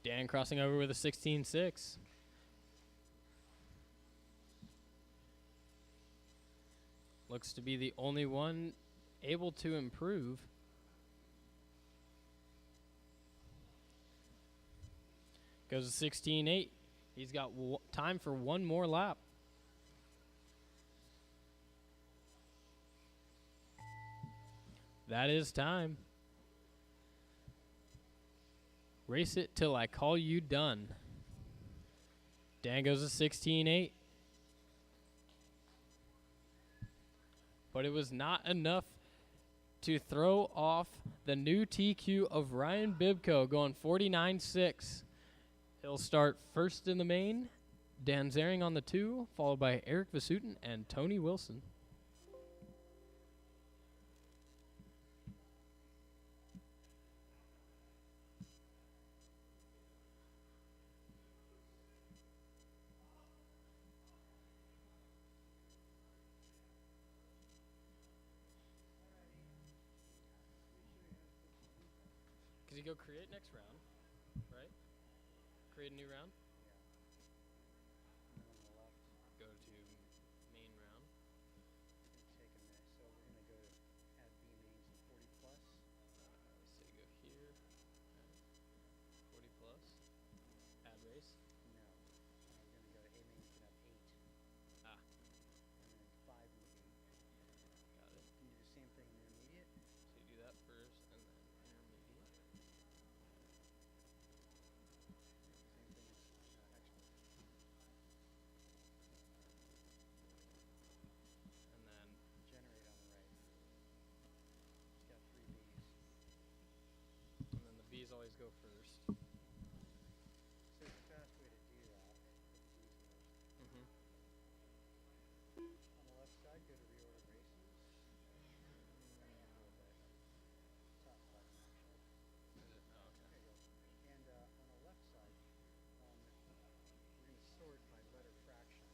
Dan crossing over with a 16.6. Looks to be the only one able to improve. Goes to 16.8. He's got time for one more lap. That is time. Race it till I call you done. Dan goes to 16.8. But it was not enough to throw off the new TQ of Ryan Bibko going 49.6. He'll start first in the main. Dan Zering on the 2, followed by Eric Vasutin and Tony Wilson. Because you go create next round, right? Create a new round? Go to main round. Say go here. Right. 40 plus. Add race. Ah. Got it. So you do that first and then intermediate. And then the B's always go first. Mm-hmm. Is it? Oh, okay. So letter fraction.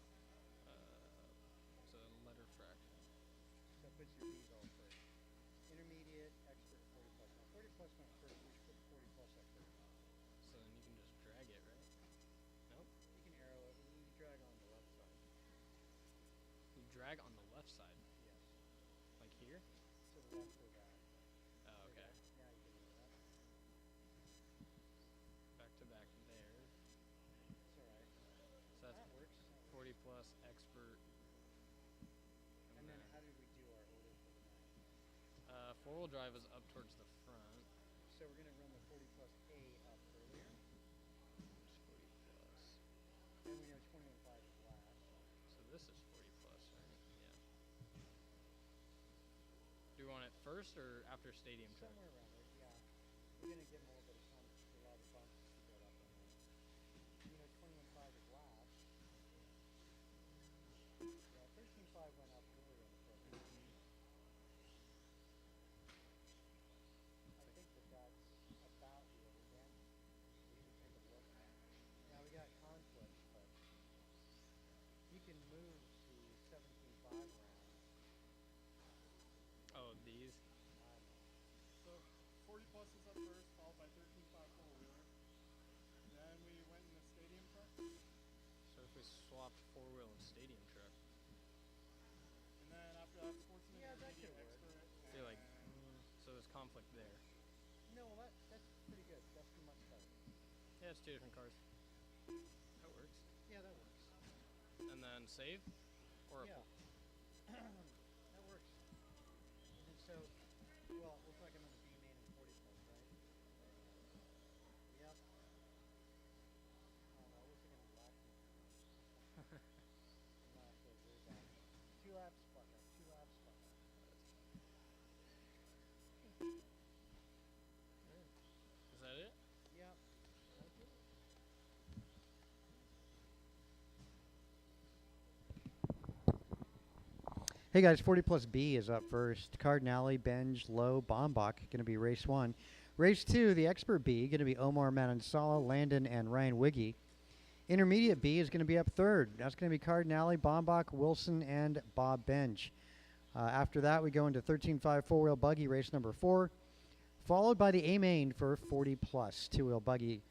So then you can just drag it, right? Nope. You drag on the left side. Like here? Oh, okay. Back to back there. So that's 40 plus expert. And then four-wheel drive is up towards the front. So we're going to run the 40 plus A up earlier. It's 40 plus. Then we know 21.5 is last. So this is 40 plus, right? Yeah. Do you want it first or after stadium track? Somewhere around there, yeah. We're going to give them a little bit of time to allow the bumps to build up on them. 21.5 is last. Yeah, 13.5 went up earlier in the program. I think that's about the other again. We can take a look. Now we got conflicts, but you can move to 17.5 round. Oh, these? So 40 plus is up first, followed by 13.5 four-wheeler. Then we went in the stadium truck. So if we swapped four-wheel and stadium truck, And then after that, sportsman, Yeah, that intermediate, could work. expert. I feel like, so there's conflict there. No, well, that's pretty good. That's much better. Yeah, it's two different cars. That works. Yeah, that works. And then save? Or Yeah. That works. And so, well, we're talking about the B main and 40 plus, right? Yep. Oh, no, we're thinking of last one. Last was way back. 2 laps, fuck up. 2 laps, fuck up. Is that it? Hey guys, 40 plus B is up first. Cardinale, Benj, Lowe, Bombach going to be race 1. Race 2, the Expert B, going to be Omar Manansala, Landon, and Ryan Wiggy. Intermediate B is going to be up third. That's going to be Cardinale, Bombach, Wilson, and Bob Benj. After that, we go into 13.5 four-wheel buggy race number 4, followed by the A-main for 40 plus two-wheel buggy.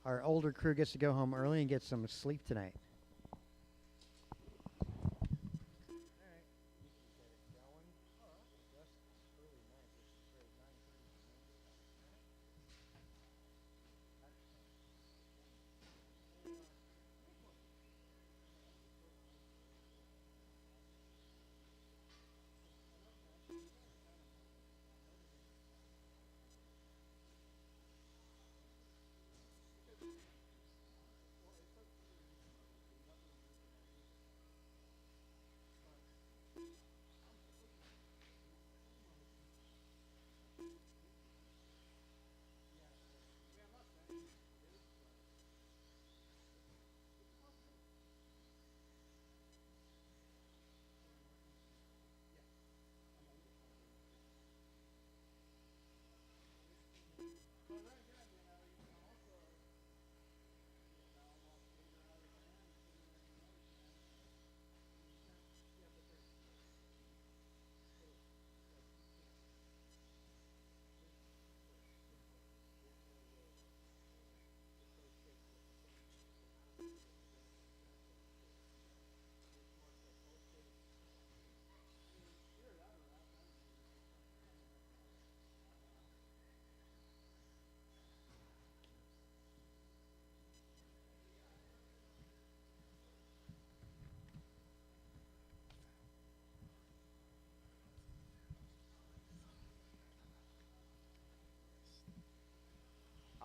Our older crew gets to go home early and get some sleep tonight.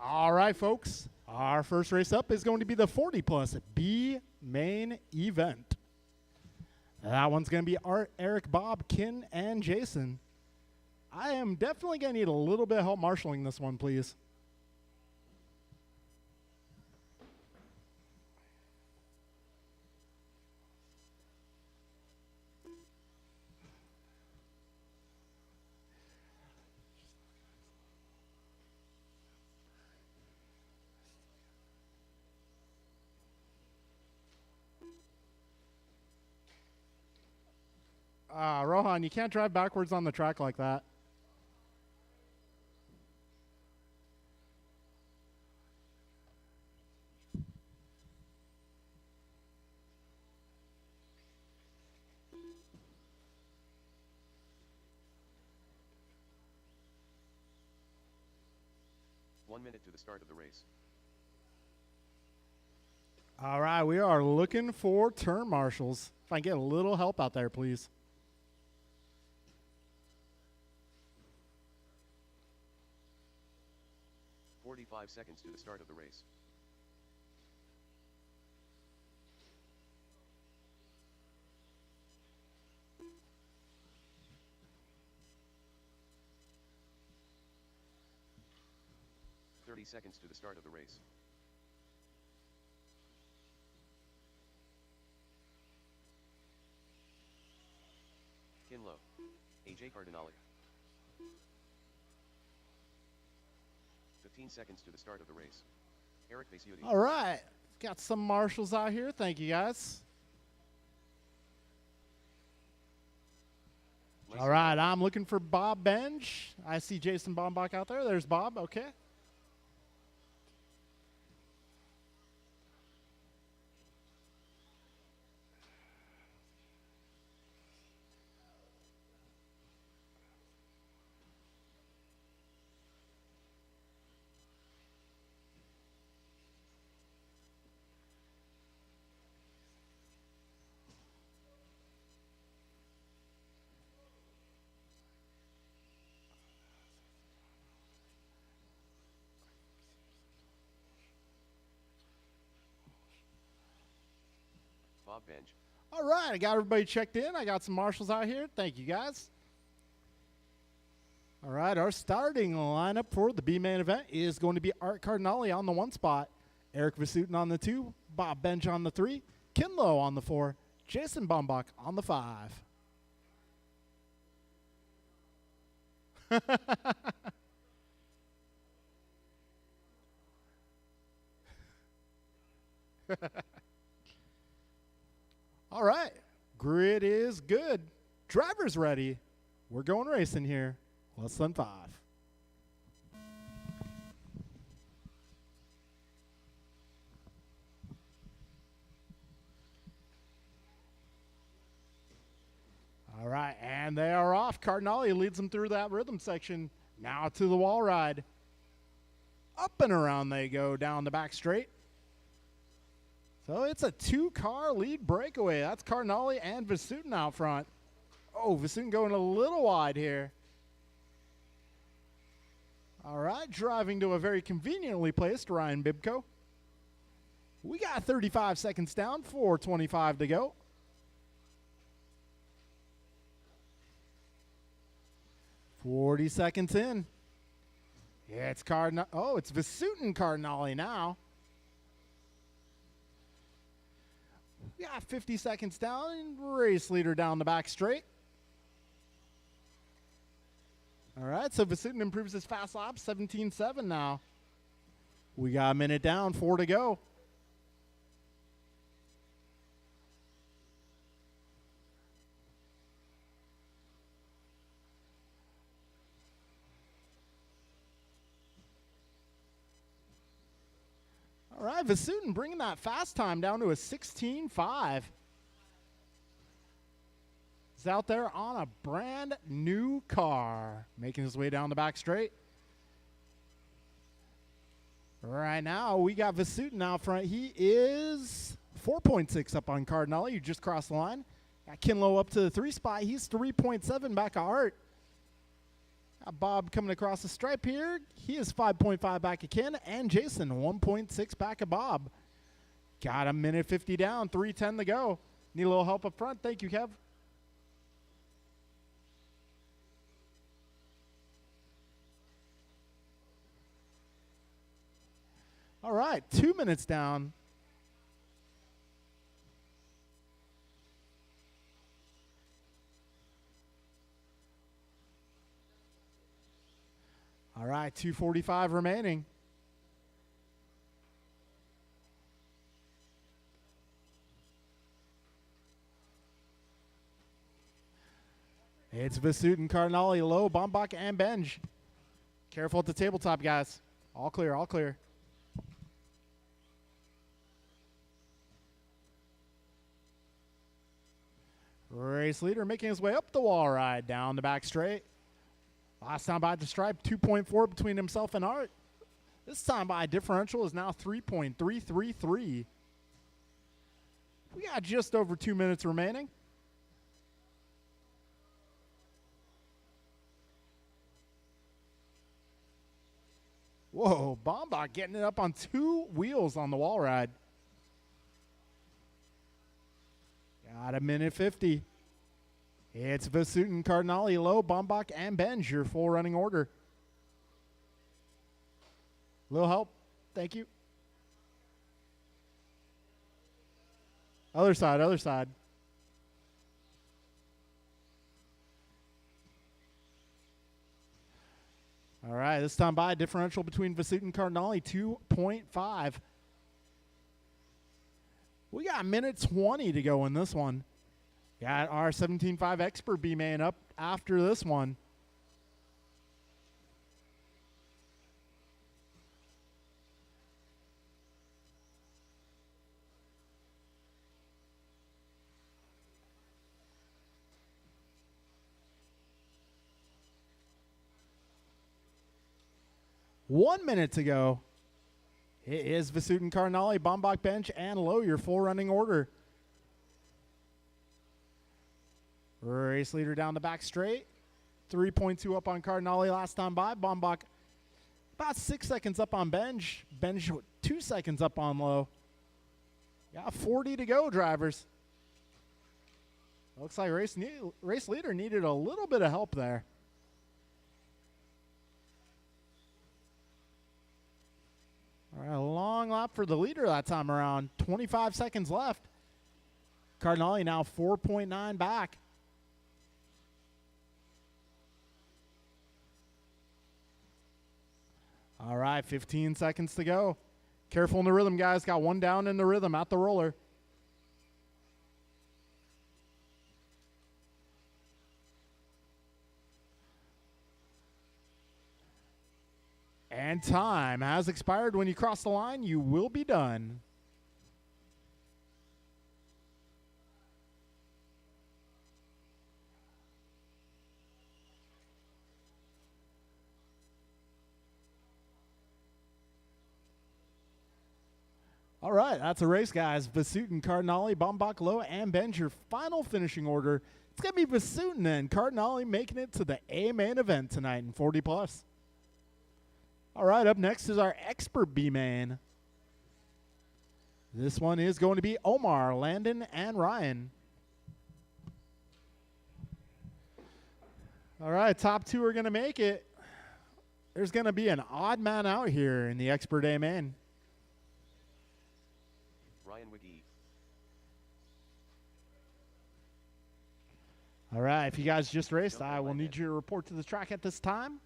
All right, folks. Our first race up is going to be the 40 plus B main event. That one's going to be Art, Eric, Bob, Ken, and Jason. I am definitely going to need a little bit of help marshaling this one, please. Rohan, you can't drive backwards on the track like that. One minute to the start of the race. All right, we are looking for turn marshals. If I can get a little help out there, please. "45 seconds to the start of the race. "30 seconds to the start of the race. Kinlow, AJ Cardinale. 15 seconds to the start of the race. Eric Vasiuti. All right, got some marshals out here. Thank you, guys. All right, I'm looking for Bob Benj. I see Jason Bombach out there. There's Bob. Okay. Bob Benj. All right, I got everybody checked in. I got some marshals out here. Thank you, guys. All right, our starting lineup for the B main event is going to be Art Cardinale on the 1 spot, Eric Vasutin on the 2, Bob Benj on the 3, Kinlow on the 4, Jason Bombach on the 5. All right. Grid is good. Driver's ready. We're going racing here. Less than 5. All right, and they are off. Cardinale leads them through that rhythm section. Now to the wall ride. Up and around they go down the back straight. So it's a 2-car lead breakaway. That's Cardinale and Vasutin out front. Oh, Vasutin going a little wide here. All right, driving to a very conveniently placed Ryan Bibko. We got 35 seconds down, 4:25 to go. Forty seconds in. Yeah, it's Cardinale. Oh, it's Vasutin Cardinale now. We got 50 seconds down and race leader down the back straight. All right, so Vasutin improves his fast lap, 17.7 now. We got a minute down, 4 to go. All right, Vasutin bringing that fast time down to a 16.5. He's out there on a brand new car, making his way down the back straight. Right now, we got Vasutin out front. He is 4.6 up on Cardinale. You just crossed the line. Got Kinlow up to the 3 spot. He's 3.7 back of Art. Got Bob coming across the stripe here. He is 5.5 back of Ken. And Jason, 1.6 back of Bob. Got a minute 50 down, 3:10 to go. Need a little help up front. Thank you, Kev. All right, 2 minutes down. All right, 2:45 remaining. It's Vasutin, Cardinale, Lowe, Bombach, and Benj. Careful at the tabletop, guys. All clear, all clear. Race leader making his way up the wall ride, down the back straight. Last time by the stripe, 2.4 between himself and Art. This time by differential is now 3.333. We got just over 2 minutes remaining. Whoa, Bombach getting it up on 2 wheels on the wall ride. Got a minute 50. It's Vasutin, Cardinale, Lowe, Bombach, and Benj, your full running order. Little help. Thank you. Other side, other side. All right, this time by differential between Vasutin and Cardinale, 2.5. We got a minute 20 to go in this one. Got our 17.5 Expert B-Man up after this one. One minute to go. It is Vasutin, Cardinale, Bombach, Bench, and Lowe, your full running order. Race leader down the back straight. 3.2 up on Cardinale last time by. Bombach about 6 seconds up on Benj. Benj 2 seconds up on Lowe. Got 40 to go, drivers. Looks like race leader needed a little bit of help there. All right, a long lap for the leader that time around. 25 seconds left. Cardinale now 4.9 back. All right, 15 seconds to go. Careful in the rhythm, guys. Got one down in the rhythm at the roller. And time has expired. When you cross the line, you will be done. All right, that's a race, guys. Vasutin, Cardinale, Bombach, Lowe, and Benj, your final finishing order. It's going to be Vasutin and Cardinale making it to the A main event tonight in 40 plus. All right, up next is our expert B main. This one is going to be Omar, Landon, and Ryan. All right, top two are going to make it. There's going to be an odd man out here in the expert A main. Ryan Wiggy. All right, if you guys just raced, Jump I will line need in. you to report to the track at this time.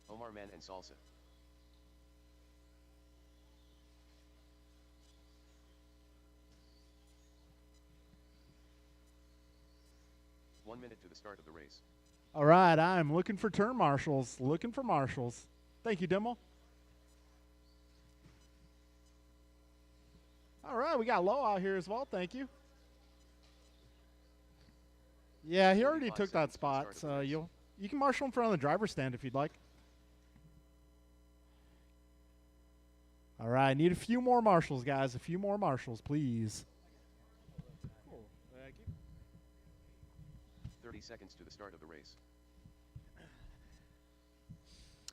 Omar Man and Salsa. One minute to the start of the race. All right, I'm looking for turn marshals. Looking for marshals. Thank you, Dimmel. All right, we got Lowe out here as well. Thank you. Yeah, he already 45 took that seconds to the spot, start of the so race. you can marshal him in front of the driver's stand if you'd like. All right, need a few more marshals, guys. A few more marshals, please. Cool. Thank you. 30 seconds to the start of the race.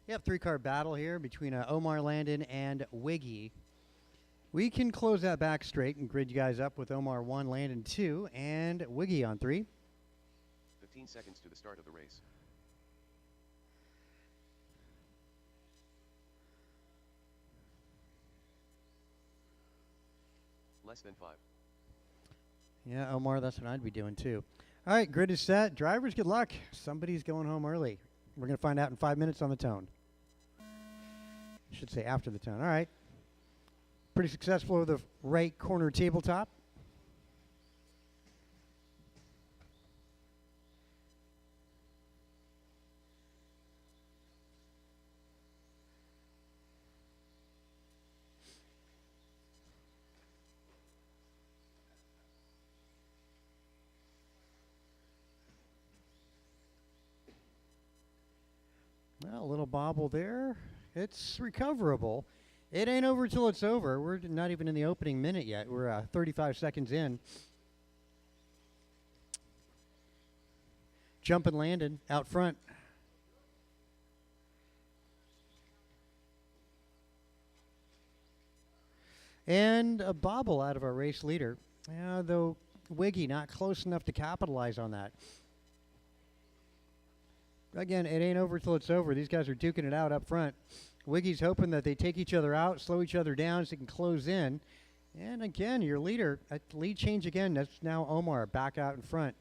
You have three-car battle here between Omar, Landon, and Wiggy. We can close that back straight and grid you guys up with Omar 1, Landon 2, and Wiggy on 3. 15 seconds to the start of the race. Less than 5. Yeah, Omar, that's what I'd be doing too. All right, grid is set. Drivers, good luck. Somebody's going home early. We're going to find out in 5 minutes on the tone. I should say after the tone. All right. Pretty successful over the right corner tabletop. Well, a little bobble there. It's recoverable. It ain't over till it's over. We're not even in the opening minute yet. We're 35 seconds in. Jumping Landon out front. And a bobble out of our race leader. Though Wiggy not close enough to capitalize on that. Again, it ain't over till it's over. These guys are duking it out up front. Wiggy's hoping that they take each other out, slow each other down so they can close in. And again, your leader, lead change again. That's now Omar back out in front.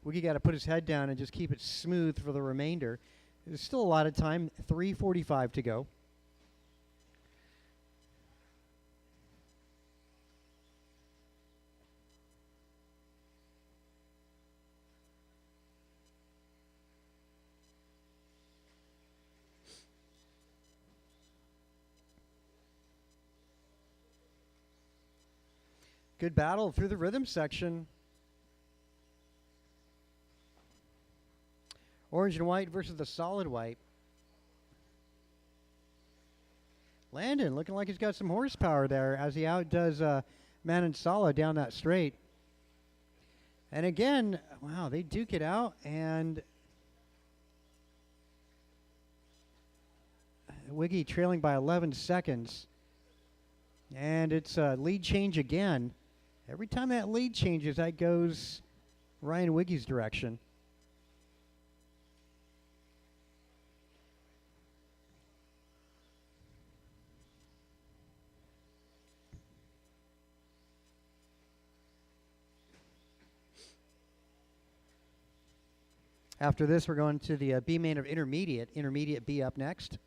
Wiggy got to put his head down and just keep it smooth for the remainder. There's still a lot of time, 3:45 to go. Good battle through the rhythm section. Orange and white versus the solid white. Landon looking like he's got some horsepower there as he outdoes Manansala down that straight. And again, wow, they duke it out, and Wiggy trailing by 11 seconds. And it's a lead change again. Every time that lead changes, that goes Ryan Wiggy's direction. After this, we're going to the B main of intermediate. Intermediate B up next.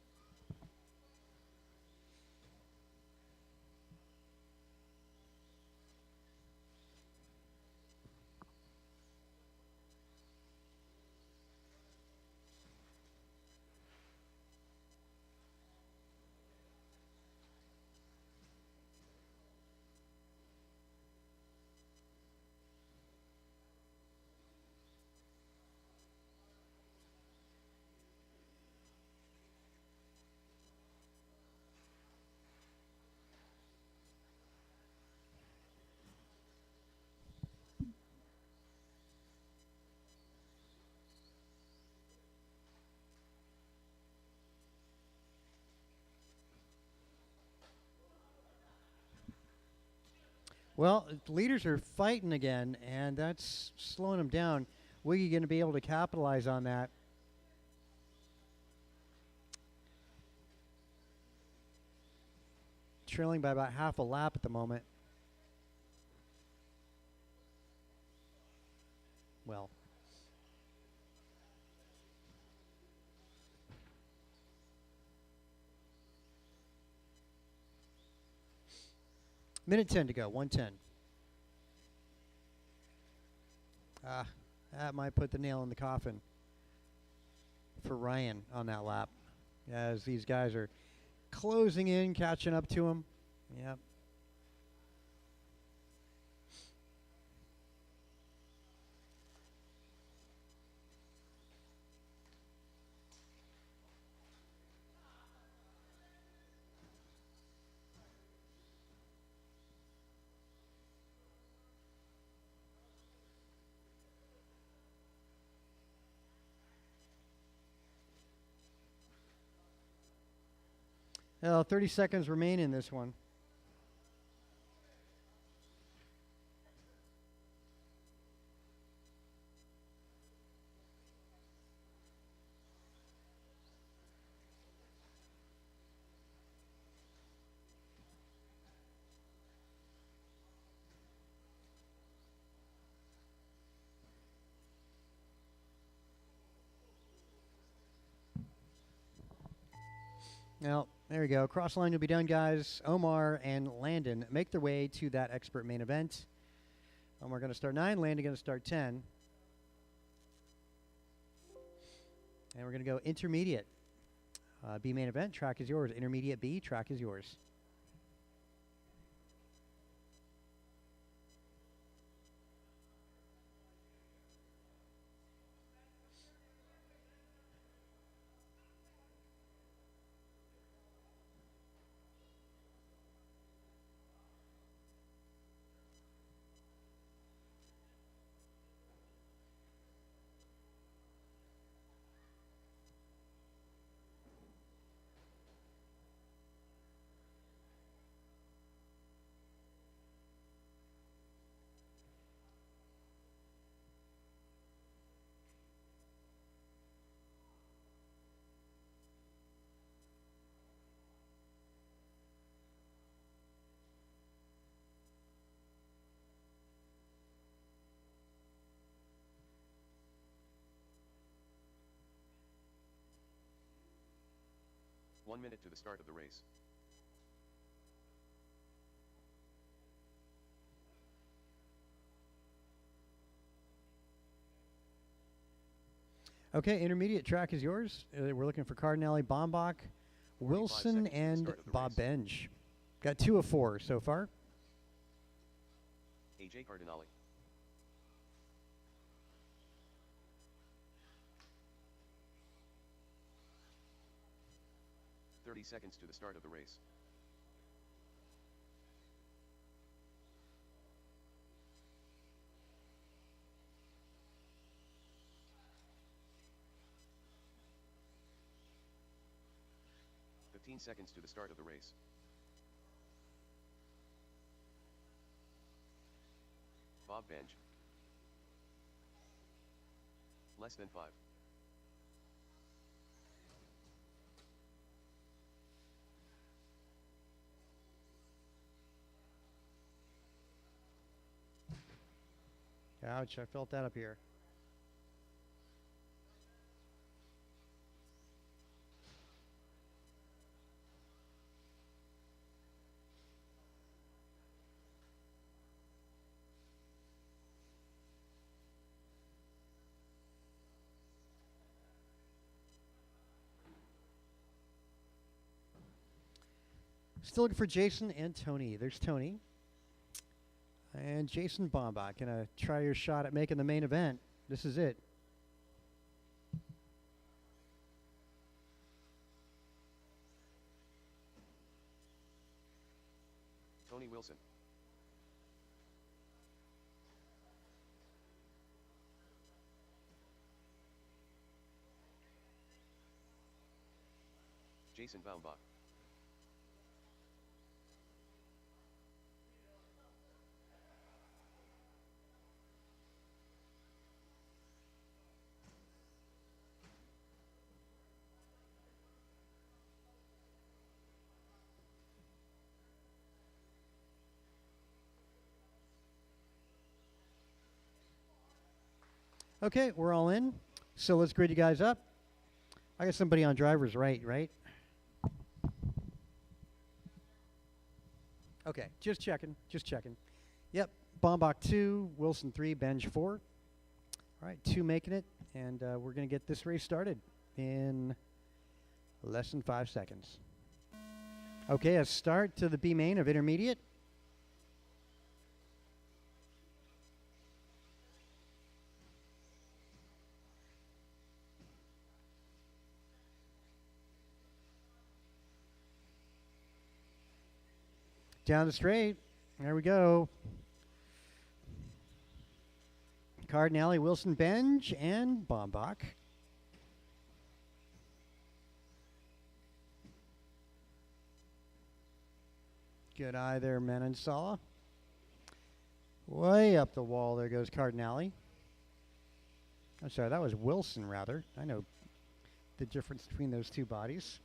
Well, leaders are fighting again, and that's slowing them down. Wiggy going to be able to capitalize on that. Trailing by about half a lap at the moment. Well. Minute 10 to go, 1:10. That might put the nail in the coffin for Ryan on that lap, as these guys are closing in, catching up to him. Yep. Well, 30 seconds remain in this one. Now, there we go. Cross line will be done, guys. Omar and Landon make their way to that expert main event. Omar going to start 9, Landon going to start 10. And we're going to go intermediate. B main event, track is yours. Intermediate B, track is yours. One minute to the start of the race. Okay, intermediate track is yours. We're looking for Cardinale, Bombach, Wilson, seconds to the and start of the Bob race. Benj. Got 2 of 4 so far. AJ Cardinale. "30 seconds to the start of the race. "15 seconds to the start of the race. Bob Benj. Less than 5. Ouch, I felt that up here. Still looking for Jason and Tony. There's Tony. And Jason Bombach. Gonna try your shot at making the main event. This is it. Tony Wilson. Jason Baumbach. Okay, we're all in. So let's grid you guys up. I got somebody on driver's right? Okay, just checking. Yep, Bombach 2, Wilson 3, Benj 4. All right, 2 making it, and we're going to get this race started in less than 5 seconds. Okay, a start to the B main of intermediate. Down the straight. There we go. Cardinale, Wilson, Benj, and Bombach. Good eye there, Manansala. Way up the wall, there goes Cardinale. I'm sorry, that was Wilson, rather. I know the difference between those two bodies.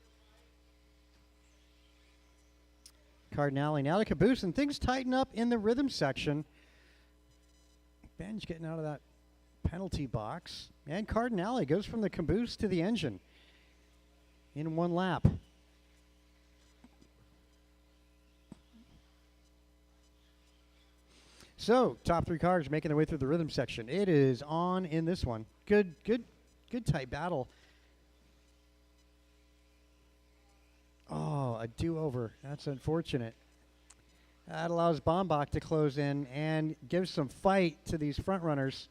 Cardinale now to caboose, and things tighten up in the rhythm section. Benj getting out of that penalty box. And Cardinale goes from the caboose to the engine in 1 lap. So, top 3 cars making their way through the rhythm section. It is on in this one. Good tight battle. Oh, a do-over. That's unfortunate. That allows Bombach to close in and give some fight to these front runners.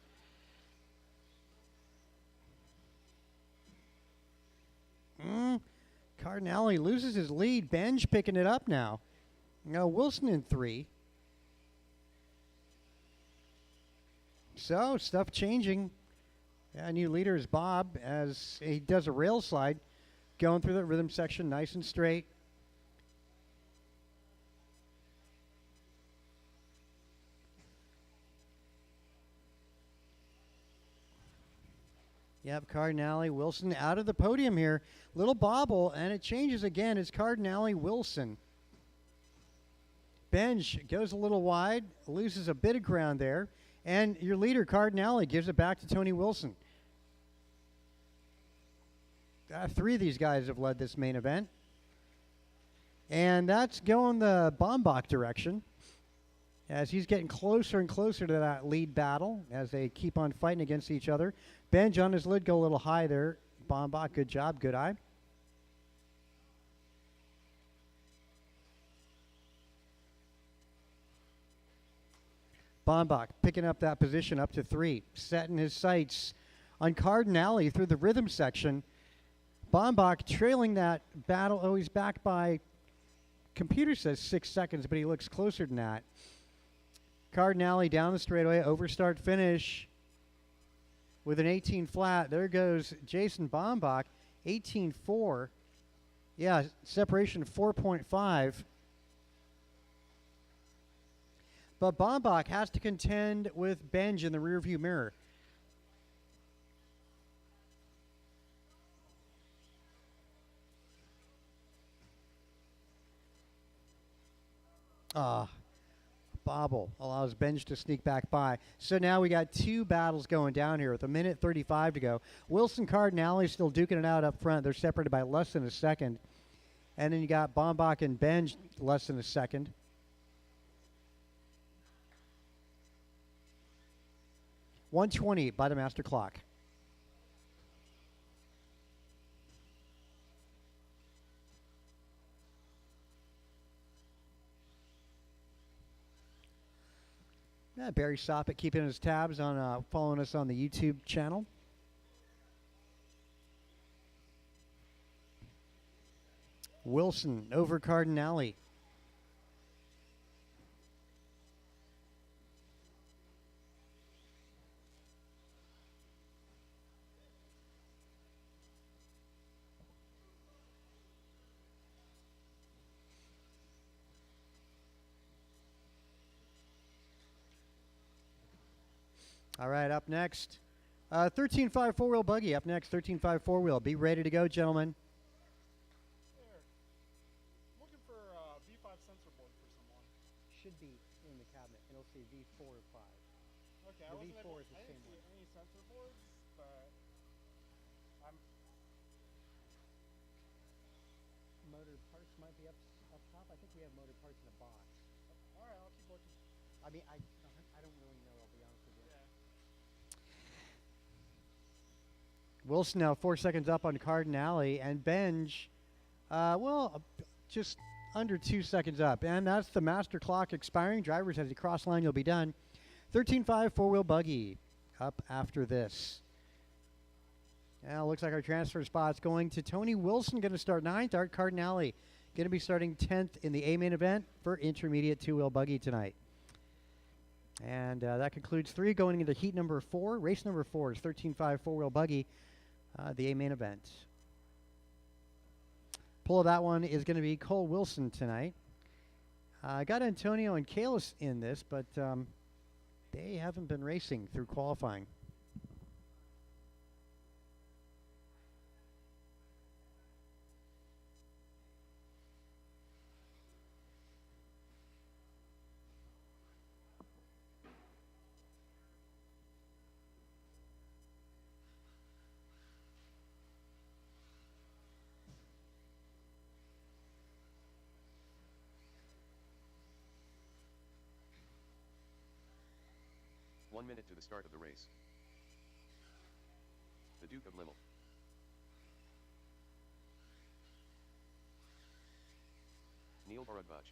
Cardinale loses his lead. Benj picking it up now. Now Wilson in 3. So, stuff changing. Yeah, new leader is Bob as he does a rail slide. Going through the rhythm section nice and straight. Yep, Cardinale, Wilson out of the podium here. Little bobble, and it changes again. It's Cardinale, Wilson. Benj goes a little wide, loses a bit of ground there. And your leader, Cardinale, gives it back to Tony Wilson. 3 of these guys have led this main event. And that's going the Bombach direction as he's getting closer and closer to that lead battle as they keep on fighting against each other. Benj on his lid go a little high there. Bombach, good job, good eye. Bombach picking up that position up to 3, setting his sights on Cardinale through the rhythm section. Bombach trailing that battle. Oh, he's back by, computer says 6 seconds, but he looks closer than that. Cardinale down the straightaway, over start finish with an 18 flat. There goes Jason Bombach, 18.4. Yeah, separation of 4.5. But Bombach has to contend with Benj in the rearview mirror. Bobble allows Benj to sneak back by. So now we got 2 battles going down here with 1:35 to go. Wilson Cardinale still duking it out up front. They're separated by less than a second. And then you got Bombach and Benj less than a second. .120 by the master clock. Barry Soppett keeping his tabs on following us on the YouTube channel. Wilson over Cardinale. All right, up next, 13.5 four-wheel buggy. Up next, 13.5 four-wheel. Be ready to go, gentlemen. Looking for a V5 sensor board for someone. Should be in the cabinet. It'll say V4 or 5. Okay, The V4 is the I same didn't see one. any sensor boards, but I'm Motor parts might be up top. I think we have motor parts in a box. all right. I'll keep looking. I mean, I don't really know. I'll be honest with you. Yeah. Wilson now 4 seconds up on Cardinale, and Benj, just under 2 seconds up. And that's the master clock expiring. Drivers, as you cross line, you'll be done. 13.5 four-wheel buggy up after this. Now, looks like our transfer spot's going to Tony Wilson, going to start 9th. Art Cardinale going to be starting 10th in the A main event for intermediate two-wheel buggy tonight. And that concludes 3 going into heat number 4. Race number 4 is 13.5 four-wheel buggy, the A main event. Pull of that one is going to be Cole Wilson tonight. I got Antonio and Kalis in this, but they haven't been racing through qualifying. One minute to the start of the race. The Duke of Limmel. Neil Bharadwaj.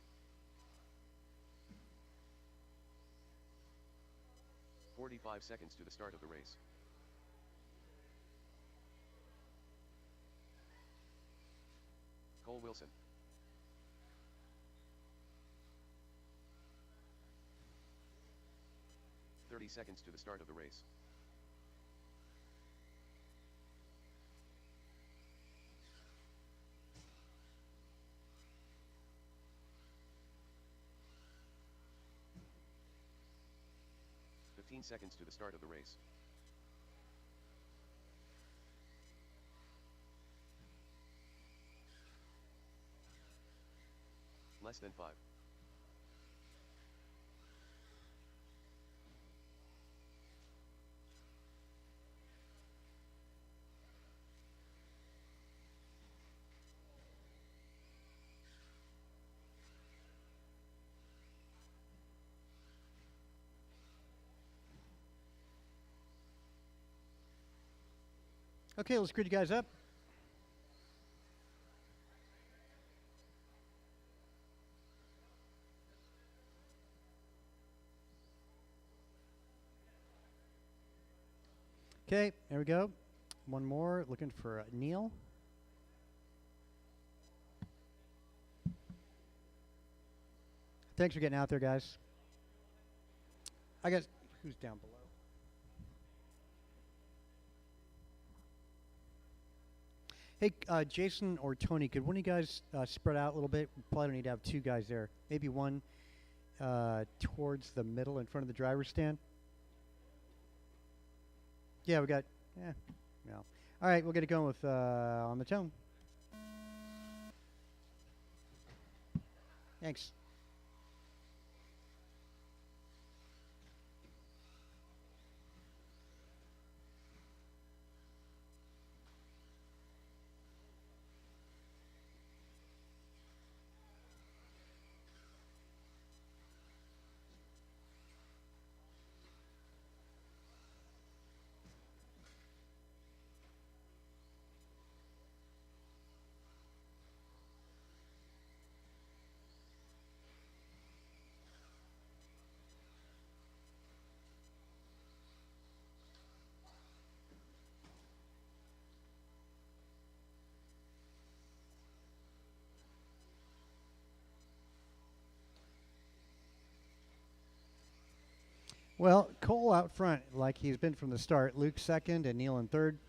45 seconds to the start of the race. Cole Wilson. "30 seconds to the start of the race. "15 seconds to the start of the race. Less than 5. Okay, let's grid you guys up. Okay, there we go. One more, looking for Neil. Thanks for getting out there, guys. I guess, who's down below? Hey, Jason or Tony, could one of you guys spread out a little bit? We probably don't need to have 2 guys there. Maybe one towards the middle in front of the driver's stand. Yeah, we got, no. All right, we'll get it going with On the Tone. Thanks. Well, Cole out front, like he's been from the start. Luke second and Neil in third.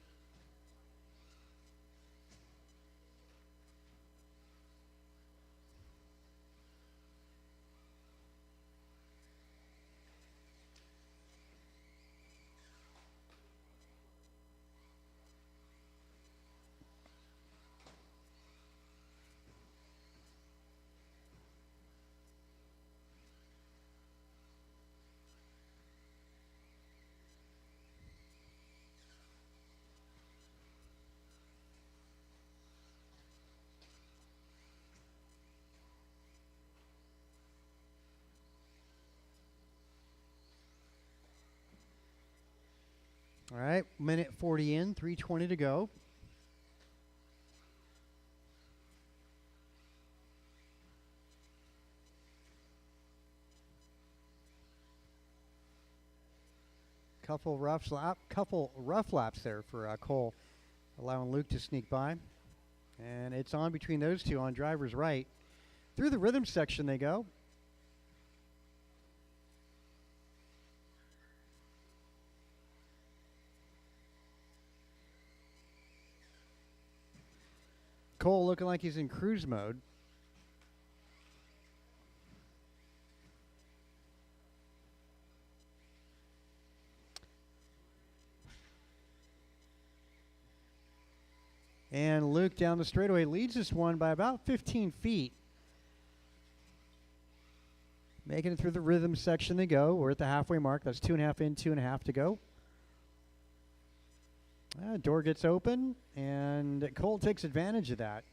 All right, minute 40 in, 3:20 to go. Couple rough laps there for Cole, allowing Luke to sneak by. And it's on between those two on driver's right. Through the rhythm section they go. Cole looking like he's in cruise mode. And Luke down the straightaway leads this one by about 15 feet. Making it through the rhythm section they go. We're at the halfway mark. That's 2.5 in, 2.5 to go. Door gets open, and Cole takes advantage of that.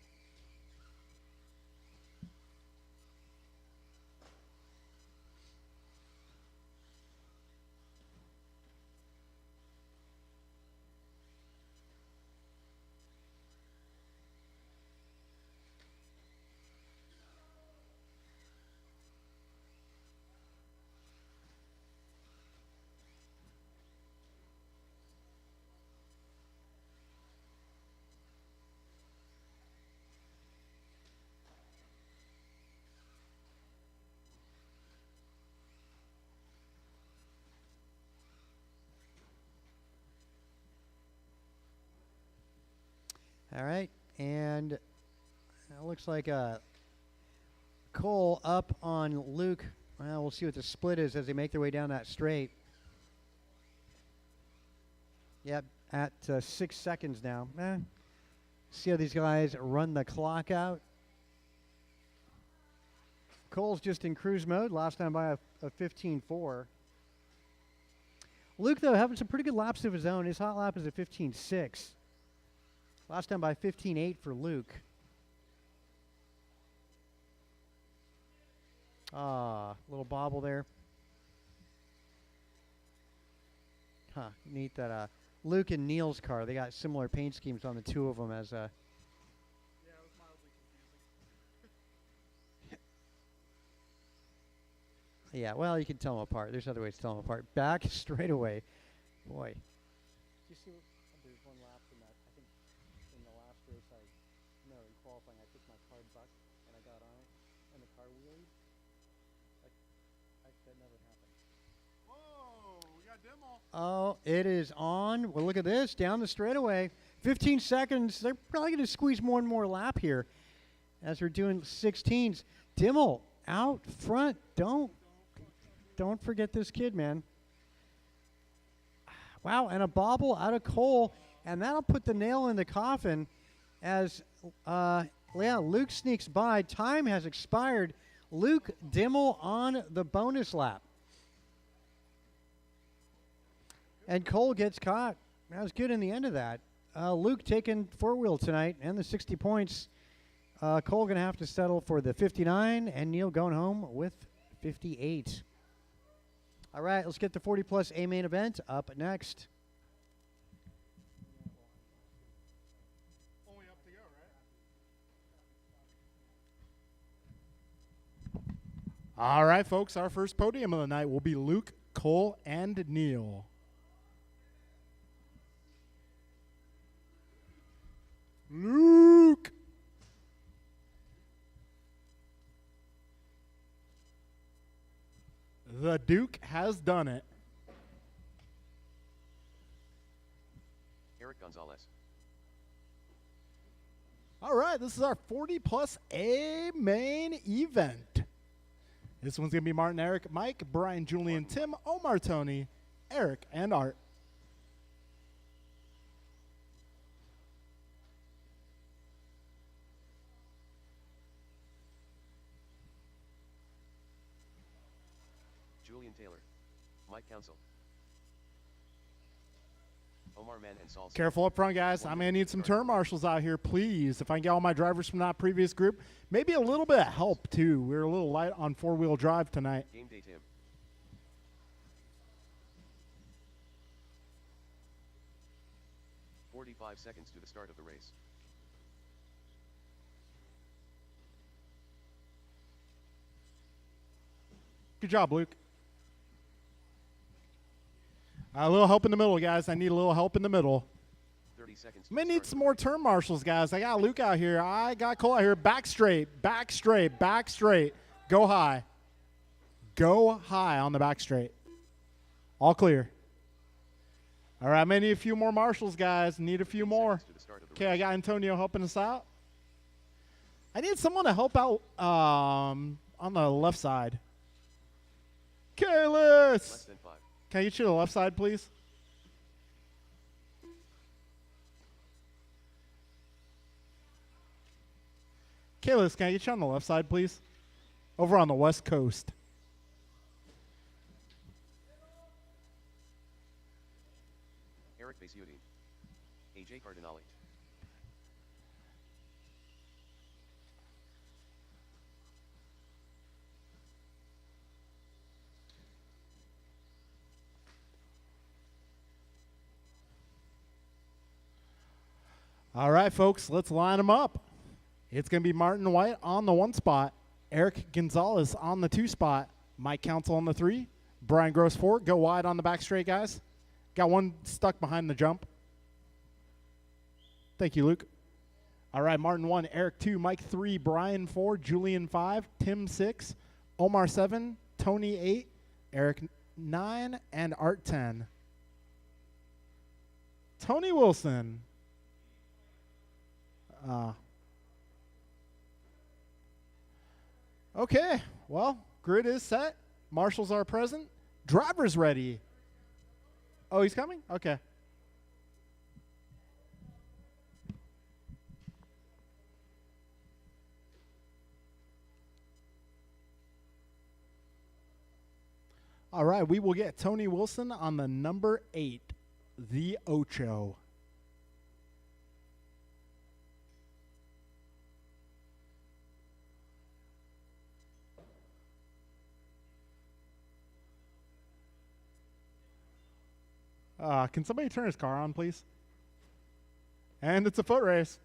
All right, and it looks like Cole up on Luke. Well, we'll see what the split is as they make their way down that straight. Yep, at 6 seconds now. See how these guys run the clock out. Cole's just in cruise mode, last time by a 15.4. Luke, though, having some pretty good laps of his own. His hot lap is a 15.6. Last time by 15.8 for Luke. Little bobble there. Neat that Luke and Neil's car, they got similar paint schemes on the two of them as Yeah, it was mildly confusing. yeah, well, you can tell them apart. There's other ways to tell them apart. Back straight away. Boy. Did you see there's one lap in that, I think in the last race in qualifying I took my car buck and I got on it and the car wheelied. That never happened. Whoa, we got demo. Oh, it is on. Well, look at this. Down the straightaway. 15 seconds. They're probably going to squeeze one more lap here as we're doing 16s. Dimmel out front. Don't forget this kid, man. Wow, and a bobble out of Cole, and that'll put the nail in the coffin as Luke sneaks by. Time has expired. Luke Dimmel on the bonus lap. And Cole gets caught. That was good in the end of that. Luke taking four-wheel tonight and the 60 points. Cole going to have to settle for the 59, and Neil going home with 58. All right, let's get the 40-plus A main event up next. Only up to go, right? All right, folks, our first podium of the night will be Luke, Cole, and Neil. Luke! The Duke has done it. Gonzalez. All right, this is our 40 plus A main event. This one's going to be Martin, Eric, Mike, Brian, Julian, Tim, Omar, Tony, Eric, and Art. Julian Taylor. Mike Council. Omar Mann and Saul. Careful up front, guys. I'm going to need some turn marshals out here, please. If I can get all my drivers from that previous group, maybe a little bit of help, too. We're a little light on four-wheel drive tonight. Game day Tim. "45 seconds to the start of the race. Good job, Luke. A little help in the middle, guys. I need a little help in the middle. 30 seconds. I'm going to need some more turn marshals, guys. I got Luke out here. I got Cole out here. Back straight, back straight, back straight. Go high. Go high on the back straight. All clear. All right, I'm going to need a few more marshals, guys. Need a few more. Okay, I got Antonio helping us out. I need someone to help out on the left side. Kalis! Less than 5. Can I get you to the left side, please? Kalis, can I get you on the left side, please? Over on the West Coast. Eric Basiuti. AJ Cardinale. All right, folks, let's line them up. It's going to be Martin White on the 1 spot, Eric Gonzalez on the 2 spot, Mike Council on the 3, Brian Gross 4. Go wide on the back straight, guys. Got one stuck behind the jump. Thank you, Luke. All right, Martin 1, Eric 2, Mike 3, Brian 4, Julian 5, Tim 6, Omar 7, Tony 8, Eric 9, and Art 10. Tony Wilson. Okay, well, grid is set. Marshals are present. Driver's ready. Oh, he's coming? Okay. All right, we will get Tony Wilson on the number 8, the Ocho. Can somebody turn his car on, please? And it's a foot race.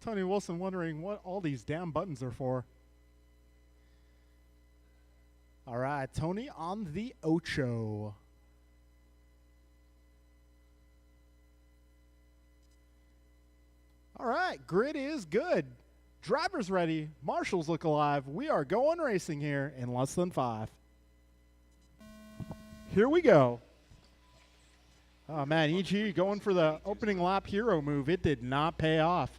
Tony Wilson wondering what all these damn buttons are for. All right, Tony on the Ocho. All right, grid is good. Driver's ready. Marshals look alive. We are going racing here in less than 5. Here we go. Oh, man, EG going for the opening lap hero move. It did not pay off.